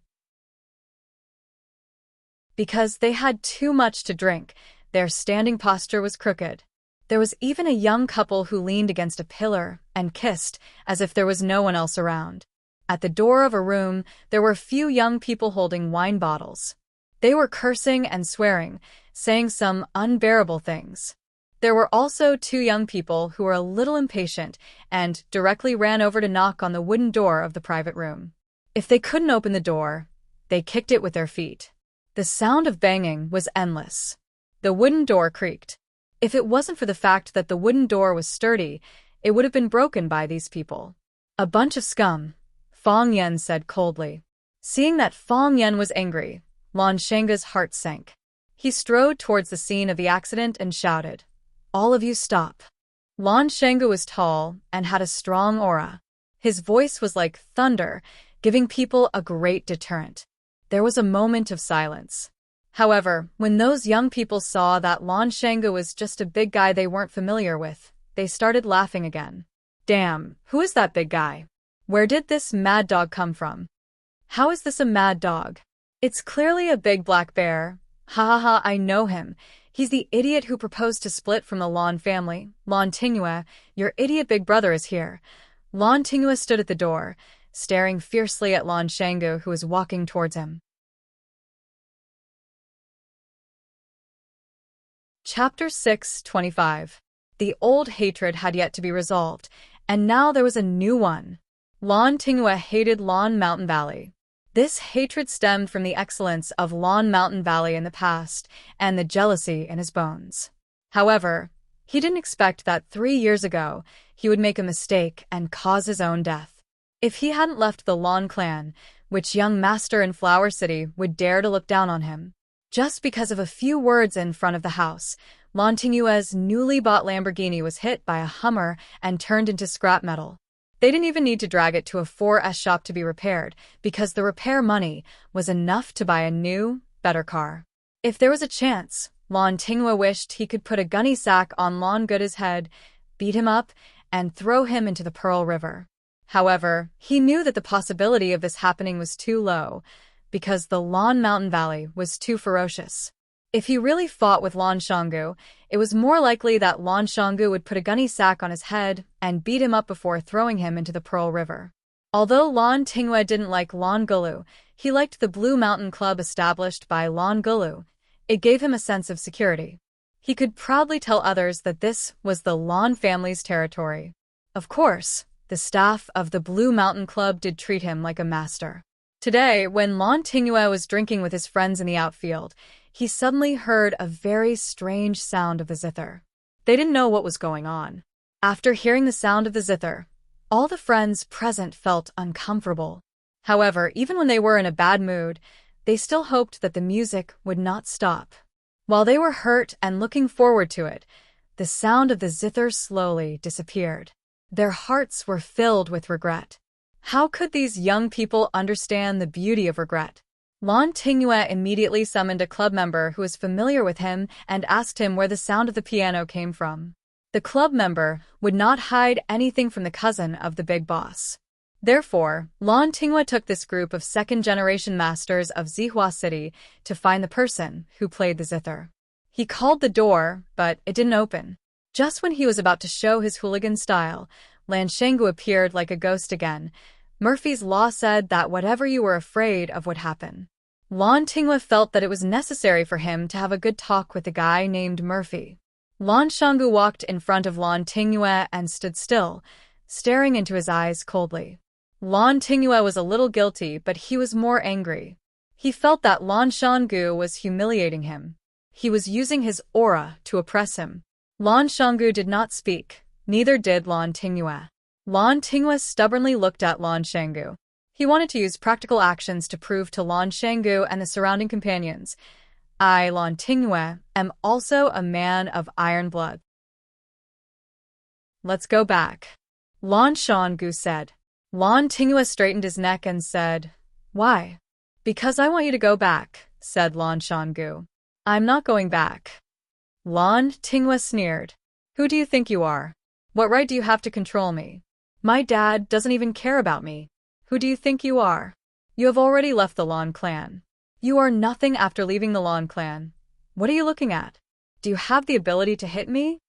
Because they had too much to drink, their standing posture was crooked. There was even a young couple who leaned against a pillar and kissed as if there was no one else around. At the door of a room, there were a few young people holding wine bottles. They were cursing and swearing, saying some unbearable things. There were also two young people who were a little impatient and directly ran over to knock on the wooden door of the private room. If they couldn't open the door, they kicked it with their feet. The sound of banging was endless. The wooden door creaked. If it wasn't for the fact that the wooden door was sturdy, it would have been broken by these people. "A bunch of scum," Fang Yan said coldly. Seeing that Fang Yan was angry, Lan Shanga's heart sank. He strode towards the scene of the accident and shouted, "All of you stop." Lan Shanga was tall and had a strong aura. His voice was like thunder, giving people a great deterrent. There was a moment of silence. However, when those young people saw that Lan Shanga was just a big guy they weren't familiar with, they started laughing again. "Damn, who is that big guy? Where did this mad dog come from? How is this a mad dog? It's clearly a big black bear. Ha ha ha, I know him. He's the idiot who proposed to split from the Lan family. Lan Tingyue, your idiot big brother is here." Lan Tingyue stood at the door, staring fiercely at Lan Shanga, who was walking towards him. Chapter 6:25. The old hatred had yet to be resolved, and now there was a new one. Lan Tingyue hated Lan Mountain Valley. This hatred stemmed from the excellence of Lan Mountain Valley in the past and the jealousy in his bones. However, he didn't expect that 3 years ago he would make a mistake and cause his own death. If he hadn't left the Lan clan, which young master in Flower City would dare to look down on him? Just because of a few words in front of the house, Lan Tingyue's newly bought Lamborghini was hit by a Hummer and turned into scrap metal. They didn't even need to drag it to a 4S shop to be repaired, because the repair money was enough to buy a new, better car. If there was a chance, Lan Tingyue wished he could put a gunny sack on Lan Guda's head, beat him up, and throw him into the Pearl River. However, he knew that the possibility of this happening was too low, because the Lan Mountain Valley was too ferocious. If he really fought with Lan Shanggu, it was more likely that Lan Shanggu would put a gunny sack on his head and beat him up before throwing him into the Pearl River. Although Lan Tingyue didn't like Lan Gulu, he liked the Blue Mountain Club established by Lan Gulu. It gave him a sense of security. He could proudly tell others that this was the Lan family's territory. Of course, the staff of the Blue Mountain Club did treat him like a master. Today, when Lan Tingyue was drinking with his friends in the outfield, he suddenly heard a very strange sound of the zither. They didn't know what was going on. After hearing the sound of the zither, all the friends present felt uncomfortable. However, even when they were in a bad mood, they still hoped that the music would not stop. While they were hurt and looking forward to it, the sound of the zither slowly disappeared. Their hearts were filled with regret. How could these young people understand the beauty of regret? Lan Tingyue immediately summoned a club member who was familiar with him and asked him where the sound of the piano came from. The club member would not hide anything from the cousin of the big boss. Therefore, Lan Tingyue took this group of second-generation masters of Zihua City to find the person who played the zither. He called the door, but it didn't open. Just when he was about to show his hooligan style, Lan Shanggu appeared like a ghost again. Murphy's Law said that whatever you were afraid of would happen. Lan Tingyue felt that it was necessary for him to have a good talk with a guy named Murphy. Lan Shanggu walked in front of Lan Tingyue and stood still, staring into his eyes coldly. Lan Tingyue was a little guilty, but he was more angry. He felt that Lan Shanggu was humiliating him. He was using his aura to oppress him. Lan Shanggu did not speak, neither did Lan Tingyue. Lan Tingyue stubbornly looked at Lan Shanggu. He wanted to use practical actions to prove to Lan Shanggu and the surrounding companions, I, Lan Tingyue, am also a man of iron blood. Let's go back, Lan Shanggu said. Lan Tingyue straightened his neck and said, Why? Because I want you to go back, said Lan Shanggu. I'm not going back. Lan Tingyue sneered. Who do you think you are? What right do you have to control me? My dad doesn't even care about me. Who do you think you are? You have already left the Lan clan. You are nothing after leaving the Lan clan. What are you looking at? Do you have the ability to hit me?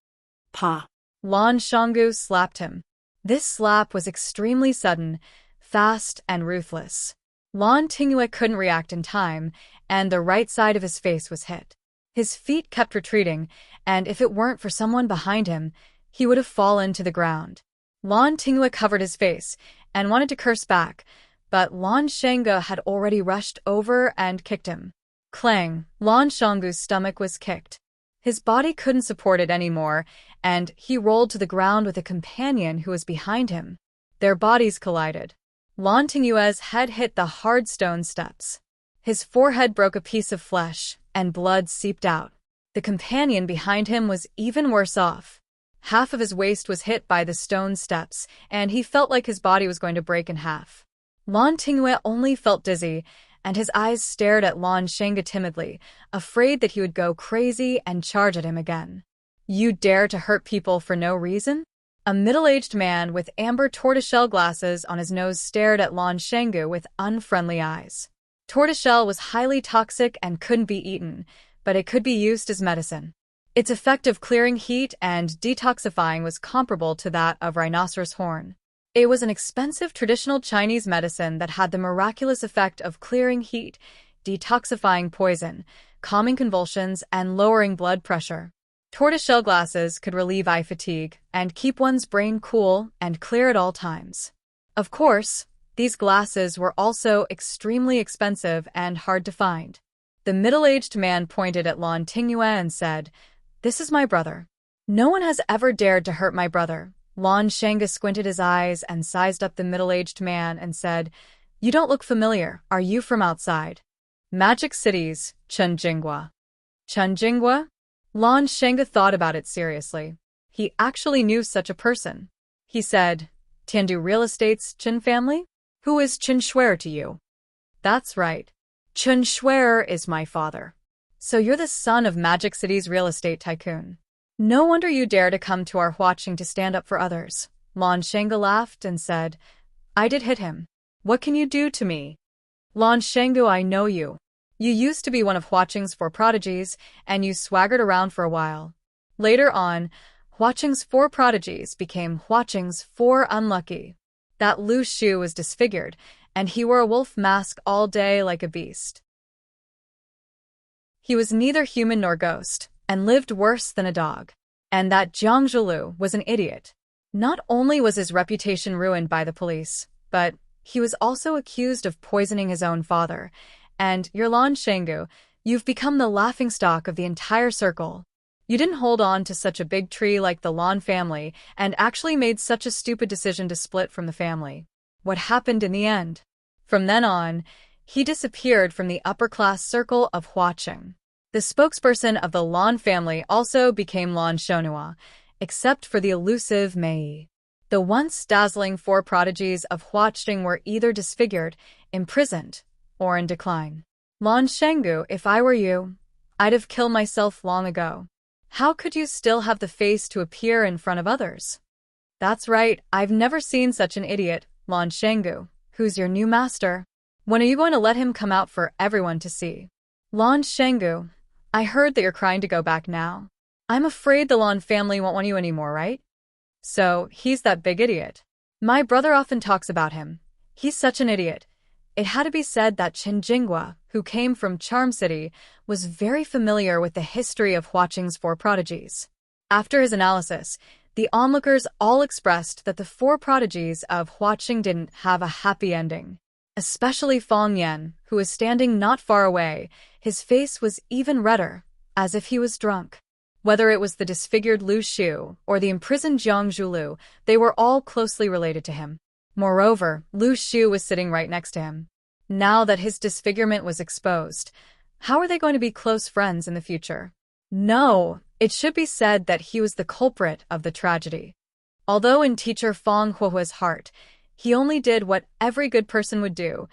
Pa. Lan Shanggu slapped him. This slap was extremely sudden, fast, and ruthless. Lan Tingyue couldn't react in time, and the right side of his face was hit. His feet kept retreating, and if it weren't for someone behind him, he would have fallen to the ground. Lan Tingyue covered his face and wanted to curse back, but Lan Shanggu had already rushed over and kicked him. Clang! Lan Shanggu's stomach was kicked. His body couldn't support it anymore, and he rolled to the ground with a companion who was behind him. Their bodies collided. Lan Tingyue's head hit the hard stone steps. His forehead broke a piece of flesh, and blood seeped out. The companion behind him was even worse off. Half of his waist was hit by the stone steps, and he felt like his body was going to break in half. Lan Tingyue only felt dizzy, and his eyes stared at Lan Shanggu timidly, afraid that he would go crazy and charge at him again. You dare to hurt people for no reason? A middle-aged man with amber tortoiseshell glasses on his nose stared at Lan Shanggu with unfriendly eyes. Tortoiseshell was highly toxic and couldn't be eaten, but it could be used as medicine. Its effect of clearing heat and detoxifying was comparable to that of rhinoceros horn. It was an expensive traditional Chinese medicine that had the miraculous effect of clearing heat, detoxifying poison, calming convulsions, and lowering blood pressure. Tortoiseshell glasses could relieve eye fatigue and keep one's brain cool and clear at all times. Of course, these glasses were also extremely expensive and hard to find. The middle-aged man pointed at Lan Tingyue and said, This is my brother. No one has ever dared to hurt my brother. Lan Shanggu squinted his eyes and sized up the middle-aged man and said, You don't look familiar. Are you from outside? Magic City's Chunjingwa. Chunjingwa? Lan Shanggu thought about it seriously. He actually knew such a person. He said, Tiandu Real Estate's Chen family? Who is Chen Shuer to you? That's right. Chen Shuer is my father. So you're the son of Magic City's real estate tycoon. No wonder you dare to come to our Huaqing to stand up for others. Lan Shanggu laughed and said, I did hit him. What can you do to me? Lan Shanggu, I know you. You used to be one of Huaqing's 4 prodigies, and you swaggered around for a while. Later on, Huaqing's 4 prodigies became Huaqing's 4 unlucky. That Lu Shu was disfigured, and he wore a wolf mask all day like a beast. He was neither human nor ghost, and lived worse than a dog. And that Jiang Zhulu was an idiot. Not only was his reputation ruined by the police, but he was also accused of poisoning his own father. And you're Lan Shanggu, you've become the laughingstock of the entire circle. You didn't hold on to such a big tree like the Lan family and actually made such a stupid decision to split from the family. What happened in the end? From then on, he disappeared from the upper-class circle of Huaqing. The spokesperson of the Lan family also became Lan Shonhua, except for the elusive Mei. The once dazzling 4 prodigies of Huaqing were either disfigured, imprisoned, or in decline. Lan Shanggu, if I were you, I'd have killed myself long ago. How could you still have the face to appear in front of others? That's right, I've never seen such an idiot, Lan Shanggu. Who's your new master? When are you going to let him come out for everyone to see? Lan Shanggu, I heard that you're crying to go back now. I'm afraid the Lan family won't want you anymore, right? So, he's that big idiot. My brother often talks about him. He's such an idiot. It had to be said that Chen Jinghua, who came from Charm City, was very familiar with the history of Huaqing's 4 prodigies. After his analysis, the onlookers all expressed that the 4 prodigies of Huaqing didn't have a happy ending. Especially Fang Yan, who was standing not far away. His face was even redder, as if he was drunk. Whether it was the disfigured Lu Shu or the imprisoned Jiang Zhulu, they were all closely related to him. Moreover, Lu Xu was sitting right next to him. Now that his disfigurement was exposed, how are they going to be close friends in the future? No, it should be said that he was the culprit of the tragedy. Although in teacher Fang Huohua's heart, he only did what every good person would do,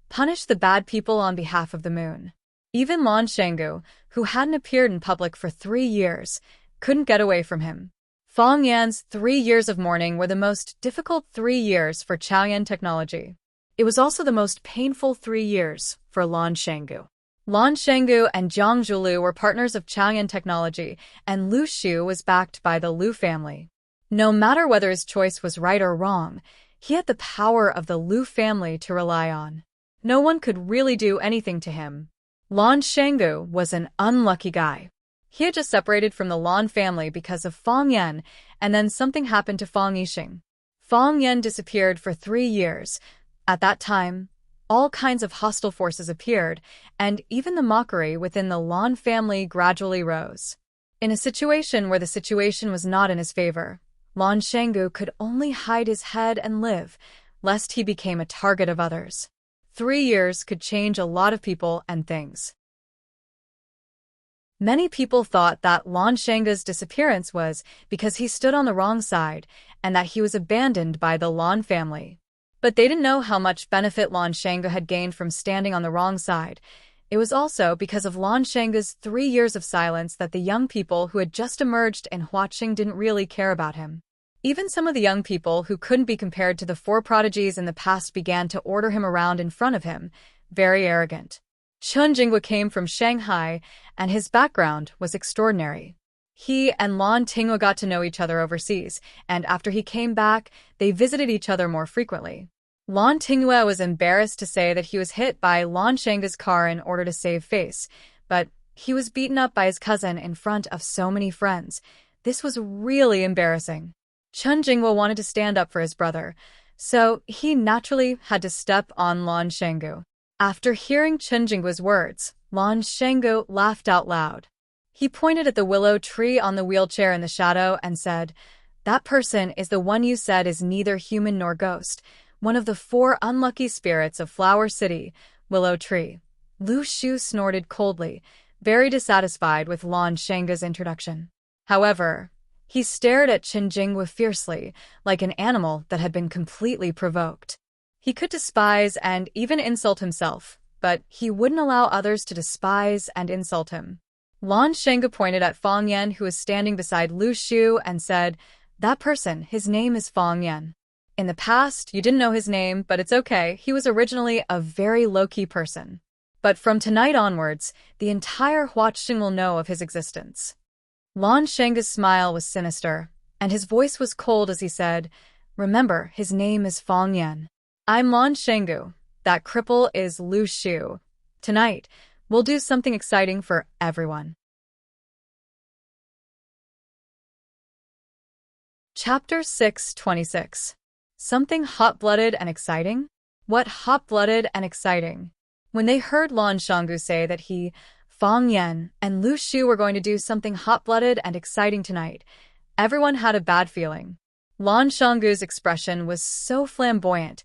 punish the bad people on behalf of the moon. Even Lan Shanggu, who hadn't appeared in public for 3 years, couldn't get away from him. Fang Yan's 3 years of mourning were the most difficult 3 years for Chaoyan technology. It was also the most painful 3 years for Lan Shanggu. Lan Shanggu and Jiang Zhulu were partners of Chaoyan technology, and Lu Xu was backed by the Lu family. No matter whether his choice was right or wrong, he had the power of the Lu family to rely on. No one could really do anything to him. Lan Shanggu was an unlucky guy. He had just separated from the Lan family because of Fang Yan, and then something happened to Fang Yixing. Fang Yan disappeared for 3 years. At that time, all kinds of hostile forces appeared, and even the mockery within the Lan family gradually rose. In a situation where the situation was not in his favor, Lan Shanggu could only hide his head and live, lest he became a target of others. 3 years could change a lot of people and things. Many people thought that Lan Shanggu's disappearance was because he stood on the wrong side and that he was abandoned by the Lan family. But they didn't know how much benefit Lan Shanggu had gained from standing on the wrong side. It was also because of Lan Shanggu's 3 years of silence that the young people who had just emerged in Huaqing didn't really care about him. Even some of the young people who couldn't be compared to the 4 prodigies in the past began to order him around in front of him, very arrogant. Chen Jinghua came from Shanghai, and his background was extraordinary. He and Lan Tinghua got to know each other overseas, and after he came back, they visited each other more frequently. Lan Tinghua was embarrassed to say that he was hit by Lan Shanggu's car in order to save face, but he was beaten up by his cousin in front of so many friends. This was really embarrassing. Chen Jinghua wanted to stand up for his brother, so he naturally had to step on Lan Shanggu. After hearing Chen Jinghua's words, Lan Shanggu laughed out loud. He pointed at the willow tree on the wheelchair in the shadow and said, "That person is the one you said is neither human nor ghost, one of the 4 unlucky spirits of Flower City, Willow Tree." Lu Xu snorted coldly, very dissatisfied with Lan Shanggu's introduction. However, he stared at Chen Jinghua fiercely, like an animal that had been completely provoked. He could despise and even insult himself, but he wouldn't allow others to despise and insult him. Lan Shanggu pointed at Fang Yan, who was standing beside Lu Xu, and said, "That person, his name is Fang Yan. In the past, you didn't know his name, but it's okay, he was originally a very low-key person. But from tonight onwards, the entire Huaqing will know of his existence." Lan Shanggu's smile was sinister, and his voice was cold as he said, "Remember, his name is Fang Yan. I'm Lan Shanggu. That cripple is Lu Xu. Tonight, we'll do something exciting for everyone." Chapter 626. Something hot-blooded and exciting? What hot-blooded and exciting? When they heard Lan Shanggu say that he, Fang Yan, and Lu Xu were going to do something hot-blooded and exciting tonight, everyone had a bad feeling. Lan Shanggu's expression was so flamboyant,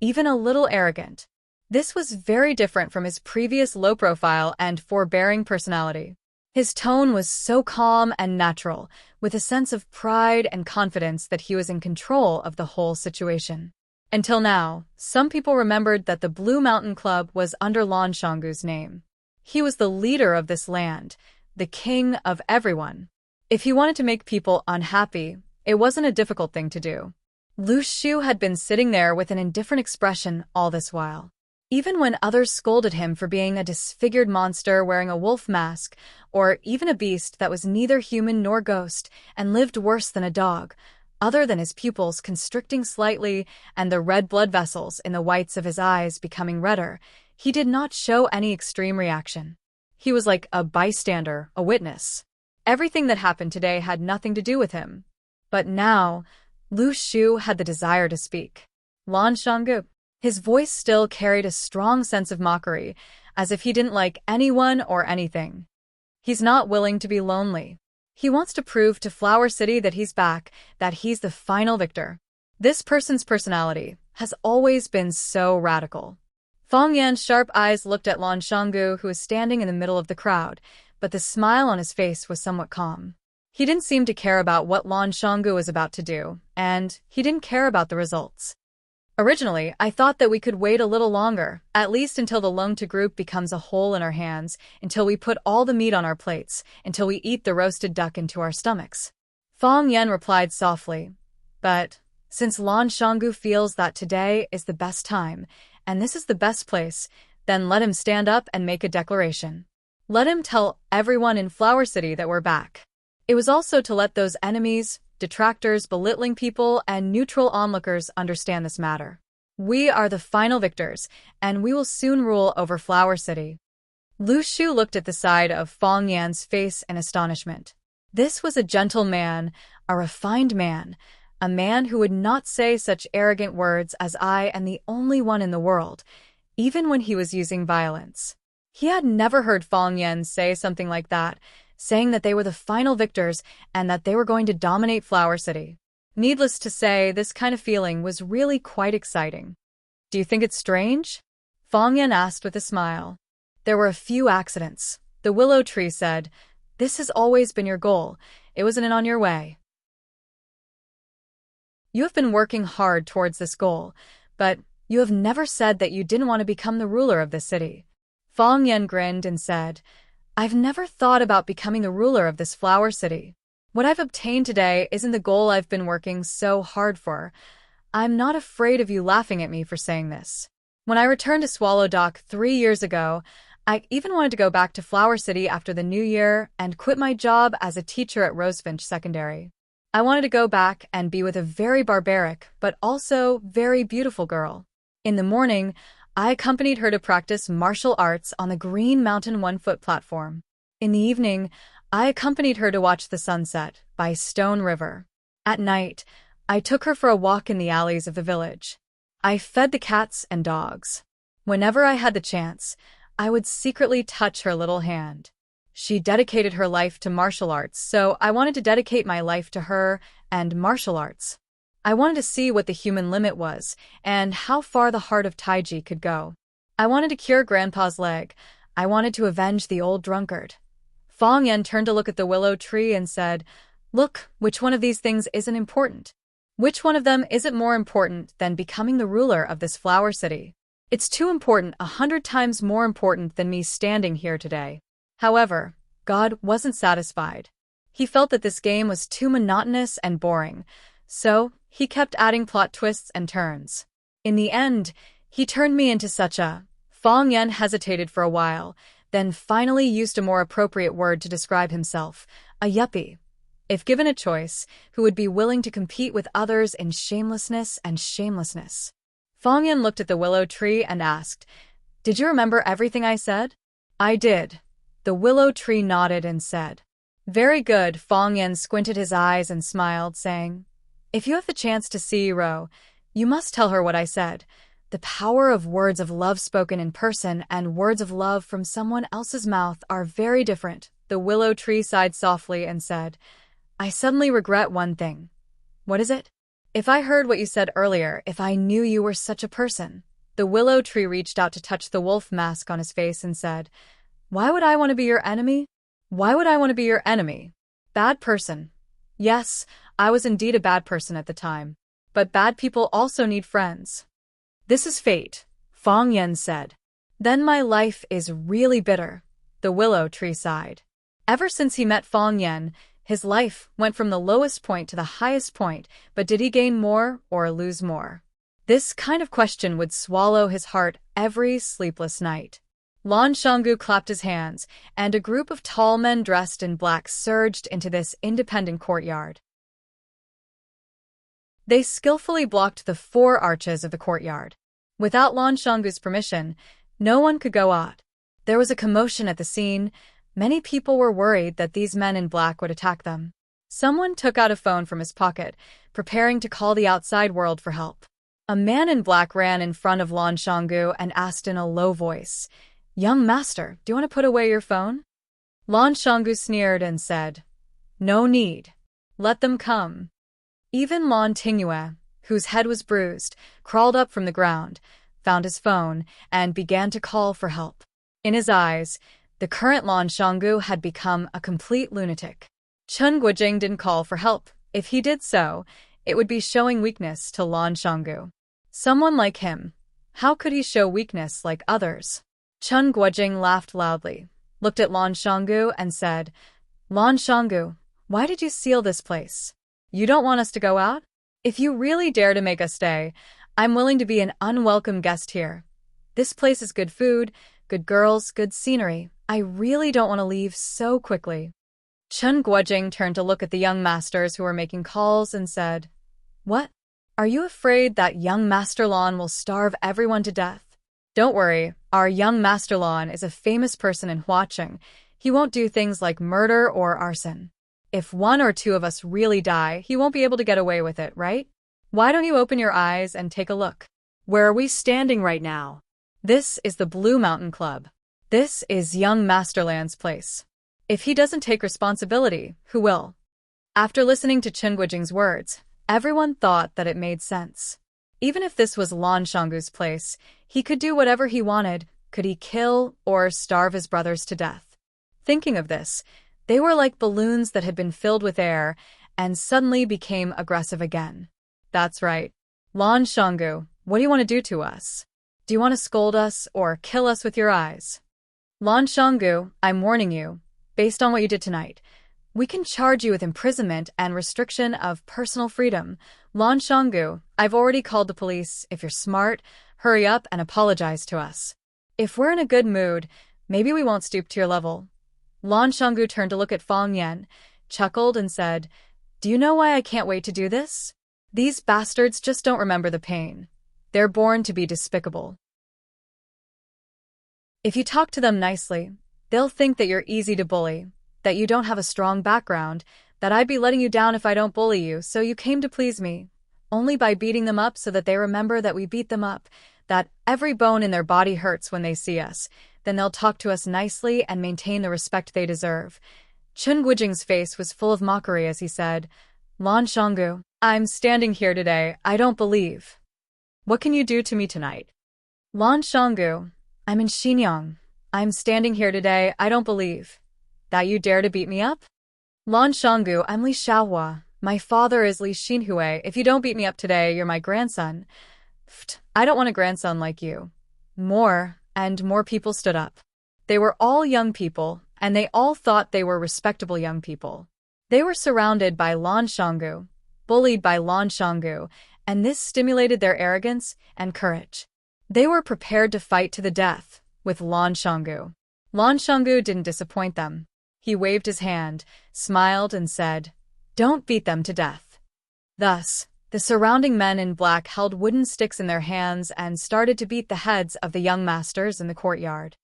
even a little arrogant. This was very different from his previous low-profile and forbearing personality. His tone was so calm and natural, with a sense of pride and confidence that he was in control of the whole situation. Until now, some people remembered that the Blue Mountain Club was under Lan Shanggu's name. He was the leader of this land, the king of everyone. If he wanted to make people unhappy, it wasn't a difficult thing to do. Lu Xu had been sitting there with an indifferent expression all this while. Even when others scolded him for being a disfigured monster wearing a wolf mask, or even a beast that was neither human nor ghost and lived worse than a dog, other than his pupils constricting slightly and the red blood vessels in the whites of his eyes becoming redder, he did not show any extreme reaction. He was like a bystander, a witness. Everything that happened today had nothing to do with him. But now, Lu Xu had the desire to speak. Lan Shanggu. His voice still carried a strong sense of mockery, as if he didn't like anyone or anything. He's not willing to be lonely. He wants to prove to Flower City that he's back, that he's the final victor. This person's personality, has always been so radical. Fang Yan's sharp eyes looked at Lan Shanggu, who was standing in the middle of the crowd, but the smile on his face was somewhat calm. He didn't seem to care about what Lan Shanggu was about to do, and he didn't care about the results. Originally, I thought that we could wait a little longer, at least until the Lungta group becomes a whole in our hands, until we put all the meat on our plates, until we eat the roasted duck into our stomachs. Fang Yan replied softly, but since Lan Shanggu feels that today is the best time, and this is the best place, then let him stand up and make a declaration. Let him tell everyone in Flower City that we're back. It was also to let those enemies, detractors, belittling people, and neutral onlookers understand this matter. We are the final victors, and we will soon rule over Flower City. Lu Shu looked at the side of Fang Yan's face in astonishment. This was a gentle man, a refined man, a man who would not say such arrogant words as "I am the only one in the world," even when he was using violence. He had never heard Fang Yan say something like that, saying that they were the final victors and that they were going to dominate Flower City. Needless to say, this kind of feeling was really quite exciting. Do you think it's strange? Fang Yan asked with a smile. There were a few accidents. The willow tree said, "This has always been your goal. It wasn't on your way. You have been working hard towards this goal, but you have never said that you didn't want to become the ruler of this city." Fang Yan grinned and said, "I've never thought about becoming the ruler of this Flower City. What I've obtained today isn't the goal I've been working so hard for. I'm not afraid of you laughing at me for saying this. When I returned to Swallow Dock 3 years ago, I even wanted to go back to Flower City after the new year and quit my job as a teacher at Rosefinch Secondary. I wanted to go back and be with a very barbaric, but also very beautiful girl. In the morning, I accompanied her to practice martial arts on the Green Mountain 1-foot platform. In the evening, I accompanied her to watch the sunset by Stone River. At night, I took her for a walk in the alleys of the village. I fed the cats and dogs. Whenever I had the chance, I would secretly touch her little hand. She dedicated her life to martial arts, so I wanted to dedicate my life to her and martial arts. I wanted to see what the human limit was and how far the heart of Taiji could go. I wanted to cure Grandpa's leg. I wanted to avenge the old drunkard." Fang Yan turned to look at the willow tree and said, "Look, which one of these things isn't important? Which one of them isn't more important than becoming the ruler of this Flower City? It's too important, 100 times more important than me standing here today." However, God wasn't satisfied. He felt that this game was too monotonous and boring, so he kept adding plot twists and turns. In the end, he turned me into such a... Fang Yan hesitated for a while, then finally used a more appropriate word to describe himself, a yuppie. If given a choice, who would be willing to compete with others in shamelessness and shamelessness. Fang Yan looked at the willow tree and asked, "Did you remember everything I said?" "I did." The willow tree nodded and said, "Very good." Fang Yan squinted his eyes and smiled, saying, "If you have the chance to see Ro, you must tell her what I said. The power of words of love spoken in person and words of love from someone else's mouth are very different." The willow tree sighed softly and said, "I suddenly regret one thing." "What is it?" "If I heard what you said earlier, if I knew you were such a person." The willow tree reached out to touch the wolf mask on his face and said, "Why would I want to be your enemy? Why would I want to be your enemy? Bad person. Yes, I was indeed a bad person at the time. But bad people also need friends." "This is fate," Fang Yan said. "Then my life is really bitter." The willow tree sighed. Ever since he met Fang Yan, his life went from the lowest point to the highest point, but did he gain more or lose more? This kind of question would swallow his heart every sleepless night. Lan Shanggu clapped his hands, and a group of tall men dressed in black surged into this independent courtyard. They skillfully blocked the 4 arches of the courtyard. Without Lan Shanggu's permission, no one could go out. There was a commotion at the scene. Many people were worried that these men in black would attack them. Someone took out a phone from his pocket, preparing to call the outside world for help. A man in black ran in front of Lan Shanggu and asked in a low voice, "Young master, do you want to put away your phone?" Lan Shanggu sneered and said, "No need. Let them come." Even Lan Tingyue, whose head was bruised, crawled up from the ground, found his phone, and began to call for help. In his eyes, the current Lan Shanggu had become a complete lunatic. Chen Guojing didn't call for help. If he did so, it would be showing weakness to Lan Shanggu. Someone like him, how could he show weakness like others? Chen Guojing laughed loudly, looked at Lan Shanggu and said, Lan Shanggu, why did you seal this place? You don't want us to go out? If you really dare to make us stay, I'm willing to be an unwelcome guest here. This place is good food, good girls, good scenery. I really don't want to leave so quickly. Chen Guojing turned to look at the young masters who were making calls and said, What? Are you afraid that young Master Lan will starve everyone to death? Don't worry, our young Master Lan is a famous person in Huaqing. He won't do things like murder or arson. If one or two of us really die, he won't be able to get away with it, right? Why don't you open your eyes and take a look? Where are we standing right now? This is the Blue Mountain Club. This is young Master Lan's place. If he doesn't take responsibility, who will? After listening to Chen Guojing's words, everyone thought that it made sense. Even if this was Lan Shanggu's place, he could do whatever he wanted. Could he kill or starve his brothers to death? Thinking of this, they were like balloons that had been filled with air and suddenly became aggressive again. That's right. Lan Shanggu, what do you want to do to us? Do you want to scold us or kill us with your eyes? Lan Shanggu, I'm warning you, based on what you did tonight, we can charge you with imprisonment and restriction of personal freedom. Lan Shanggu, I've already called the police. If you're smart, hurry up and apologize to us. If we're in a good mood, maybe we won't stoop to your level. Lan Shanggu turned to look at Fang Yan, chuckled and said, Do you know why I can't wait to do this? These bastards just don't remember the pain. They're born to be despicable. If you talk to them nicely, they'll think that you're easy to bully, that you don't have a strong background, that I'd be letting you down if I don't bully you, so you came to please me. Only by beating them up so that they remember that we beat them up, that every bone in their body hurts when they see us, then they'll talk to us nicely and maintain the respect they deserve. Chen Guojing's face was full of mockery as he said, Lan Shanggu, I'm standing here today, I don't believe. What can you do to me tonight? Lan Shanggu, I'm in Xinyang. I'm standing here today, I don't believe. That you dare to beat me up? Lan Shanggu, I'm Li Xiaohua. My father is Li Xinhui. If you don't beat me up today, you're my grandson. Pfft, I don't want a grandson like you. More and more people stood up. They were all young people, and they all thought they were respectable young people. They were surrounded by Lan Shanggu, bullied by Lan Shanggu, and this stimulated their arrogance and courage. They were prepared to fight to the death with Lan Shanggu. Lan Shanggu didn't disappoint them. He waved his hand, smiled, and said, Don't beat them to death. Thus, the surrounding men in black held wooden sticks in their hands and started to beat the heads of the young masters in the courtyard.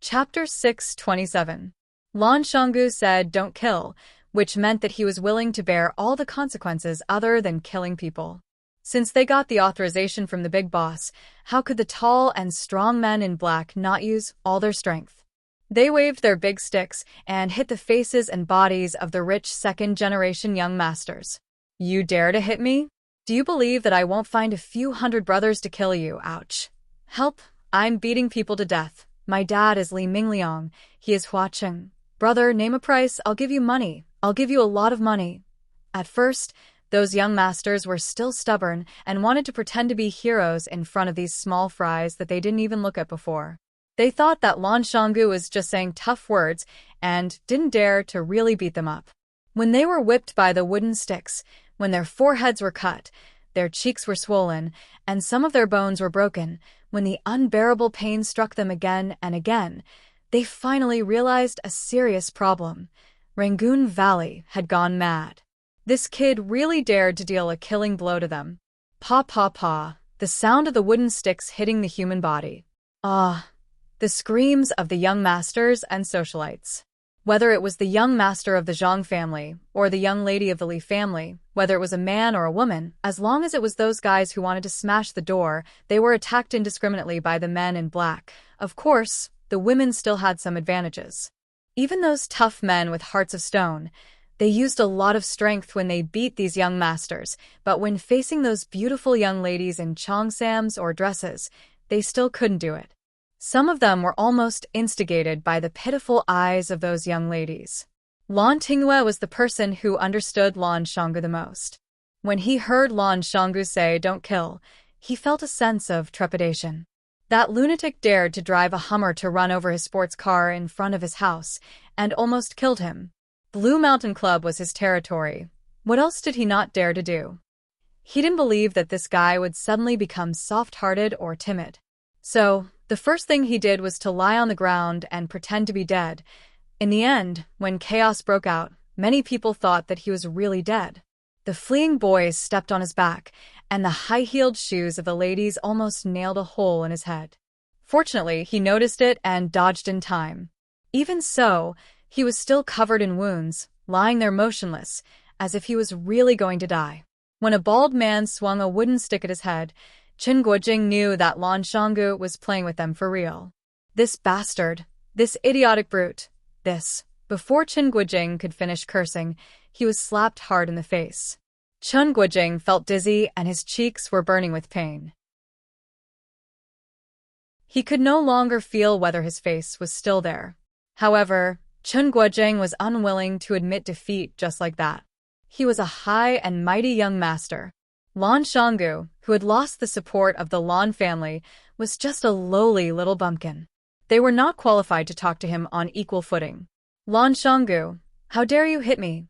Chapter 6:27. Lan Shanggu said, Don't kill, which meant that he was willing to bear all the consequences other than killing people. Since they got the authorization from the big boss, how could the tall and strong men in black not use all their strength? They waved their big sticks and hit the faces and bodies of the rich second-generation young masters. You dare to hit me? Do you believe that I won't find a few hundred brothers to kill you? Ouch. Help, I'm beating people to death. My dad is Li Mingliang. He is Huaqing. Brother, name a price, I'll give you money. I'll give you a lot of money. At first, those young masters were still stubborn and wanted to pretend to be heroes in front of these small fries that they didn't even look at before. They thought that Lan Shanggu was just saying tough words and didn't dare to really beat them up. When they were whipped by the wooden sticks, when their foreheads were cut, their cheeks were swollen, and some of their bones were broken, when the unbearable pain struck them again and again, they finally realized a serious problem. Rangoon Valley had gone mad. This kid really dared to deal a killing blow to them. Pa pa pa, the sound of the wooden sticks hitting the human body. Ah, the screams of the young masters and socialites. Whether it was the young master of the Zhang family or the young lady of the Li family, whether it was a man or a woman, as long as it was those guys who wanted to smash the door, they were attacked indiscriminately by the men in black. Of course, the women still had some advantages. Even those tough men with hearts of stone, They used a lot of strength when they beat these young masters, but when facing those beautiful young ladies in cheongsams or dresses, they still couldn't do it. Some of them were almost instigated by the pitiful eyes of those young ladies. Lan Tingyue was the person who understood Lan Shanggu the most. When he heard Lan Shanggu say, "Don't kill," he felt a sense of trepidation. That lunatic dared to drive a Hummer to run over his sports car in front of his house and almost killed him. Blue Mountain Club was his territory. What else did he not dare to do? He didn't believe that this guy would suddenly become soft-hearted or timid. So, the first thing he did was to lie on the ground and pretend to be dead. In the end, when chaos broke out, many people thought that he was really dead. The fleeing boys stepped on his back, and the high-heeled shoes of the ladies almost nailed a hole in his head. Fortunately, he noticed it and dodged in time. Even so, he was still covered in wounds, lying there motionless, as if he was really going to die. When a bald man swung a wooden stick at his head, Chen Guojing knew that Lan Shanggu was playing with them for real. This bastard, this idiotic brute, this. Before Chen Guojing could finish cursing, he was slapped hard in the face. Chen Guojing felt dizzy and his cheeks were burning with pain. He could no longer feel whether his face was still there. However, Chen Guojing was unwilling to admit defeat just like that. He was a high and mighty young master. Lan Shanggu, who had lost the support of the Lan family, was just a lowly little bumpkin. They were not qualified to talk to him on equal footing. "Lan Shanggu, how dare you hit me?"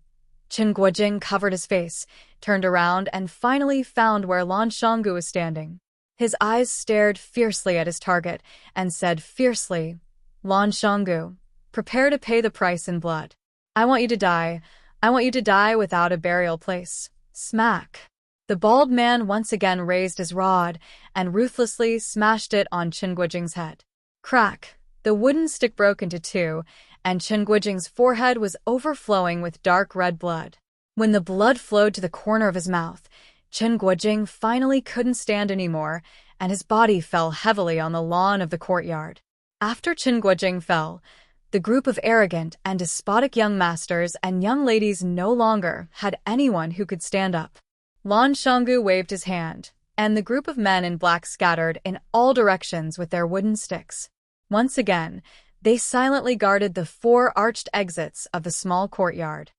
Chen Guojing covered his face, turned around, and finally found where Lan Shanggu was standing. His eyes stared fiercely at his target and said fiercely, "Lan Shanggu, prepare to pay the price in blood. I want you to die. I want you to die without a burial place." Smack! The bald man once again raised his rod and ruthlessly smashed it on Chen Guojing's head. Crack! The wooden stick broke into two, and Chen Guojing's forehead was overflowing with dark red blood. When the blood flowed to the corner of his mouth, Chen Guojing finally couldn't stand anymore, and his body fell heavily on the lawn of the courtyard. After Chen Guojing fell, the group of arrogant and despotic young masters and young ladies no longer had anyone who could stand up. Lan Shanggu waved his hand, and the group of men in black scattered in all directions with their wooden sticks. Once again, they silently guarded the four arched exits of the small courtyard.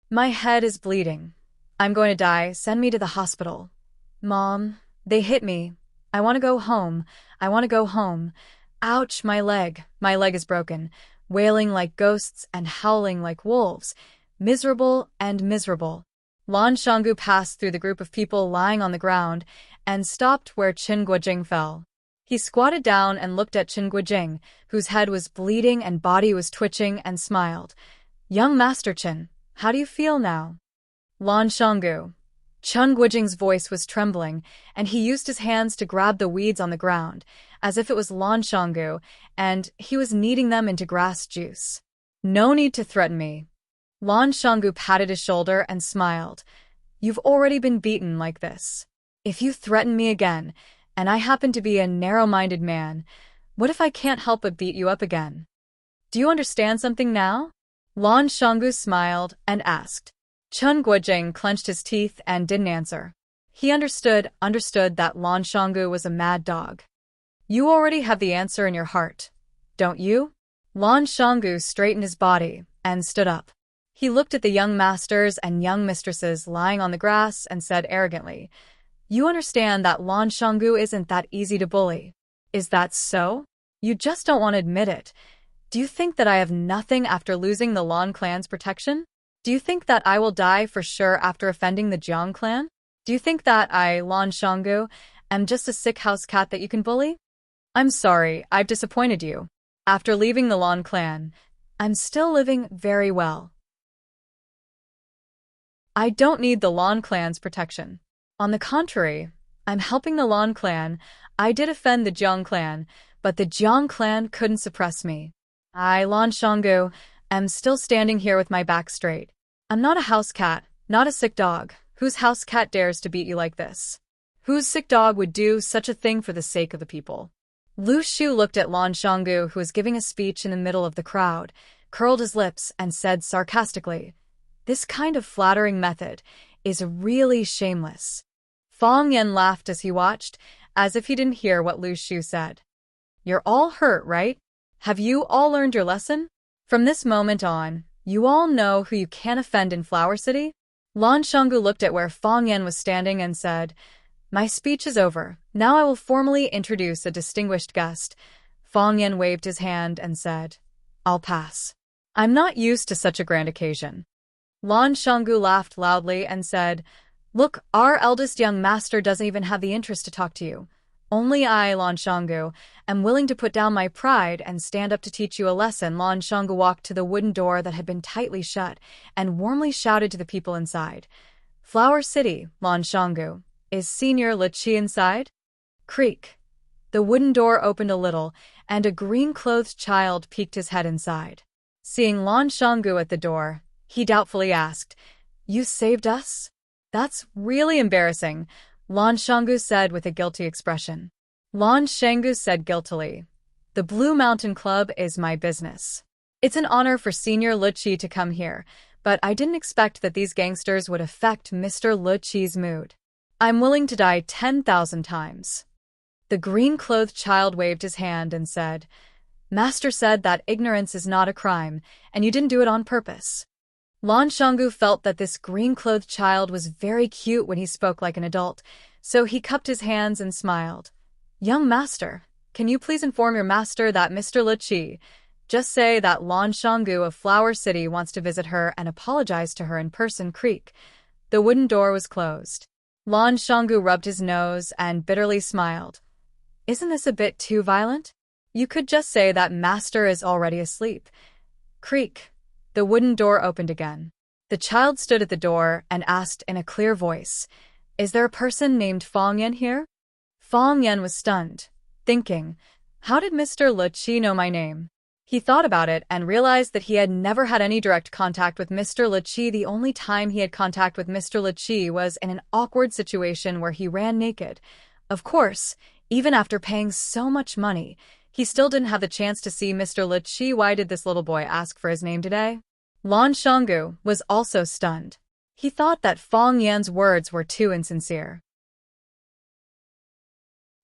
"My head is bleeding. I'm going to die. Send me to the hospital. Mom, they hit me. I want to go home. I want to go home. Ouch, my leg. My leg is broken." Wailing like ghosts and howling like wolves. Miserable and miserable. Lan Shanggu passed through the group of people lying on the ground and stopped where Chen Guojing fell. He squatted down and looked at Chen Guojing, whose head was bleeding and body was twitching, and smiled. "Young Master Chen, how do you feel now?" "Lan Shanggu." Chen Guojing's voice was trembling, and he used his hands to grab the weeds on the ground, as if it was Lan Shanggu, and he was kneading them into grass juice. "No need to threaten me." Lan Shanggu patted his shoulder and smiled. "You've already been beaten like this. If you threaten me again, and I happen to be a narrow-minded man, what if I can't help but beat you up again? Do you understand something now?" Lan Shanggu smiled and asked. Chen Guojing clenched his teeth and didn't answer. He understood that Lan Shanggu was a mad dog. "You already have the answer in your heart, don't you?" Lan Shanggu straightened his body and stood up. He looked at the young masters and young mistresses lying on the grass and said arrogantly, "You understand that Lan Shanggu isn't that easy to bully. Is that so? You just don't want to admit it. Do you think that I have nothing after losing the Lan clan's protection? Do you think that I will die for sure after offending the Jiang clan? Do you think that I, Lan Shanggu, am just a sick house cat that you can bully? I'm sorry, I've disappointed you. After leaving the Lan clan, I'm still living very well. I don't need the Lan clan's protection. On the contrary, I'm helping the Lan clan. I did offend the Jiang clan, but the Jiang clan couldn't suppress me. I, Lan Shanggu, am still standing here with my back straight. I'm not a house cat, not a sick dog. Whose house cat dares to beat you like this? Whose sick dog would do such a thing for the sake of the people?" Lu Shu looked at Lan Shanggu, who was giving a speech in the middle of the crowd, curled his lips, and said sarcastically, This kind of flattering method is really shameless. Fang Yan laughed as he watched, as if he didn't hear what Lu Shu said. You're all hurt, right? Have you all learned your lesson? From this moment on, you all know who you can't offend in Flower City? Lan Shanggu looked at where Fang Yan was standing and said, My speech is over. Now I will formally introduce a distinguished guest. Fang Yan waved his hand and said, I'll pass. I'm not used to such a grand occasion. Lan Shanggu laughed loudly and said, Look, our eldest young master doesn't even have the interest to talk to you. Only I, Lan Shanggu, am willing to put down my pride and stand up to teach you a lesson. Lan Shanggu walked to the wooden door that had been tightly shut and warmly shouted to the people inside. Flower City, Lan Shanggu. Is Senior Li Qi inside? Creak. The wooden door opened a little, and a green-clothed child peeked his head inside. Seeing Lan Shanggu at the door, he doubtfully asked, You saved us? That's really embarrassing, Lan Shanggu said with a guilty expression. Lan Shanggu said guiltily, The Blue Mountain Club is my business. It's an honor for Senior Li Qi to come here, but I didn't expect that these gangsters would affect Mr. Li Qi's mood. I'm willing to die 10,000 times. The green-clothed child waved his hand and said, Master said that ignorance is not a crime, and you didn't do it on purpose. Lan Shanggu felt that this green-clothed child was very cute when he spoke like an adult, so he cupped his hands and smiled. Young master, can you please inform your master that Mr. Li Qi, just say that Lan Shanggu of Flower City wants to visit her and apologize to her in person. Creak. The wooden door was closed. Lan Shanggu rubbed his nose and bitterly smiled. Isn't this a bit too violent? You could just say that master is already asleep. Creak. The wooden door opened again. The child stood at the door and asked in a clear voice, Is there a person named Fang Yan here? Fang Yan was stunned, thinking, How did Mr. Li Qi know my name? He thought about it and realized that he had never had any direct contact with Mr. Li Qi. The only time he had contact with Mr. Li Qi was in an awkward situation where he ran naked. Of course, even after paying so much money, he still didn't have the chance to see Mr. Li Qi. Why did this little boy ask for his name today? Lan Shanggu was also stunned. He thought that Fang Yan's words were too insincere.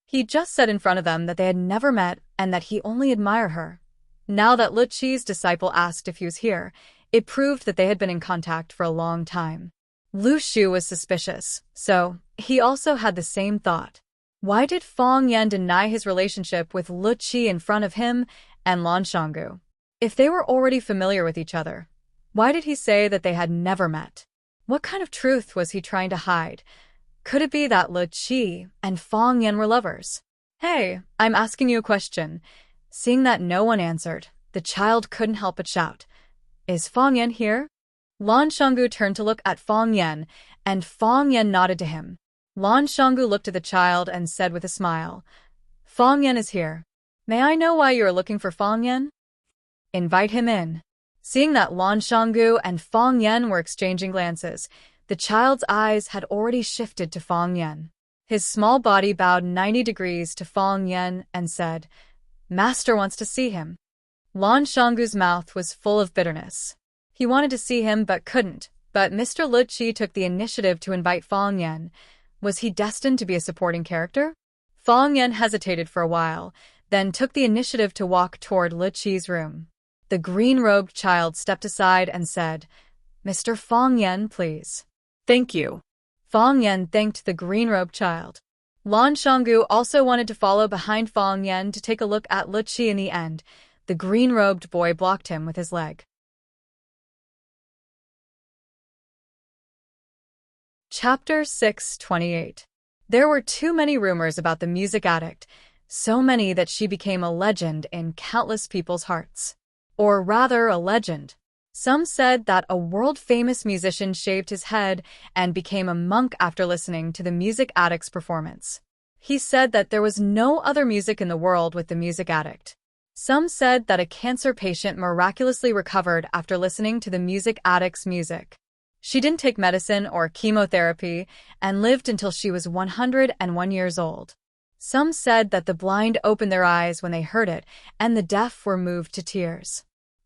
He just said in front of them that they had never met and that he only admired her. Now that Li Qi's disciple asked if he was here, it proved that they had been in contact for a long time. Lu Shu was suspicious, so he also had the same thought. Why did Fang Yan deny his relationship with Li Qi in front of him and Lan Shanggu? If they were already familiar with each other, why did he say that they had never met? What kind of truth was he trying to hide? Could it be that Li Qi and Fang Yan were lovers? Hey, I'm asking you a question. Seeing that no one answered, the child couldn't help but shout, Is Fang Yan here? Lan Shanggu turned to look at Fang Yan, and Fang Yan nodded to him. Lan Shanggu looked at the child and said with a smile, Fang Yan is here. May I know why you are looking for Fang Yan? Invite him in. Seeing that Lan Shanggu and Fang Yan were exchanging glances, the child's eyes had already shifted to Fang Yan. His small body bowed 90 degrees to Fang Yan and said, Master wants to see him. Lan Shanggu's mouth was full of bitterness. He wanted to see him but couldn't, but Mr. Li Qi took the initiative to invite Fang Yan. Was he destined to be a supporting character? Fang Yan hesitated for a while, then took the initiative to walk toward Li Qi's room. The green-robed child stepped aside and said, Mr. Fang Yan, please. Thank you. Fang Yan thanked the green-robed child. Lan Shanggu also wanted to follow behind Fang Yan to take a look at Li Qi. In the end, the green-robed boy blocked him with his leg. Chapter 628. There were too many rumors about the music addict, so many that she became a legend in countless people's hearts. Or rather, a legend. Some said that a world-famous musician shaved his head and became a monk after listening to the music addict's performance. He said that there was no other music in the world with the music addict. Some said that a cancer patient miraculously recovered after listening to the music addict's music. She didn't take medicine or chemotherapy and lived until she was 101 years old. Some said that the blind opened their eyes when they heard it and the deaf were moved to tears.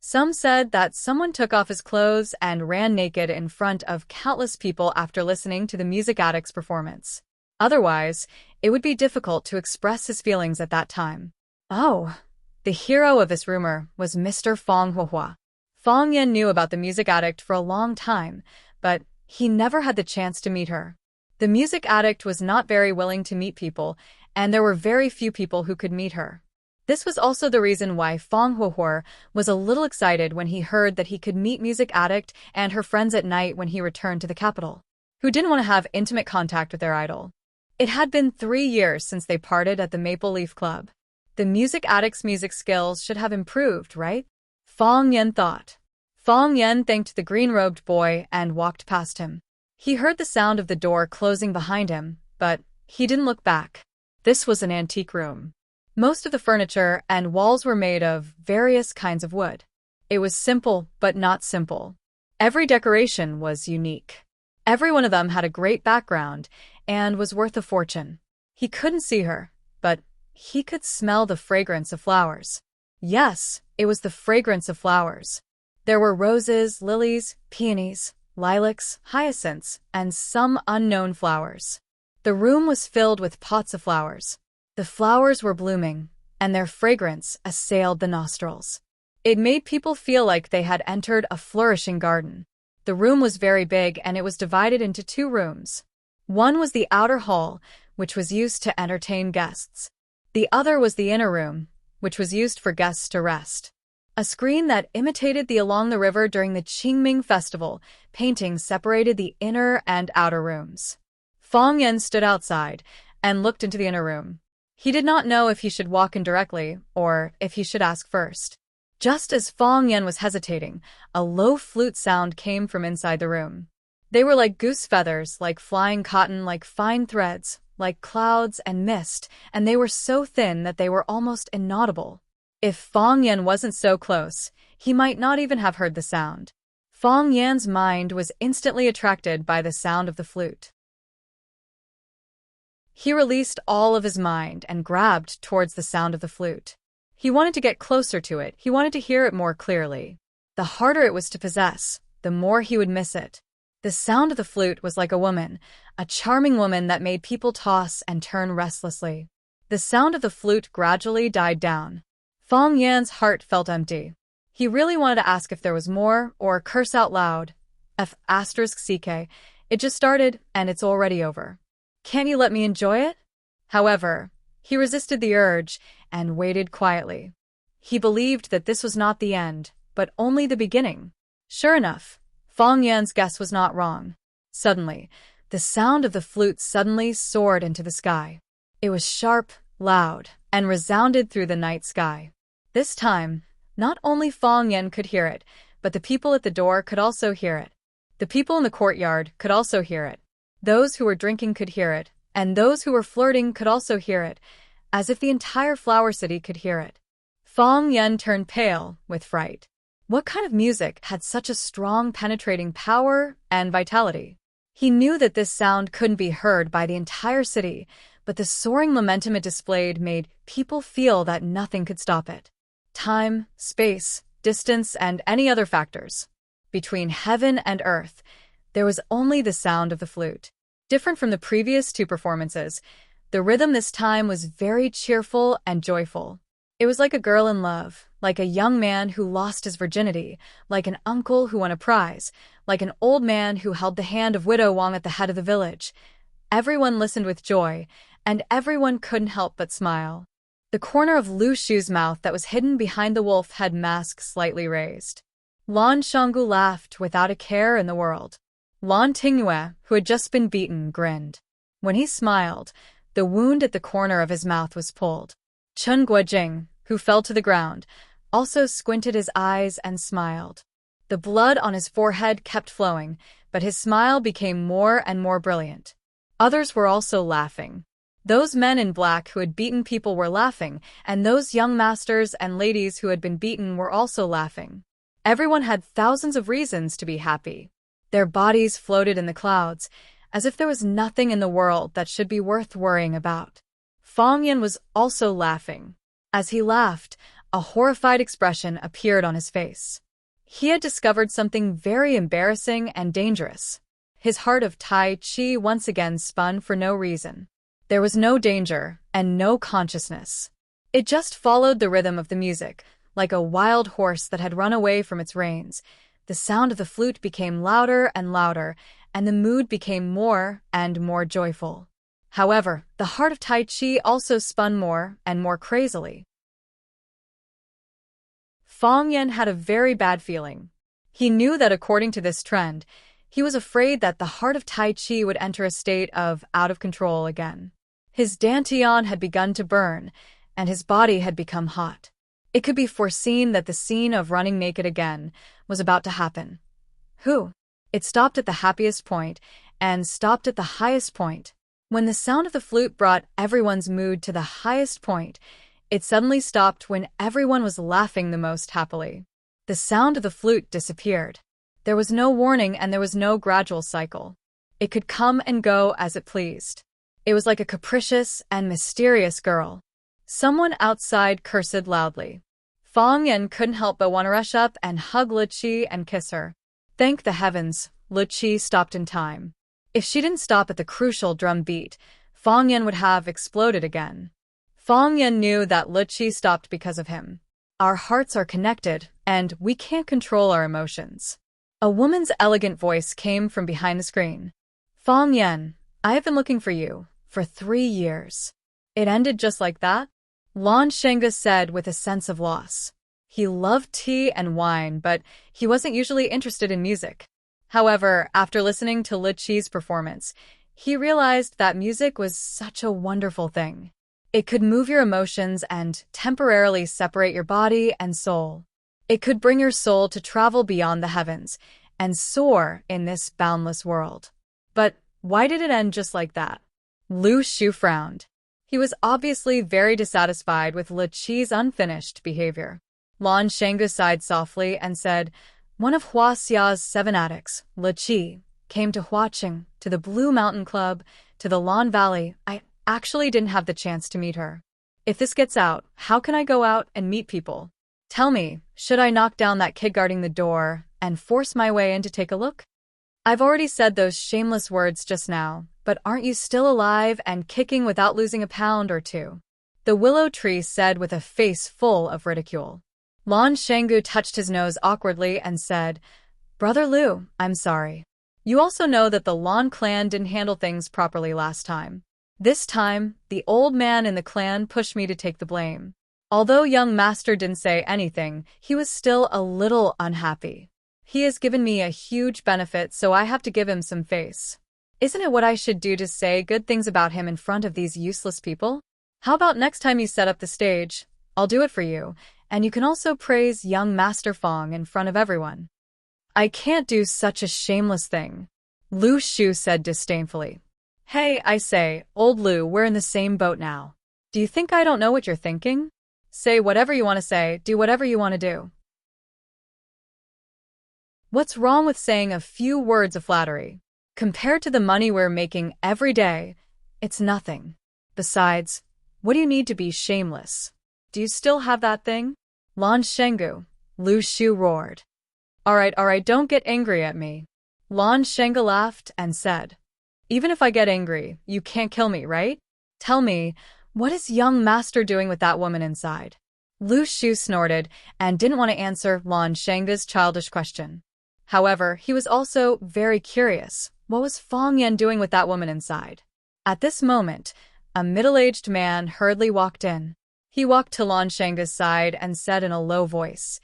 Some said that someone took off his clothes and ran naked in front of countless people after listening to the music addict's performance. Otherwise, it would be difficult to express his feelings at that time. Oh, the hero of this rumor was Mr. Fong Huohua. Fong Yan knew about the music addict for a long time, but he never had the chance to meet her. The music addict was not very willing to meet people, and there were very few people who could meet her. This was also the reason why Fong Huohua was a little excited when he heard that he could meet music addict and her friends at night when he returned to the capital, who didn't want to have intimate contact with their idol. It had been 3 years since they parted at the Maple Leaf Club. The music addict's music skills should have improved, right? Fong Yan thought. Fong Yan thanked the green-robed boy and walked past him. He heard the sound of the door closing behind him, but he didn't look back. This was an antique room. Most of the furniture and walls were made of various kinds of wood. It was simple, but not simple. Every decoration was unique. Every one of them had a great background and was worth a fortune. He couldn't see her, but he could smell the fragrance of flowers. Yes, it was the fragrance of flowers. There were roses, lilies, peonies, lilacs, hyacinths, and some unknown flowers. The room was filled with pots of flowers. The flowers were blooming, and their fragrance assailed the nostrils. It made people feel like they had entered a flourishing garden. The room was very big, and it was divided into 2 rooms. One was the outer hall, which was used to entertain guests. The other was the inner room, which was used for guests to rest. A screen that imitated the along the river during the Qingming festival painting separated the inner and outer rooms. Fong Yan stood outside and looked into the inner room. He did not know if he should walk in directly or if he should ask first. Just as Fong Yan was hesitating, a low flute sound came from inside the room. They were like goose feathers, like flying cotton, like fine threads, like clouds and mist, and they were so thin that they were almost inaudible. If Fong Yan wasn't so close, he might not even have heard the sound. Fong Yan's mind was instantly attracted by the sound of the flute. He released all of his mind and grabbed towards the sound of the flute. He wanted to get closer to it. He wanted to hear it more clearly. The harder it was to possess, the more he would miss it. The sound of the flute was like a woman, a charming woman that made people toss and turn restlessly. The sound of the flute gradually died down. Fong Yan's heart felt empty. He really wanted to ask if there was more, or curse out loud. F***ck, it just started, and it's already over. Can't you let me enjoy it? However, he resisted the urge and waited quietly. He believed that this was not the end, but only the beginning. Sure enough, Fong Yan's guess was not wrong. Suddenly, the sound of the flute suddenly soared into the sky. It was sharp, loud, and resounded through the night sky. This time, not only Fong Yan could hear it, but the people at the door could also hear it. The people in the courtyard could also hear it. Those who were drinking could hear it, and those who were flirting could also hear it, as if the entire flower city could hear it. Fong Yan turned pale with fright. What kind of music had such a strong penetrating power and vitality? He knew that this sound couldn't be heard by the entire city, but the soaring momentum it displayed made people feel that nothing could stop it. Time, space, distance, and any other factors. Between heaven and earth, there was only the sound of the flute. Different from the previous 2 performances, the rhythm this time was very cheerful and joyful. It was like a girl in love, like a young man who lost his virginity, like an uncle who won a prize, like an old man who held the hand of Widow Wang at the head of the village. Everyone listened with joy, and everyone couldn't help but smile. The corner of Lu Shu's mouth that was hidden behind the wolf head mask slightly raised. Lan Shanggu laughed without a care in the world. Lan Tingyue, who had just been beaten, grinned. When he smiled, the wound at the corner of his mouth was pulled. Chen Guojing, who fell to the ground, also squinted his eyes and smiled. The blood on his forehead kept flowing, but his smile became more and more brilliant. Others were also laughing. Those men in black who had beaten people were laughing, and those young masters and ladies who had been beaten were also laughing. Everyone had thousands of reasons to be happy. Their bodies floated in the clouds, as if there was nothing in the world that should be worth worrying about. Fong Yan was also laughing. As he laughed, A horrified expression appeared on his face. He had discovered something very embarrassing and dangerous. His heart of Tai Chi once again spun for no reason. There was no danger and no consciousness. It just followed the rhythm of the music, like a wild horse that had run away from its reins. The sound of the flute became louder and louder, and the mood became more and more joyful. However, the heart of Tai Chi also spun more and more crazily. Fang Yan had a very bad feeling. He knew that according to this trend, he was afraid that the heart of Tai Chi would enter a state of out of control again. His dantian had begun to burn, and his body had become hot. It could be foreseen that the scene of running naked again was about to happen. It stopped at the happiest point, and stopped at the highest point. When the sound of the flute brought everyone's mood to the highest point, it suddenly stopped when everyone was laughing the most happily. The sound of the flute disappeared. There was no warning and there was no gradual cycle. It could come and go as it pleased. It was like a capricious and mysterious girl. Someone outside cursed loudly. Fang Yan couldn't help but want to rush up and hug Lu Qi and kiss her. Thank the heavens, Lu Qi stopped in time. If she didn't stop at the crucial drum beat, Fang Yan would have exploded again. Fang Yan knew that Lu Qi stopped because of him. Our hearts are connected, and we can't control our emotions. A woman's elegant voice came from behind the screen. Fang Yan, I have been looking for you for 3 years. It ended just like that? Lan Shengge said with a sense of loss. He loved tea and wine, but he wasn't usually interested in music. However, after listening to Lu Qi's performance, he realized that music was such a wonderful thing. It could move your emotions and temporarily separate your body and soul. It could bring your soul to travel beyond the heavens and soar in this boundless world. But why did it end just like that? Lu Shu frowned. He was obviously very dissatisfied with Lu Qi's unfinished behavior. Lan Shengge sighed softly and said, one of Hua Xia's 7 addicts, Lu Qi, came to Huaqing, to the Blue Mountain Club, to the Lan Valley. I actually didn't have the chance to meet her. If this gets out, how can I go out and meet people? Tell me, should I knock down that kid guarding the door and force my way in to take a look? I've already said those shameless words just now, but aren't you still alive and kicking without losing a pound or 2? The willow tree said with a face full of ridicule. Lan Shengge touched his nose awkwardly and said, Brother Lu, I'm sorry. You also know that the Lan clan didn't handle things properly last time. This time, the old man in the clan pushed me to take the blame. Although young master didn't say anything, he was still a little unhappy. He has given me a huge benefit, so I have to give him some face. Isn't it what I should do to say good things about him in front of these useless people? How about next time you set up the stage? I'll do it for you, and you can also praise young Master Fang in front of everyone. I can't do such a shameless thing, Lu Shu said disdainfully. Hey, I say, old Lu, we're in the same boat now. Do you think I don't know what you're thinking? Say whatever you want to say, do whatever you want to do. What's wrong with saying a few words of flattery? Compared to the money we're making every day, it's nothing. Besides, what do you need to be shameless? Do you still have that thing? Lan Shengge, Lu Shu roared. All right, don't get angry at me. Lan Shengge laughed and said, even if I get angry, you can't kill me, right? Tell me, what is young master doing with that woman inside? Lu Shu snorted and didn't want to answer Lan Shengge's childish question. However, he was also very curious. What was Fang Yan doing with that woman inside? At this moment, a middle-aged man hurriedly walked in. He walked to Lan Shengge's side and said in a low voice,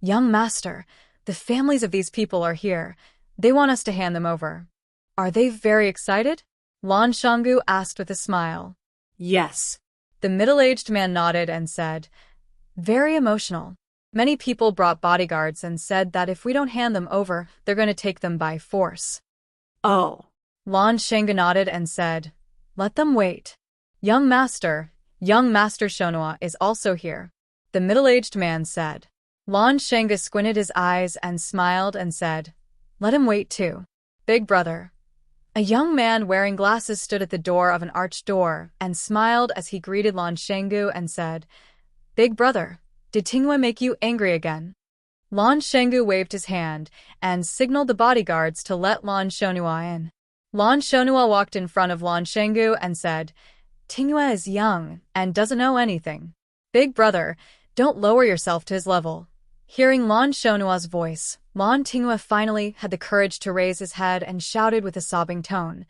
Young master, the families of these people are here. They want us to hand them over. Are they very excited? Lan Shengge asked with a smile. Yes. The middle-aged man nodded and said, very emotional. Many people brought bodyguards and said that if we don't hand them over, they're going to take them by force. Oh. Lan Shengge nodded and said, let them wait. Young Master Shonhua is also here. The middle-aged man said. Lan Shengge squinted his eyes and smiled and said, let him wait too. Big brother. A young man wearing glasses stood at the door of an arched door and smiled as he greeted Lan Shengge and said, Big brother, Did Tingyue make you angry again? Lan Shenggu waved his hand and signaled the bodyguards to let Lan Shonhua in. Lan Shonhua walked in front of Lan Shenggu and said, Tingyue is young and doesn't know anything. Big brother, don't lower yourself to his level. Hearing Lan Shonhua's voice, Lan Tingyue finally had the courage to raise his head and shouted with a sobbing tone,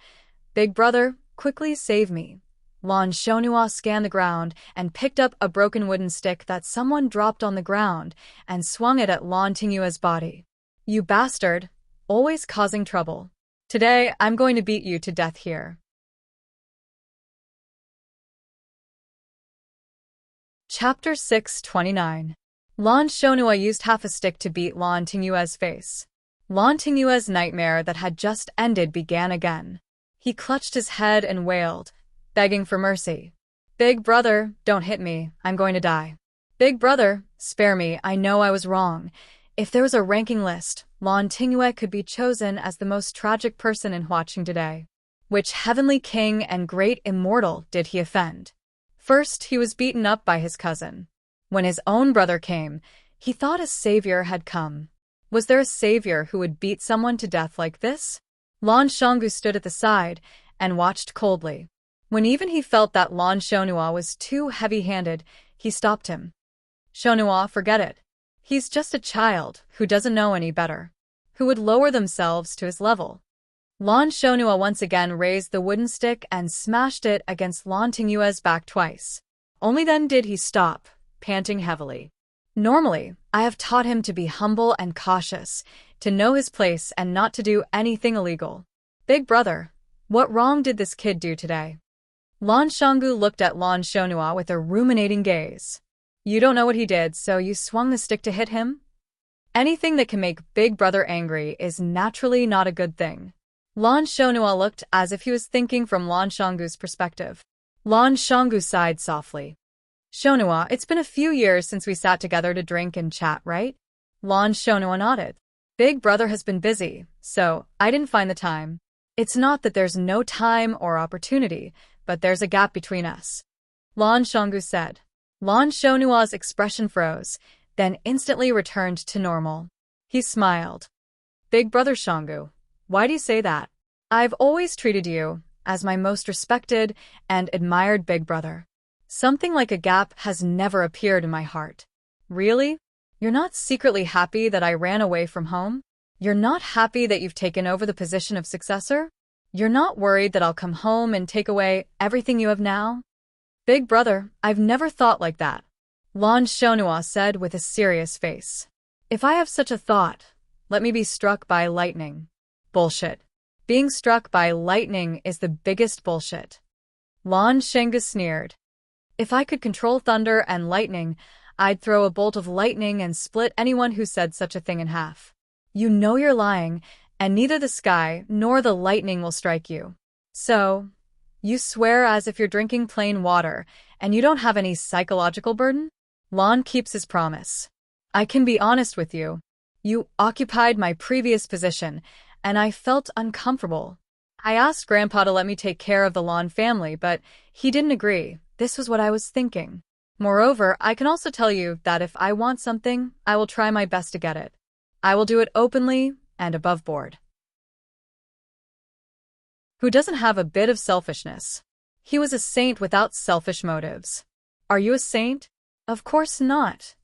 Big brother, quickly save me. Lan Shonhua scanned the ground and picked up a broken wooden stick that someone dropped on the ground and swung it at Lan Tingyue's body. You bastard, always causing trouble. Today, I'm going to beat you to death here. Chapter 629. Lan Shonhua used half a stick to beat Lan Tingyue's face. Lan Tingyue's nightmare that had just ended began again. He clutched his head and wailed, begging for mercy. Big brother, don't hit me, I'm going to die. Big brother, spare me, I know I was wrong. If there was a ranking list, Lan Tingyue could be chosen as the most tragic person in watching today. Which heavenly king and great immortal did he offend? First, he was beaten up by his cousin. When his own brother came, he thought a savior had come. Was there a savior who would beat someone to death like this? Lan Shanggu stood at the side and watched coldly. When even he felt that Lan Shonhua was too heavy-handed, he stopped him. Shonhua, forget it. He's just a child who doesn't know any better, who would lower themselves to his level. Lan Shonhua once again raised the wooden stick and smashed it against Lan Tingyue's back twice. Only then did he stop, panting heavily. Normally, I have taught him to be humble and cautious, to know his place and not to do anything illegal. Big brother, what wrong did this kid do today? Lan Shanggu looked at Lan Shonhua with a ruminating gaze. You don't know what he did, so you swung the stick to hit him? Anything that can make Big Brother angry is naturally not a good thing. Lan Shonhua looked as if he was thinking from Lan Shanggu's perspective. Lan Shanggu sighed softly. Shonhua, it's been a few years since we sat together to drink and chat, right? Lan Shonhua nodded. Big Brother has been busy, so I didn't find the time. It's not that there's no time or opportunity, but there's a gap between us. Lan Shanggu said. Lan Shonhua's expression froze, then instantly returned to normal. He smiled. Big Brother Shanggu, why do you say that? I've always treated you as my most respected and admired big brother. Something like a gap has never appeared in my heart. Really? You're not secretly happy that I ran away from home? You're not happy that you've taken over the position of successor? You're not worried that I'll come home and take away everything you have now? Big brother, I've never thought like that. Lan Shonhua said with a serious face. If I have such a thought, let me be struck by lightning. Bullshit. Being struck by lightning is the biggest bullshit. Lan Shenggu sneered. If I could control thunder and lightning, I'd throw a bolt of lightning and split anyone who said such a thing in half. You know you're lying, and neither the sky nor the lightning will strike you. So, you swear as if you're drinking plain water, and you don't have any psychological burden? Lan keeps his promise. I can be honest with you. You occupied my previous position, and I felt uncomfortable. I asked Grandpa to let me take care of the Lan family, but he didn't agree. This was what I was thinking. Moreover, I can also tell you that if I want something, I will try my best to get it. I will do it openly and above board. Who doesn't have a bit of selfishness? He was a saint without selfish motives. Are you a saint? Of course not.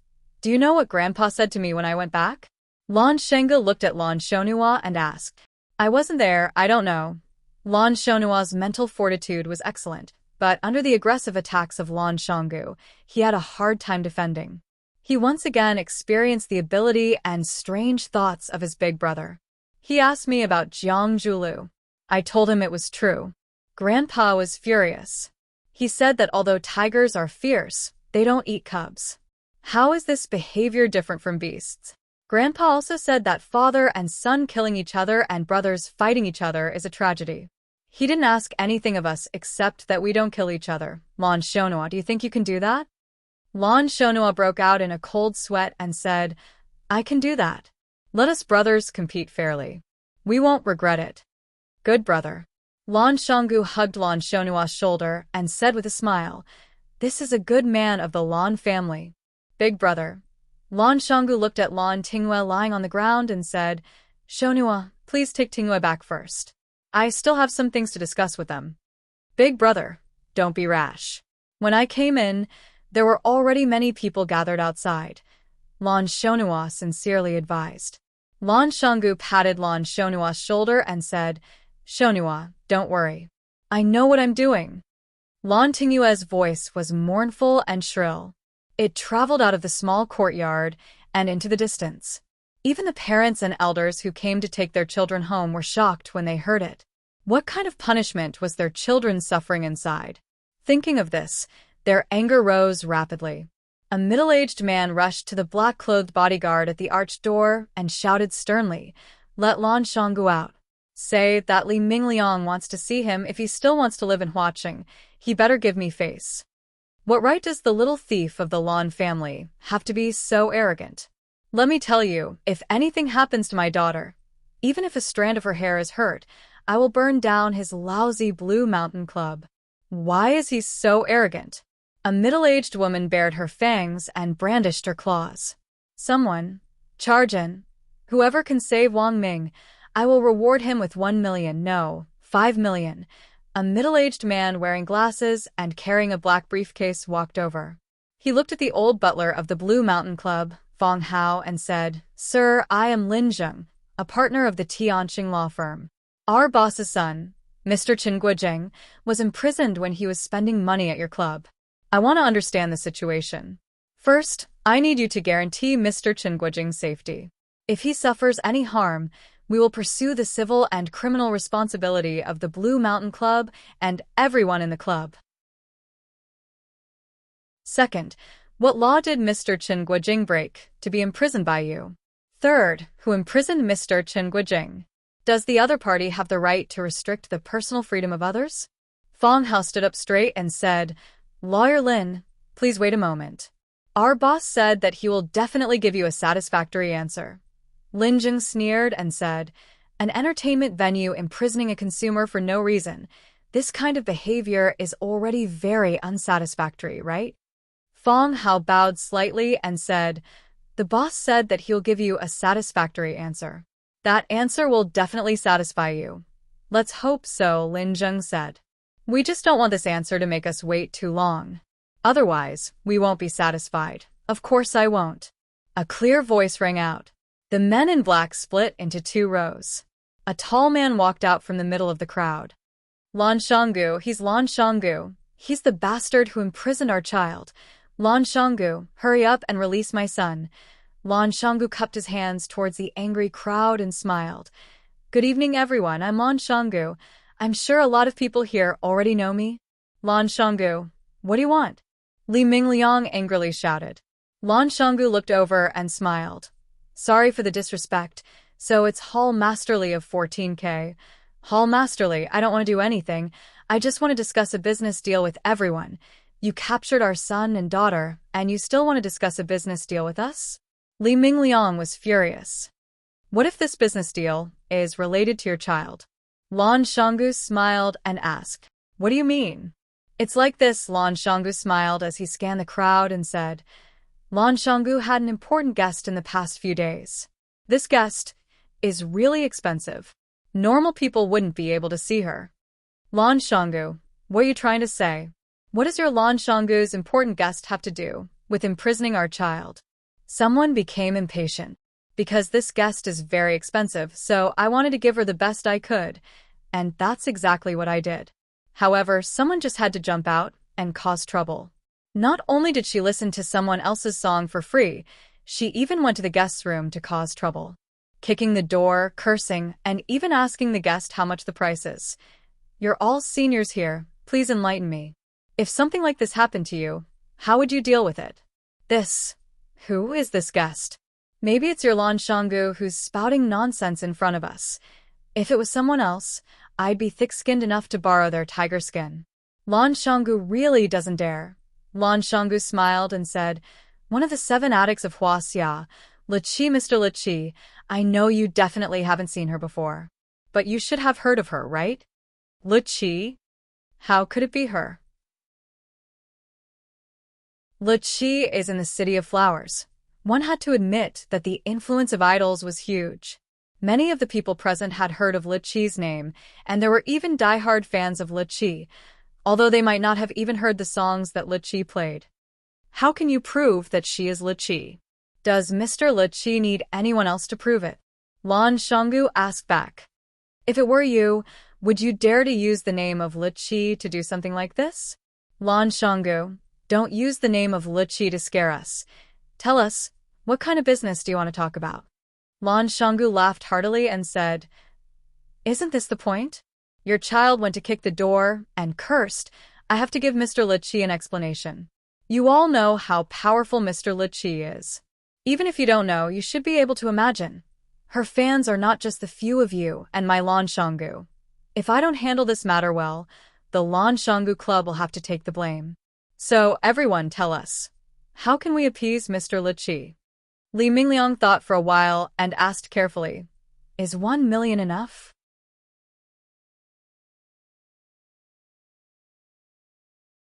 Do you know what Grandpa said to me when I went back? Lan Shenggu looked at Lan Shonhua and asked. I wasn't there, I don't know. Lan Shonhua's mental fortitude was excellent, but under the aggressive attacks of Lan Shanggu, he had a hard time defending. He once again experienced the ability and strange thoughts of his big brother. He asked me about Jiang Zhulu. I told him it was true. Grandpa was furious. He said that although tigers are fierce, they don't eat cubs. How is this behavior different from beasts? Grandpa also said that father and son killing each other and brothers fighting each other is a tragedy. He didn't ask anything of us except that we don't kill each other. Lan Shonhua, do you think you can do that? Lan Shonhua broke out in a cold sweat and said, I can do that. Let us brothers compete fairly. We won't regret it. Good brother. Lan Shanggu hugged Lan Shonhua's shoulder and said with a smile, This is a good man of the Lan family. Big brother. Lan Shanggu looked at Lan Tingyue lying on the ground and said, Shonua, please take Tingyue back first. I still have some things to discuss with them. Big brother, don't be rash. When I came in, there were already many people gathered outside. Lan Shonua sincerely advised. Lan Shanggu patted Lan Shonua's shoulder and said, Shonua, don't worry. I know what I'm doing. Lan Tingyue's voice was mournful and shrill. It traveled out of the small courtyard and into the distance. Even the parents and elders who came to take their children home were shocked when they heard it. What kind of punishment was their children suffering inside? Thinking of this, their anger rose rapidly. A middle-aged man rushed to the black-clothed bodyguard at the arched door and shouted sternly, Let Lan Shanggu out. Say that Li Mingliang wants to see him if he still wants to live in Huaqing. He better give me face. What right does the little thief of the Lan family have to be so arrogant? Let me tell you, if anything happens to my daughter, even if a strand of her hair is hurt, I will burn down his lousy Blue Mountain Club. Why is he so arrogant? A middle-aged woman bared her fangs and brandished her claws. Someone, Charjin, whoever can save Wang Ming, I will reward him with 1 million, no, 5 million. A middle-aged man wearing glasses and carrying a black briefcase walked over. He looked at the old butler of the Blue Mountain Club, Fong Hao, and said, Sir, I am Lin Zheng, a partner of the Tianqing law firm. Our boss's son, Mr. Chen Guojing, was imprisoned when he was spending money at your club. I want to understand the situation. First, I need you to guarantee Mr. Chen Guojing's safety. If he suffers any harm, we will pursue the civil and criminal responsibility of the Blue Mountain Club and everyone in the club. Second, what law did Mr. Chen Guojing break to be imprisoned by you? Third, who imprisoned Mr. Chen Guojing? Does the other party have the right to restrict the personal freedom of others? Fong Hao stood up straight and said, Lawyer Lin, please wait a moment. Our boss said that he will definitely give you a satisfactory answer. Lin Zheng sneered and said, An entertainment venue imprisoning a consumer for no reason. This kind of behavior is already very unsatisfactory, right? Fong Hao bowed slightly and said, The boss said that he'll give you a satisfactory answer. That answer will definitely satisfy you. Let's hope so, Lin Zheng said. We just don't want this answer to make us wait too long. Otherwise, we won't be satisfied. Of course I won't. A clear voice rang out. The men in black split into 2 rows. A tall man walked out from the middle of the crowd. Lan Shanggu, he's Lan Shanggu. He's the bastard who imprisoned our child. Lan Shanggu, hurry up and release my son. Lan Shanggu cupped his hands towards the angry crowd and smiled. Good evening, everyone. I'm Lan Shanggu. I'm sure a lot of people here already know me. Lan Shanggu, what do you want? Li Mingliang angrily shouted. Lan Shanggu looked over and smiled. Sorry for the disrespect. So it's Hall Masterly of 14K. Hall Masterly, I don't want to do anything. I just want to discuss a business deal with everyone. You captured our son and daughter, and you still want to discuss a business deal with us? Li Mingliang was furious. What if this business deal is related to your child? Lan Shanggu smiled and asked, What do you mean? It's like this, Lan Shanggu smiled as he scanned the crowd and said, Lan Shanggu had an important guest in the past few days. This guest is really expensive. Normal people wouldn't be able to see her. Lan Shanggu, what are you trying to say? What does your Lan Shanggu's important guest have to do with imprisoning our child? Someone became impatient. Because this guest is very expensive, so I wanted to give her the best I could. And that's exactly what I did. However, someone just had to jump out and cause trouble. Not only did she listen to someone else's song for free, she even went to the guest's room to cause trouble. Kicking the door, cursing, and even asking the guest how much the price is. You're all seniors here, please enlighten me. If something like this happened to you, how would you deal with it? Who is this guest? Maybe it's your Lan Shanggu who's spouting nonsense in front of us. If it was someone else, I'd be thick-skinned enough to borrow their tiger skin. Lan Shanggu really doesn't dare. Lan Shanggu smiled and said, One of the 7 addicts of Huaxia, Liqi, Mr. Liqi, I know you definitely haven't seen her before. But you should have heard of her, right? Liqi? How could it be her? Lichi is in the City of Flowers. One had to admit that the influence of idols was huge. Many of the people present had heard of Lichi's name, and there were even die-hard fans of Lichi, although they might not have even heard the songs that Lichi played. How can you prove that she is Lichi? Does Mr. Lichi need anyone else to prove it? Lan Shanggu asked back. If it were you, would you dare to use the name of Lichi to do something like this? Lan Shanggu, don't use the name of Lichi to scare us. Tell us, what kind of business do you want to talk about? Lan Shanggu laughed heartily and said, Isn't this the point? Your child went to kick the door and cursed. I have to give Mr. Lichi an explanation. You all know how powerful Mr. Lichi is. Even if you don't know, you should be able to imagine. Her fans are not just the few of you and my Lan Shanggu. If I don't handle this matter well, the Lan Shanggu Club will have to take the blame. So, everyone tell us, how can we appease Mr. Lichi? Li Mingliang thought for a while and asked carefully, Is 1 million enough?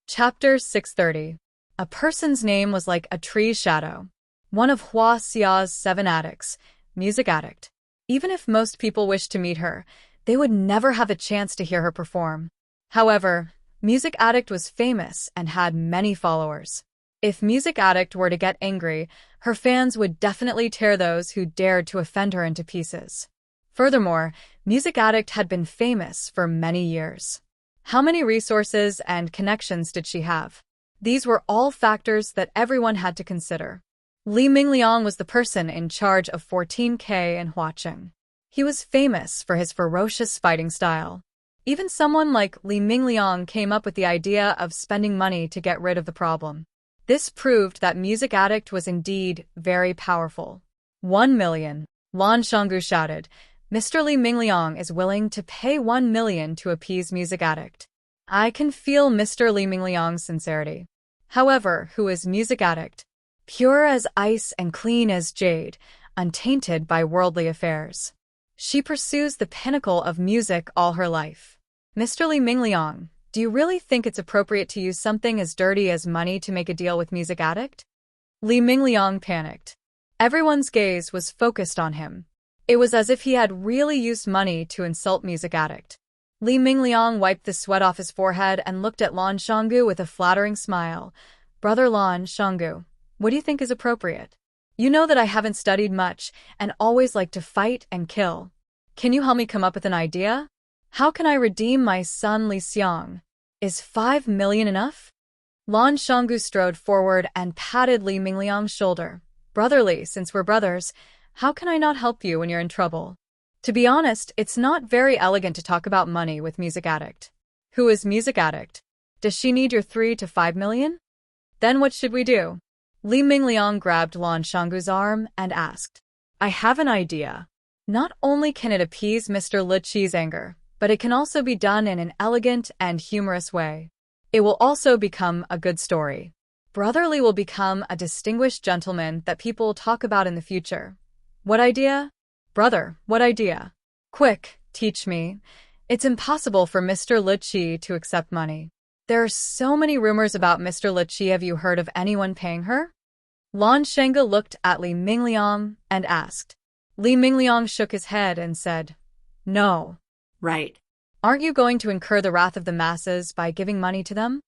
Chapter 630. A person's name was like a tree's shadow. One of Hua Xia's 7 addicts, music addict. Even if most people wished to meet her, they would never have a chance to hear her perform. However, Music Addict was famous and had many followers. If Music Addict were to get angry, her fans would definitely tear those who dared to offend her into pieces. Furthermore, Music Addict had been famous for many years. How many resources and connections did she have? These were all factors that everyone had to consider. Li Mingliang was the person in charge of 14K in Huaqing. He was famous for his ferocious fighting style. Even someone like Li Mingliang came up with the idea of spending money to get rid of the problem. This proved that Music Addict was indeed very powerful. 1 million. Lan Shanggu shouted. Mr. Li Mingliang is willing to pay 1 million to appease Music Addict. I can feel Mr. Li Mingliang's sincerity. However, who is Music Addict? Pure as ice and clean as jade, untainted by worldly affairs. She pursues the pinnacle of music all her life. Mr. Li Mingliang, do you really think it's appropriate to use something as dirty as money to make a deal with Music Addict? Li Mingliang panicked. Everyone's gaze was focused on him. It was as if he had really used money to insult Music Addict. Li Mingliang wiped the sweat off his forehead and looked at Lan Shanggu with a flattering smile. Brother Lan Shanggu, what do you think is appropriate? You know that I haven't studied much and always like to fight and kill. Can you help me come up with an idea? How can I redeem my son Li Xiang? Is 5 million enough? Lan Shanggu strode forward and patted Li Mingliang's shoulder. Brother Li, since we're brothers, how can I not help you when you're in trouble? To be honest, it's not very elegant to talk about money with Music Addict. Who is Music Addict? Does she need your 3 to 5 million? Then what should we do? Li Mingliang grabbed Lan Shanggu's arm and asked. I have an idea. Not only can it appease Mr. Lichi's anger, but it can also be done in an elegant and humorous way. It will also become a good story. Brother Li will become a distinguished gentleman that people will talk about in the future. What idea? Brother, what idea? Quick, teach me. It's impossible for Mr. Lichi to accept money. There are so many rumors about Mr. Lichi. Have you heard of anyone paying her? Lan Shanggu looked at Li Mingliang and asked. Li Mingliang shook his head and said, No. Right. Aren't you going to incur the wrath of the masses by giving money to them?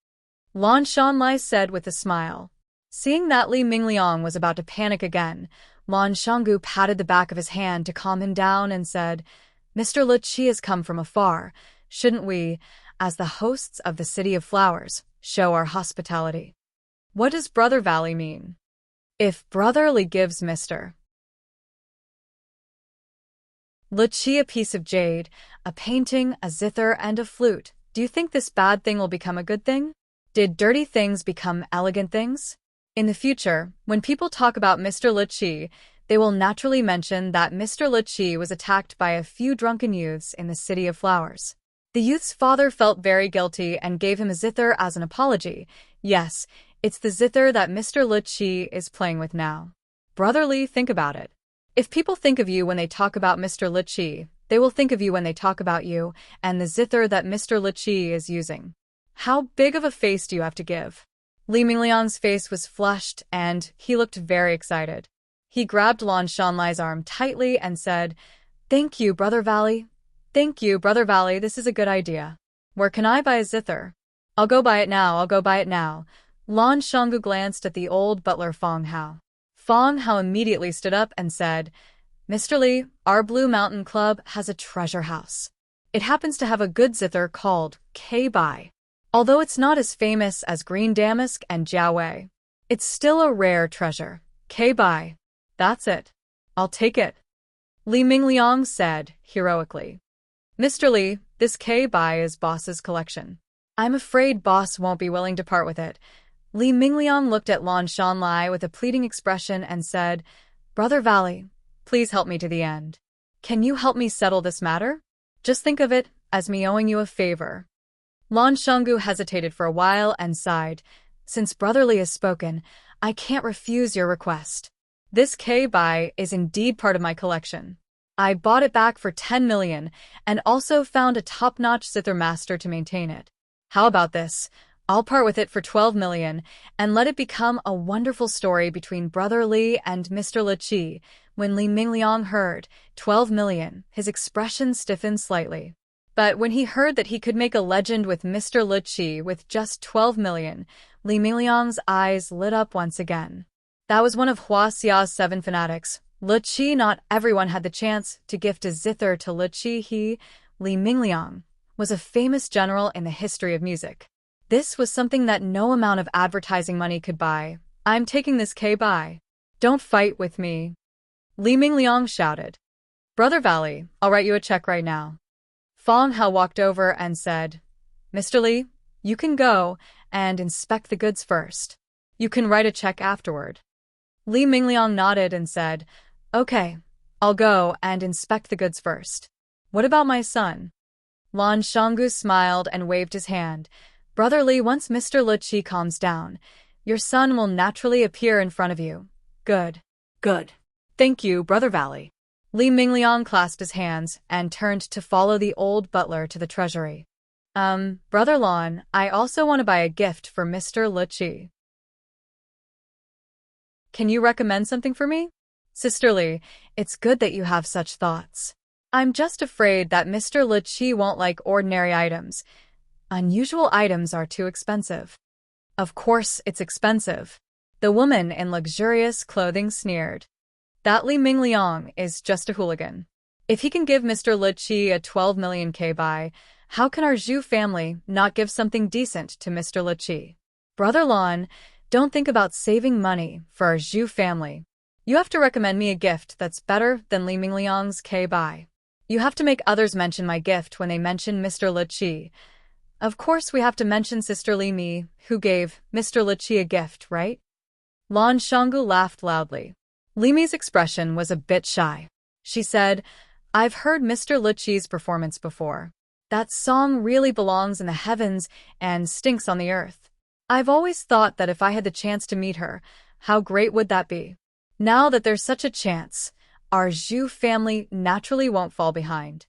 Lan Shanlai said with a smile. Seeing that Li Mingliang was about to panic again, Lan Shanggu patted the back of his hand to calm him down and said, Mr. Lichi has come from afar. Shouldn't we, as the hosts of the City of Flowers, show our hospitality? What does Brother Valley mean? If Brother Li gives Mr. Lichi a piece of jade, a painting, a zither, and a flute, do you think this bad thing will become a good thing? Did dirty things become elegant things? In the future, when people talk about Mr. Lichi, they will naturally mention that Mr. Lichi was attacked by a few drunken youths in the City of Flowers. The youth's father felt very guilty and gave him a zither as an apology. Yes, it's the zither that Mr. Lichi is playing with now. Brother Li, think about it. If people think of you when they talk about Mr. Lichi, they will think of you when they talk about you and the zither that Mr. Lichi is using. How big of a face do you have to give? Li Mingliang's face was flushed, and he looked very excited. He grabbed Lan Shanlai's arm tightly and said, "Thank you, Brother Valley. Thank you, Brother Valley, this is a good idea. Where can I buy a zither?" I'll go buy it now. Lan Shanggu glanced at the old butler Fong Hao. Fong Hao immediately stood up and said, "Mr. Li, our Blue Mountain Club has a treasure house. It happens to have a good zither called K-Bai. Although it's not as famous as Green Damask and Jiaowei, it's still a rare treasure. K-Bai. That's it. I'll take it." Li Mingliang said, heroically. "Mr. Li, this K-Bai is Boss's collection. I'm afraid Boss won't be willing to part with it." Li Mingliang looked at Lan Shanlai with a pleading expression and said, "Brother Valley, please help me to the end. Can you help me settle this matter? Just think of it as me owing you a favor." Lan Shanggu hesitated for a while and sighed. "Since Brother Li has spoken, I can't refuse your request. This K-Bai is indeed part of my collection. I bought it back for 10 million and also found a top-notch zither master to maintain it. How about this? I'll part with it for 12 million and let it become a wonderful story between Brother Li and Mr. Li Qi." When Li Mingliang heard 12 million, his expression stiffened slightly. But when he heard that he could make a legend with Mr. Li Qi with just 12 million, Li Mingliang's eyes lit up once again. That was one of Hua Xia's 7 fanatics. Li Qi, not everyone had the chance to gift a zither to Li Qi. He, Li Mingliang, was a famous general in the history of music. This was something that no amount of advertising money could buy. "I'm taking this K-Bai. Don't fight with me," Li Mingliang shouted. "Brother Valley, I'll write you a check right now." Fong Hao walked over and said, "Mr. Li, you can go and inspect the goods first. You can write a check afterward." Li Mingliang nodded and said, "Okay, I'll go and inspect the goods first. What about my son?" Lan Shanggu smiled and waved his hand. "Brother Li, once Mr. Li Qi calms down, your son will naturally appear in front of you." "Good. Good. Thank you, Brother Valley." Li Mingliang clasped his hands and turned to follow the old butler to the treasury. Brother Lan, I also want to buy a gift for Mr. Li Qi. Can you recommend something for me?" "Sister Li, it's good that you have such thoughts. I'm just afraid that Mr. Li Qi won't like ordinary items. Unusual items are too expensive." "Of course it's expensive." The woman in luxurious clothing sneered. "That Li Mingliang is just a hooligan. If he can give Mr. Li Qi a 12 million K-Bai, how can our Zhu family not give something decent to Mr. Li Qi?" "Brother Lan, don't think about saving money for our Zhu family. You have to recommend me a gift that's better than Li Mingliang's K-Bai. You have to make others mention my gift when they mention Mr. Li Qi. Of course we have to mention Sister Li Mi, who gave Mr. Li Qi a gift, right?" Lan Shanggu laughed loudly. Li Mi's expression was a bit shy. She said, "I've heard Mr. Li Qi's performance before. That song really belongs in the heavens and stinks on the earth. I've always thought that if I had the chance to meet her, how great would that be? Now that there's such a chance, our Zhu family naturally won't fall behind."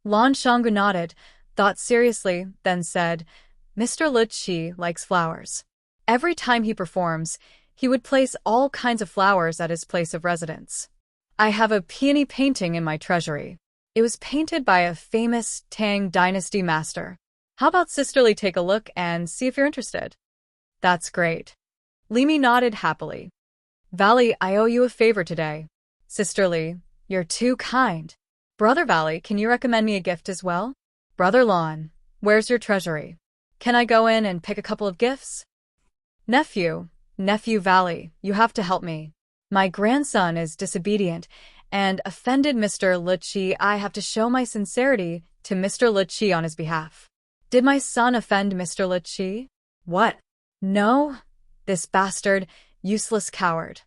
Lan Shanggu nodded, thought seriously, then said, "Mr. Li Qi likes flowers. Every time he performs, he would place all kinds of flowers at his place of residence. I have a peony painting in my treasury. It was painted by a famous Tang Dynasty master. How about Sister Li take a look and see if you're interested?" "That's great." Li Mi nodded happily. "Valley, I owe you a favor today." "Sister Li, you're too kind." "Brother Valley, can you recommend me a gift as well?" "Brother Lan, where's your treasury? Can I go in and pick a couple of gifts?" Nephew Valley, you have to help me. My grandson is disobedient and offended Mr. Li Qi. I have to show my sincerity to Mr. Li Qi on his behalf." "Did my son offend Mr. Li Qi?" "What? No? This bastard, useless coward."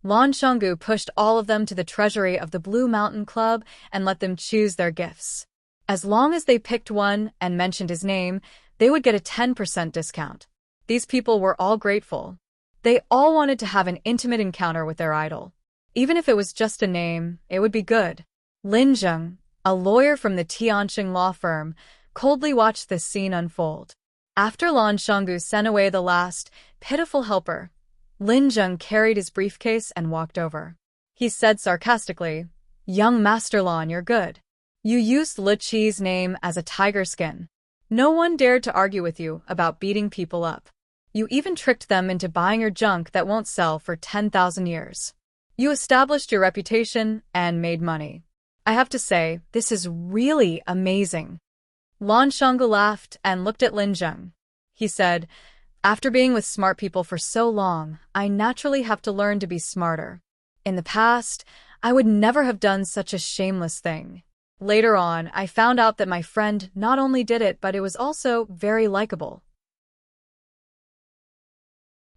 Lan Shanggu pushed all of them to the treasury of the Blue Mountain Club and let them choose their gifts. As long as they picked one and mentioned his name, they would get a 10% discount. These people were all grateful. They all wanted to have an intimate encounter with their idol. Even if it was just a name, it would be good. Lin Zheng, a lawyer from the Tianqing law firm, coldly watched this scene unfold. After Lan Shanggu sent away the last, pitiful helper, Lin Zheng carried his briefcase and walked over. He said sarcastically, "Young Master Lan, you're good. You used Li Qi's name as a tiger skin. No one dared to argue with you about beating people up. You even tricked them into buying your junk that won't sell for 10,000 years. You established your reputation and made money. I have to say, this is really amazing." Lan Shanggu laughed and looked at Lin Zheng. He said, "After being with smart people for so long, I naturally have to learn to be smarter. In the past, I would never have done such a shameless thing. Later on, I found out that my friend not only did it, but it was also very likable.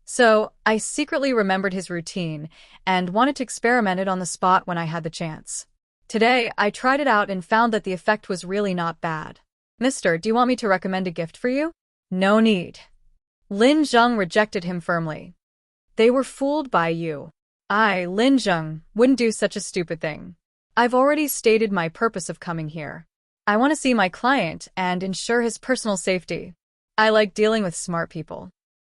So, I secretly remembered his routine and wanted to experiment it on the spot when I had the chance. Today, I tried it out and found that the effect was really not bad. Mister, do you want me to recommend a gift for you?" "No need." Lin Zheng rejected him firmly. "They were fooled by you. I, Lin Zheng, wouldn't do such a stupid thing. I've already stated my purpose of coming here. I want to see my client and ensure his personal safety. I like dealing with smart people."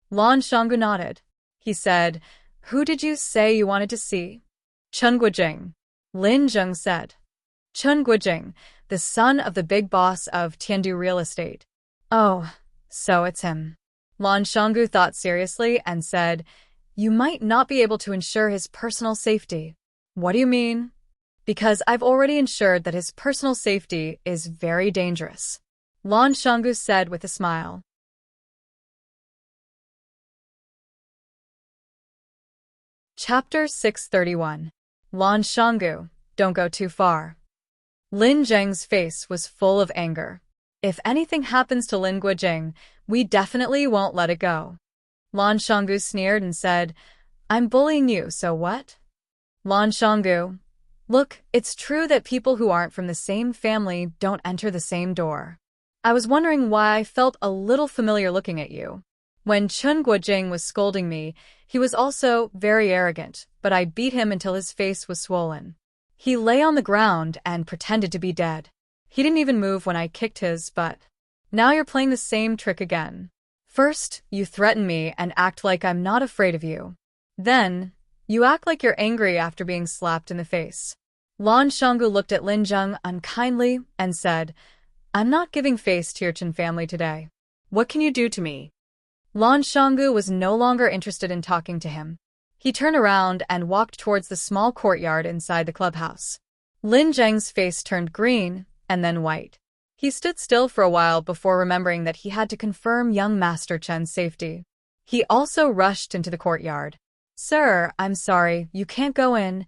Lan Shanggu nodded. He said, "Who did you say you wanted to see?" "Chen Guojing," Lin Zheng said. "Chen Guojing, the son of the big boss of Tiandu Real Estate." "Oh, so it's him." Lan Shanggu thought seriously and said, "You might not be able to ensure his personal safety." "What do you mean?" "Because I've already ensured that his personal safety is very dangerous," Lan Shanggu said with a smile. Chapter 631. Lan Shanggu, don't go too far. Lin Zheng's face was full of anger. "If anything happens to Lin Guojing, we definitely won't let it go." Lan Shanggu sneered and said, "I'm bullying you, so what?" Lan Shanggu, "Look, it's true that people who aren't from the same family don't enter the same door. I was wondering why I felt a little familiar looking at you. When Chen Guojing was scolding me, he was also very arrogant, but I beat him until his face was swollen. He lay on the ground and pretended to be dead. He didn't even move when I kicked his butt. Now you're playing the same trick again. First, you threaten me and act like I'm not afraid of you. Then, you act like you're angry after being slapped in the face." Lan Shanggu looked at Lin Zheng unkindly and said, "I'm not giving face to your Chen family today. What can you do to me?" Lan Shanggu was no longer interested in talking to him. He turned around and walked towards the small courtyard inside the clubhouse. Lin Zheng's face turned green and then white. He stood still for a while before remembering that he had to confirm young Master Chen's safety. He also rushed into the courtyard. "Sir, I'm sorry, you can't go in."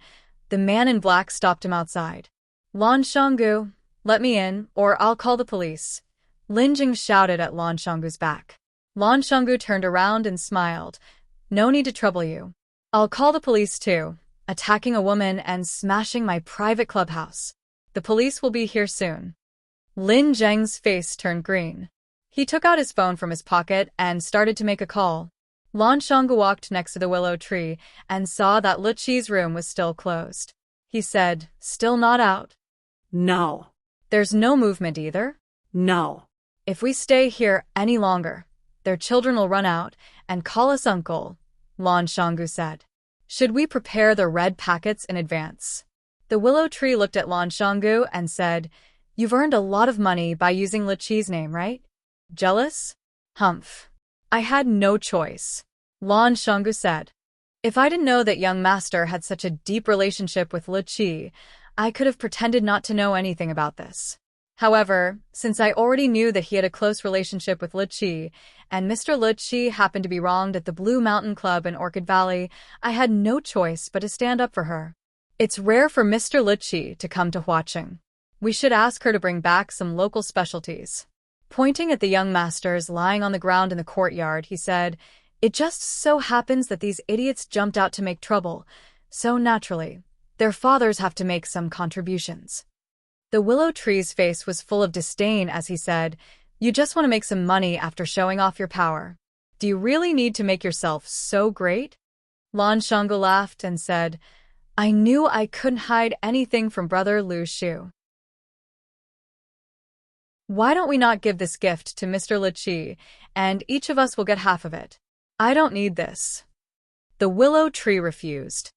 The man in black stopped him outside. "Lan Shanggu, let me in, or I'll call the police." Lin Zheng shouted at Lan Shanggu's back. Lan Shanggu turned around and smiled. "No need to trouble you. I'll call the police too, attacking a woman and smashing my private clubhouse. The police will be here soon." Lin Zheng's face turned green. He took out his phone from his pocket and started to make a call. Lan Shanggu walked next to the willow tree and saw that Li Qi's room was still closed. He said, "Still not out?" "No." "There's no movement either?" "No." "If we stay here any longer, their children will run out and call us uncle," Lan Shanggu said. "Should we prepare the red packets in advance?" The willow tree looked at Lan Shanggu and said, "You've earned a lot of money by using Li Qi's name, right? Jealous?" "Humph. I had no choice," Lan Shanggu said. "If I didn't know that young master had such a deep relationship with Li Qi, I could have pretended not to know anything about this. However, since I already knew that he had a close relationship with Li Qi, and Mr. Li Qi happened to be wronged at the Blue Mountain Club in Orchid Valley, I had no choice but to stand up for her. It's rare for Mr. Li Qi to come to Huaqing. We should ask her to bring back some local specialties." Pointing at the young masters lying on the ground in the courtyard, he said, "It just so happens that these idiots jumped out to make trouble, so naturally, their fathers have to make some contributions." The willow tree's face was full of disdain as he said, "You just want to make some money after showing off your power. Do you really need to make yourself so great?" Lan Shanggu laughed and said, "I knew I couldn't hide anything from Brother Lu Shu. Why don't we not give this gift to Mr. Li Qi and each of us will get half of it. I don't need this. The willow tree refused.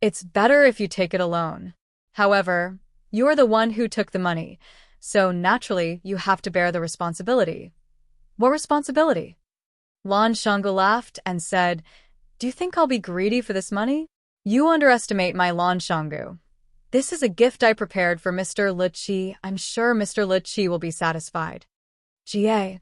It's better if you take it alone. However, you're the one who took the money, so naturally you have to bear the responsibility. What responsibility? Lan Shanggu laughed and said, Do you think I'll be greedy for this money? You underestimate my Lan Shanggu. This is a gift I prepared for Mr. Le Qi. I'm sure Mr. Le Qi will be satisfied. Jie,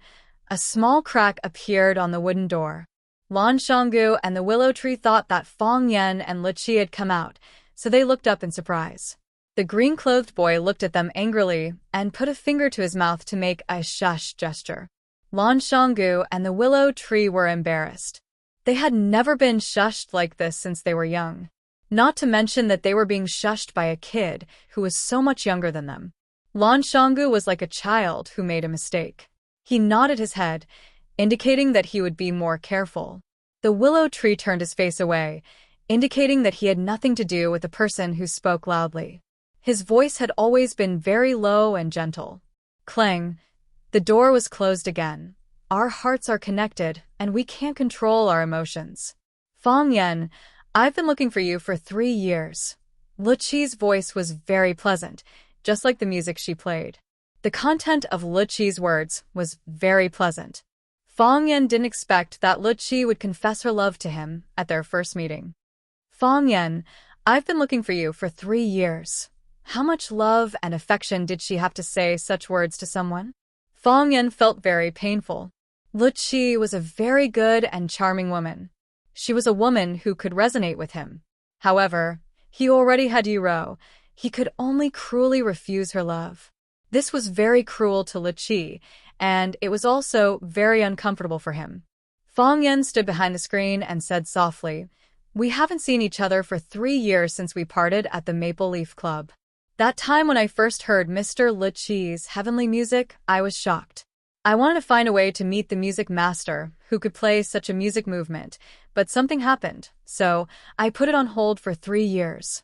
a small crack appeared on the wooden door. Lan Shanggu and the willow tree thought that Fang Yan and Le Qi had come out, so they looked up in surprise. The green-clothed boy looked at them angrily and put a finger to his mouth to make a shush gesture. Lan Shanggu and the willow tree were embarrassed. They had never been shushed like this since they were young. Not to mention that they were being shushed by a kid who was so much younger than them. Lan Shanggu was like a child who made a mistake. He nodded his head, indicating that he would be more careful. The willow tree turned his face away, indicating that he had nothing to do with the person who spoke loudly. His voice had always been very low and gentle. Clang. The door was closed again. Our hearts are connected, and we can't control our emotions. Fang Yan, I've been looking for you for 3 years. Le Qi's voice was very pleasant, just like the music she played. The content of Le Qi's words was very pleasant. Fang Yan didn't expect that Le Qi would confess her love to him at their first meeting. Fang Yan, I've been looking for you for 3 years. How much love and affection did she have to say such words to someone? Fang Yan felt very painful. Le Qi was a very good and charming woman. She was a woman who could resonate with him. However, he already had Yuro. He could only cruelly refuse her love. This was very cruel to Le Qi, and it was also very uncomfortable for him. Fang Yan stood behind the screen and said softly, We haven't seen each other for 3 years since we parted at the Maple Leaf Club. That time when I first heard Mr. Le Qi's heavenly music, I was shocked. I wanted to find a way to meet the music master who could play such a music movement, but something happened, so I put it on hold for 3 years.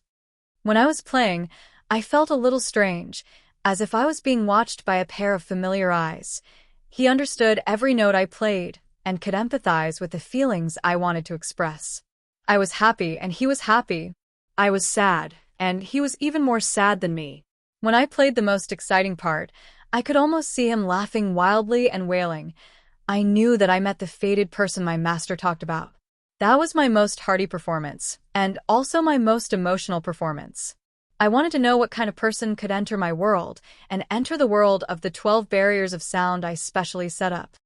When I was playing, I felt a little strange, as if I was being watched by a pair of familiar eyes. He understood every note I played and could empathize with the feelings I wanted to express. I was happy and he was happy. I was sad, and he was even more sad than me. When I played the most exciting part, I could almost see him laughing wildly and wailing. I knew that I met the fated person my master talked about. That was my most hearty performance, and also my most emotional performance. I wanted to know what kind of person could enter my world, and enter the world of the 12 barriers of sound I specially set up.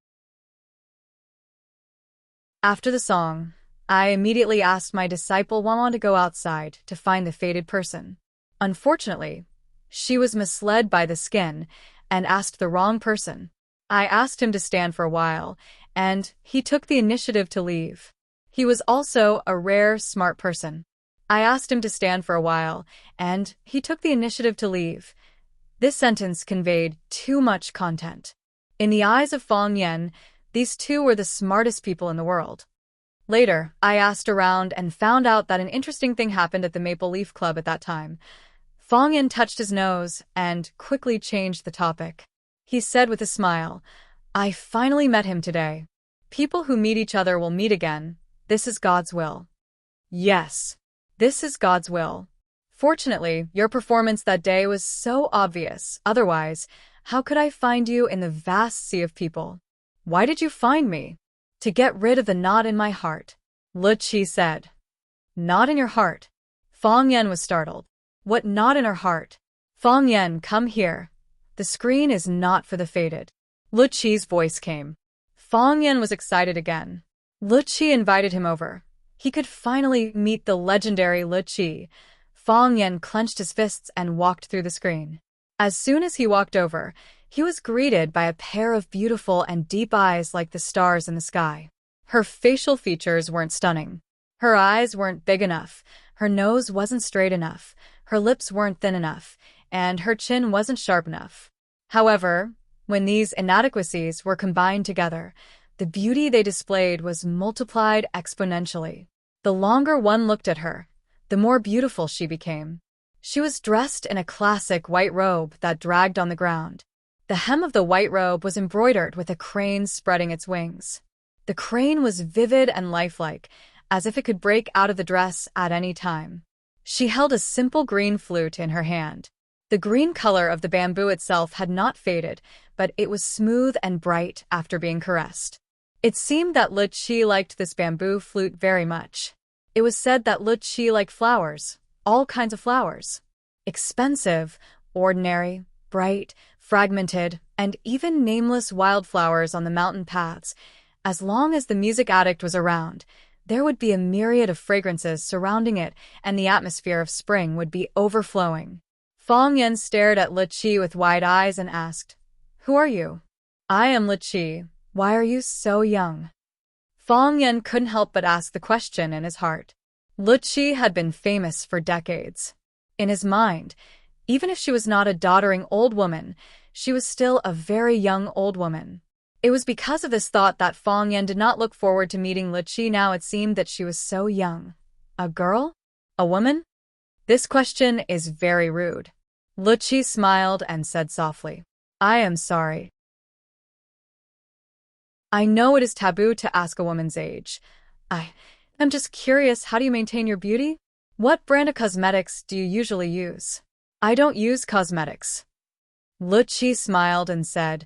After the song, I immediately asked my disciple Wawan to go outside to find the fated person. Unfortunately, she was misled by the skin and asked the wrong person. I asked him to stand for a while, and he took the initiative to leave. He was also a rare, smart person. I asked him to stand for a while, and he took the initiative to leave. This sentence conveyed too much content. In the eyes of Fang Yan, these two were the smartest people in the world. Later, I asked around and found out that an interesting thing happened at the Maple Leaf Club at that time. Fang Yan touched his nose and quickly changed the topic. He said with a smile, I finally met him today. People who meet each other will meet again. This is God's will. Yes, this is God's will. Fortunately, your performance that day was so obvious. Otherwise, how could I find you in the vast sea of people? Why did you find me? To get rid of the knot in my heart. Le Qi said. Knot in your heart? Fang Yan was startled. What knot in her heart? Fang Yan, come here. The screen is not for the fated. Le Qi's voice came. Fang Yan was excited again. Le Qi invited him over. He could finally meet the legendary Le Qi. Fang Yan clenched his fists and walked through the screen. As soon as he walked over, he was greeted by a pair of beautiful and deep eyes like the stars in the sky. Her facial features weren't stunning. Her eyes weren't big enough, her nose wasn't straight enough, her lips weren't thin enough, and her chin wasn't sharp enough. However, when these inadequacies were combined together, the beauty they displayed was multiplied exponentially. The longer one looked at her, the more beautiful she became. She was dressed in a classic white robe that dragged on the ground. The hem of the white robe was embroidered with a crane spreading its wings. The crane was vivid and lifelike, as if it could break out of the dress at any time. She held a simple green flute in her hand. The green color of the bamboo itself had not faded, but it was smooth and bright after being caressed. It seemed that Luqi liked this bamboo flute very much. It was said that Luqi liked flowers, all kinds of flowers. Expensive, ordinary, bright, fragmented, and even nameless wildflowers on the mountain paths. As long as the music addict was around, there would be a myriad of fragrances surrounding it, and the atmosphere of spring would be overflowing. Fang Yan stared at Luqi with wide eyes and asked, "Who are you?" "I am Luqi. Why are you so young?" Fang Yan couldn't help but ask the question in his heart. Luqi had been famous for decades. In his mind, even if she was not a doddering old woman, she was still a very young old woman. It was because of this thought that Fang Yan did not look forward to meeting Luqi. Now it seemed that she was so young. A girl? A woman? This question is very rude. Luqi smiled and said softly, "I am sorry. I know it is taboo to ask a woman's age. I'm just curious, how do you maintain your beauty? What brand of cosmetics do you usually use?" "I don't use cosmetics." Luqi smiled and said,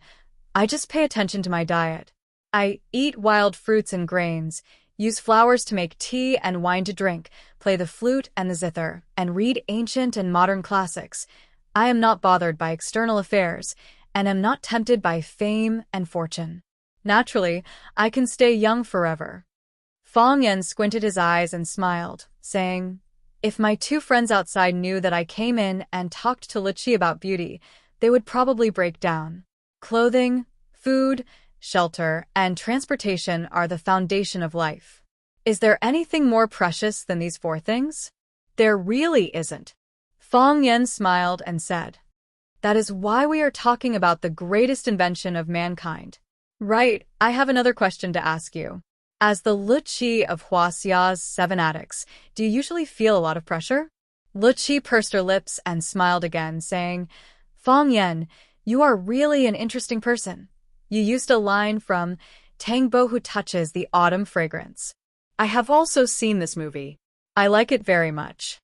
"I just pay attention to my diet. I eat wild fruits and grains, use flowers to make tea and wine to drink, play the flute and the zither, and read ancient and modern classics. I am not bothered by external affairs, and am not tempted by fame and fortune. Naturally, I can stay young forever." Fang Yan squinted his eyes and smiled, saying, "If my two friends outside knew that I came in and talked to Luqi about beauty, they would probably break down. Clothing, food, shelter, and transportation are the foundation of life. Is there anything more precious than these four things? There really isn't." Fang Yan smiled and said, "That is why we are talking about the greatest invention of mankind." "Right, I have another question to ask you. As the Luqi of Huaxia's 7 addicts, do you usually feel a lot of pressure?" Luqi pursed her lips and smiled again, saying, "Fang Yan, you are really an interesting person. You used a line from Tangbo who touches the autumn fragrance. I have also seen this movie. I like it very much."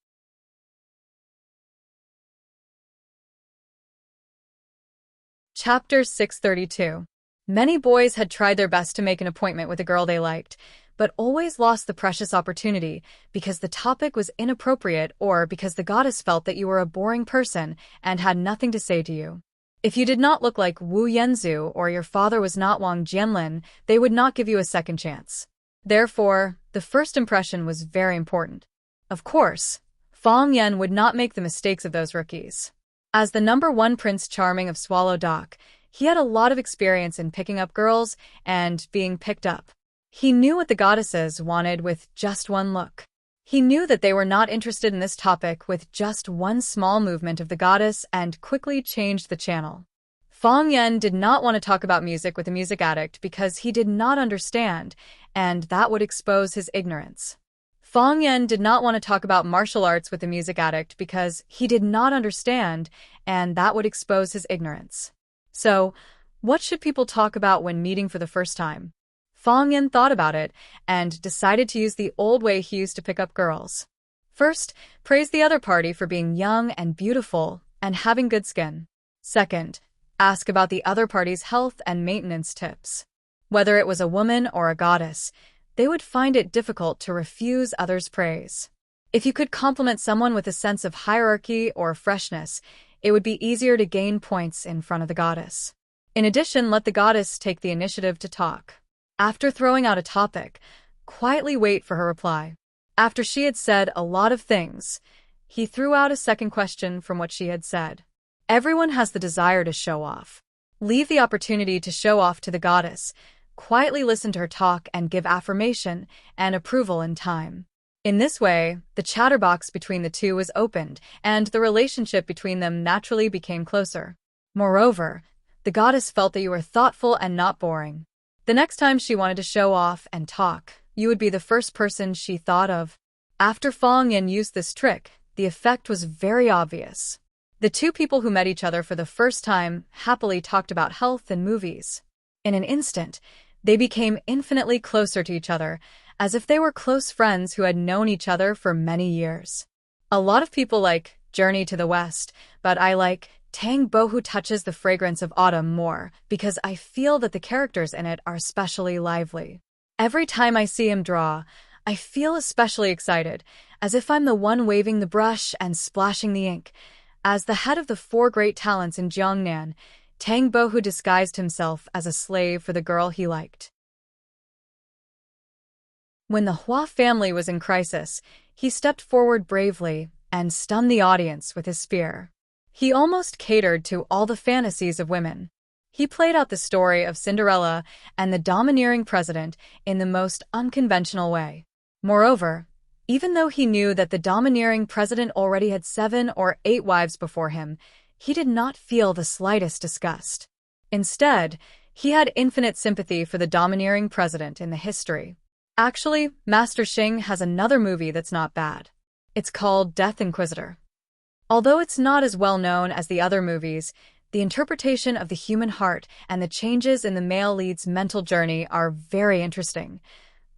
Chapter 632. Many boys had tried their best to make an appointment with a girl they liked, but always lost the precious opportunity because the topic was inappropriate or because the goddess felt that you were a boring person and had nothing to say to you. If you did not look like Wu Yanzu or your father was not Wang Jianlin, they would not give you a second chance. Therefore, the first impression was very important. Of course, Fang Yan would not make the mistakes of those rookies. As the #1 Prince Charming of Swallow Dock, he had a lot of experience in picking up girls and being picked up. He knew what the goddesses wanted with just one look. He knew that they were not interested in this topic with just one small movement of the goddess and quickly changed the channel. Fang Yan did not want to talk about music with a music addict because he did not understand, and that would expose his ignorance. Fang Yan did not want to talk about martial arts with a music addict because he did not understand, and that would expose his ignorance. So, what should people talk about when meeting for the first time? Fang Yan thought about it and decided to use the old way he used to pick up girls. First, praise the other party for being young and beautiful and having good skin. Second, ask about the other party's health and maintenance tips. Whether it was a woman or a goddess, they would find it difficult to refuse others' praise. If you could compliment someone with a sense of hierarchy or freshness, it would be easier to gain points in front of the goddess. In addition, let the goddess take the initiative to talk. After throwing out a topic, quietly wait for her reply. After she had said a lot of things, he threw out a second question from what she had said. Everyone has the desire to show off. Leave the opportunity to show off to the goddess. Quietly listen to her talk and give affirmation and approval in time. In this way, the chatterbox between the two was opened, and the relationship between them naturally became closer. Moreover, the goddess felt that you were thoughtful and not boring. The next time she wanted to show off and talk, you would be the first person she thought of. After Fang Yan used this trick, the effect was very obvious. The two people who met each other for the first time happily talked about health and movies. In an instant, they became infinitely closer to each other, as if they were close friends who had known each other for many years. A lot of people like Journey to the West, but I like Tang Bo, who touches the fragrance of autumn more, because I feel that the characters in it are especially lively. Every time I see him draw, I feel especially excited, as if I'm the one waving the brush and splashing the ink. As the head of the four great talents in Jiangnan, Tang Bo, who disguised himself as a slave for the girl he liked. When the Hua family was in crisis, he stepped forward bravely and stunned the audience with his spear. He almost catered to all the fantasies of women. He played out the story of Cinderella and the domineering president in the most unconventional way. Moreover, even though he knew that the domineering president already had 7 or 8 wives before him, he did not feel the slightest disgust. Instead, he had infinite sympathy for the domineering president in the history. Actually, Master Xing has another movie that's not bad. It's called Death Inquisitor. Although it's not as well known as the other movies, the interpretation of the human heart and the changes in the male lead's mental journey are very interesting.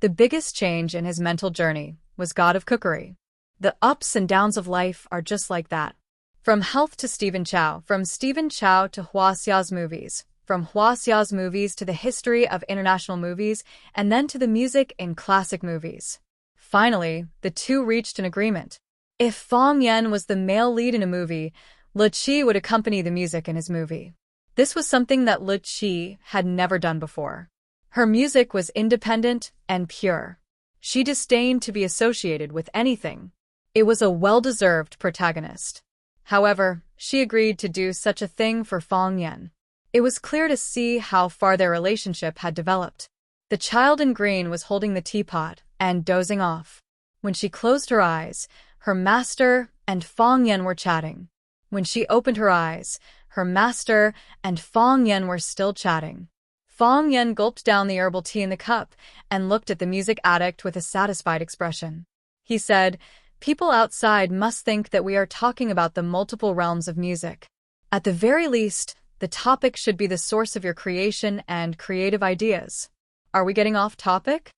The biggest change in his mental journey was God of Cookery. The ups and downs of life are just like that. From health to Stephen Chow, from Stephen Chow to Hua Xia's movies, from Hua Xia's movies to the history of international movies, and then to the music in classic movies. Finally, the two reached an agreement. If Fang Yan was the male lead in a movie, Lu Qi would accompany the music in his movie. This was something that Lu Qi had never done before. Her music was independent and pure. She disdained to be associated with anything. It was a well-deserved protagonist. However, she agreed to do such a thing for Fang Yan. It was clear to see how far their relationship had developed. The child in green was holding the teapot and dozing off. When she closed her eyes, her master and Fang Yan were chatting. When she opened her eyes, her master and Fang Yan were still chatting. Fang Yan gulped down the herbal tea in the cup and looked at the music addict with a satisfied expression. He said, "People outside must think that we are talking about the multiple realms of music. At the very least, the topic should be the source of your creation and creative ideas. Are we getting off topic?"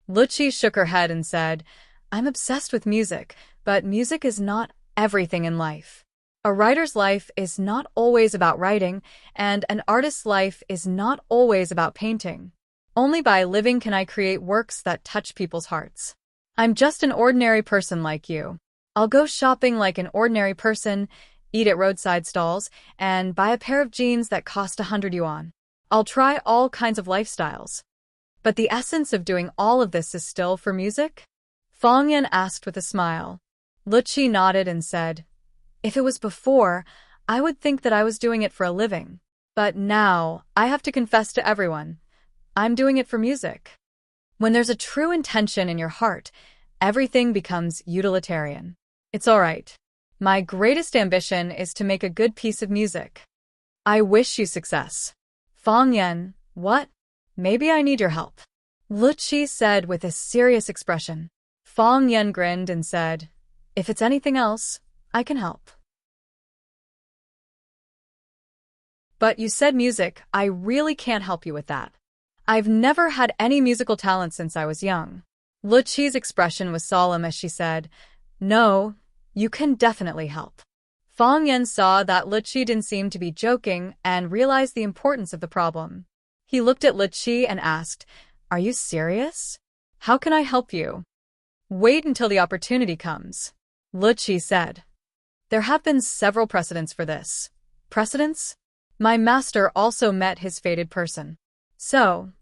Lu Qi shook her head and said, "I'm obsessed with music, but music is not everything in life. A writer's life is not always about writing, and an artist's life is not always about painting. Only by living can I create works that touch people's hearts. I'm just an ordinary person like you. I'll go shopping like an ordinary person, eat at roadside stalls, and buy a pair of jeans that cost 100 yuan. I'll try all kinds of lifestyles. But the essence of doing all of this is still for music?" Fang Yan asked with a smile. Lu Qi nodded and said, "If it was before, I would think that I was doing it for a living. But now, I have to confess to everyone, I'm doing it for music." When there's a true intention in your heart, everything becomes utilitarian. It's all right. My greatest ambition is to make a good piece of music. I wish you success. Fang Yan, what? Maybe I need your help. Lu Qi said with a serious expression. Fang Yan grinned and said, "If it's anything else, I can help." "But you said music, I really can't help you with that. I've never had any musical talent since I was young." Lu Qi's expression was solemn as she said, "No, you can definitely help." Fang Yan saw that Lu Qi didn't seem to be joking and realized the importance of the problem. He looked at Lu Qi and asked, "Are you serious? How can I help you?" "Wait until the opportunity comes," Lu Qi said. "There have been several precedents for this." "Precedents?" "My master also met his fated person. So,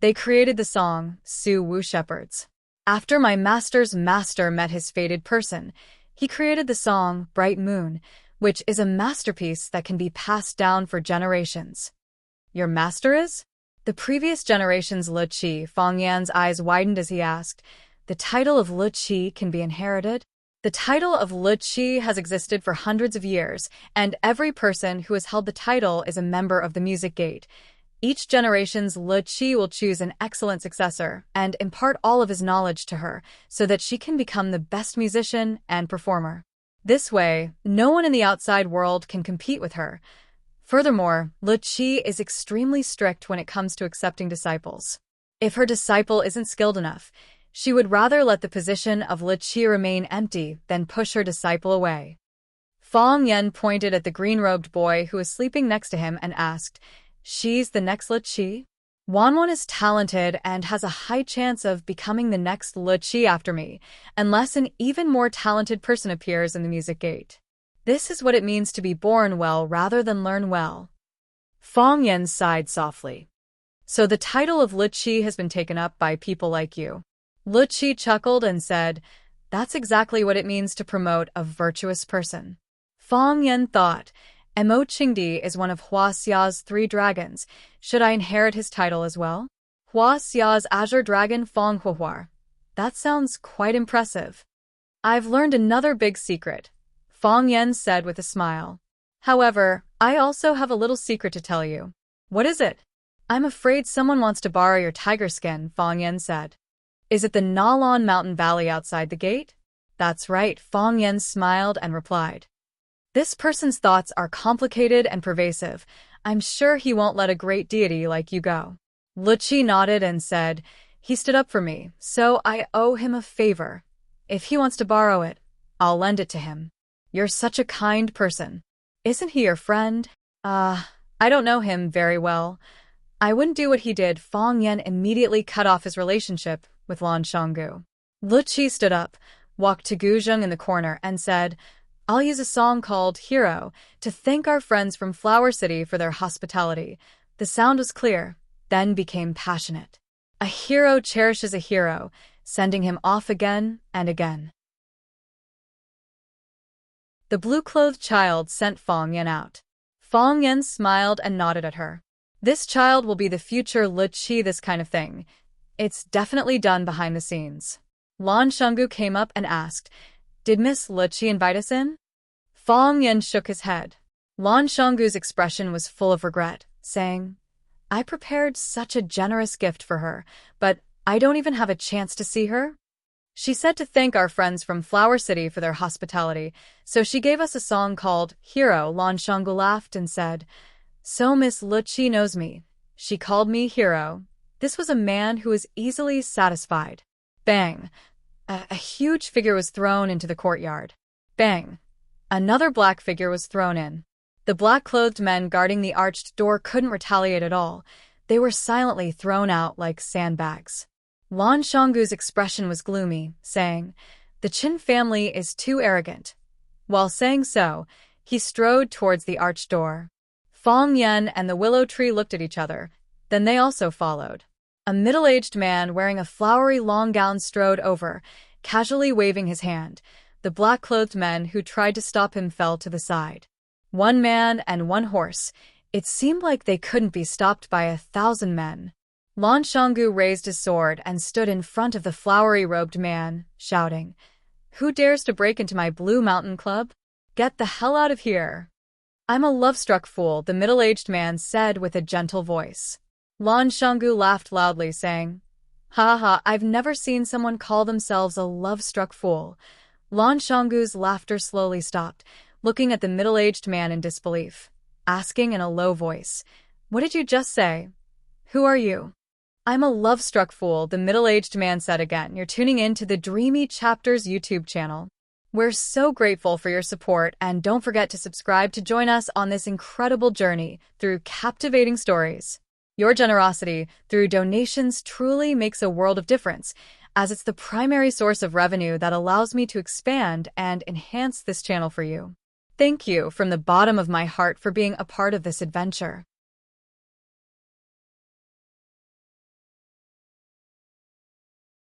they created the song, Su Wu Shepherds. After my master's master met his fated person, he created the song, Bright Moon, which is a masterpiece that can be passed down for generations." "Your master is?" The previous generation's Lu Qi. Fang Yan's eyes widened as he asked, "The title of Lu Qi can be inherited?" The title of Lu Qi has existed for hundreds of years, and every person who has held the title is a member of the Music Gate. Each generation's Lu Qi will choose an excellent successor and impart all of his knowledge to her so that she can become the best musician and performer. This way, no one in the outside world can compete with her. Furthermore, Luqi is extremely strict when it comes to accepting disciples. If her disciple isn't skilled enough, she would rather let the position of Luqi remain empty than push her disciple away. Fang Yan pointed at the green-robed boy who was sleeping next to him and asked, "She's the next Luqi?" Wanwan is talented and has a high chance of becoming the next Luqi after me, unless an even more talented person appears in the music gate. This is what it means to be born well rather than learn well. Fang Yan sighed softly. So the title of Luqi has been taken up by people like you. Luqi chuckled and said, "That's exactly what it means to promote a virtuous person." Fang Yan thought, Mo Qingdi is one of Hua Xia's 3 dragons. Should I inherit his title as well? Hua Xia's Azure Dragon Fang Huahuar. That sounds quite impressive. I've learned another big secret, Fang Yan said with a smile. However, I also have a little secret to tell you. What is it? I'm afraid someone wants to borrow your tiger skin, Fang Yan said. Is it the Nalan Mountain Valley outside the gate? That's right, Fang Yan smiled and replied. This person's thoughts are complicated and pervasive. I'm sure he won't let a great deity like you go. Luqi nodded and said, he stood up for me, so I owe him a favor. If he wants to borrow it, I'll lend it to him. You're such a kind person. Isn't he your friend? I don't know him very well. I wouldn't do what he did. Fang Yan immediately cut off his relationship with Lan Shanggu. Luqi stood up, walked to Gu Zheng in the corner, and said, I'll use a song called Hero to thank our friends from Flower City for their hospitality. The sound was clear, then became passionate. A hero cherishes a hero, sending him off again and again. The blue-clothed child sent Fang Yan out. Fang Yan smiled and nodded at her. This child will be the future Luqi, this kind of thing. It's definitely done behind the scenes. Lan Shanggu came up and asked, Did Miss Luqi invite us in? Fang Yan shook his head. Lan Shanggu's expression was full of regret, saying, I prepared such a generous gift for her, but I don't even have a chance to see her. She said to thank our friends from Flower City for their hospitality, so she gave us a song called Hero. Lan Shanggu laughed and said, So Miss Luqi knows me. She called me Hero. This was a man who was easily satisfied. Bang! A huge figure was thrown into the courtyard. Bang! Another black figure was thrown in. The black-clothed men guarding the arched door couldn't retaliate at all. They were silently thrown out like sandbags. Lan Shanggu's expression was gloomy, saying, The Qin family is too arrogant. While saying so, he strode towards the arched door. Fang Yan and the willow tree looked at each other. Then they also followed. A middle-aged man wearing a flowery long gown strode over, casually waving his hand. The black-clothed men who tried to stop him fell to the side. 1 man and 1 horse. It seemed like they couldn't be stopped by 1,000 men. Lan Shanggu raised his sword and stood in front of the flowery-robed man, shouting, Who dares to break into my Blue Mountain Club? Get the hell out of here. I'm a love-struck fool, the middle-aged man said with a gentle voice. Lan Shanggu laughed loudly, saying, Ha ha, I've never seen someone call themselves a love-struck fool. Lan Shanggu's laughter slowly stopped, looking at the middle-aged man in disbelief, asking in a low voice, What did you just say? Who are you? I'm a love-struck fool, the middle-aged man said again. You're tuning in to the Dreamy Chapters YouTube channel. We're so grateful for your support, and don't forget to subscribe to join us on this incredible journey through captivating stories. Your generosity through donations truly makes a world of difference, as it's the primary source of revenue that allows me to expand and enhance this channel for you. Thank you from the bottom of my heart for being a part of this adventure.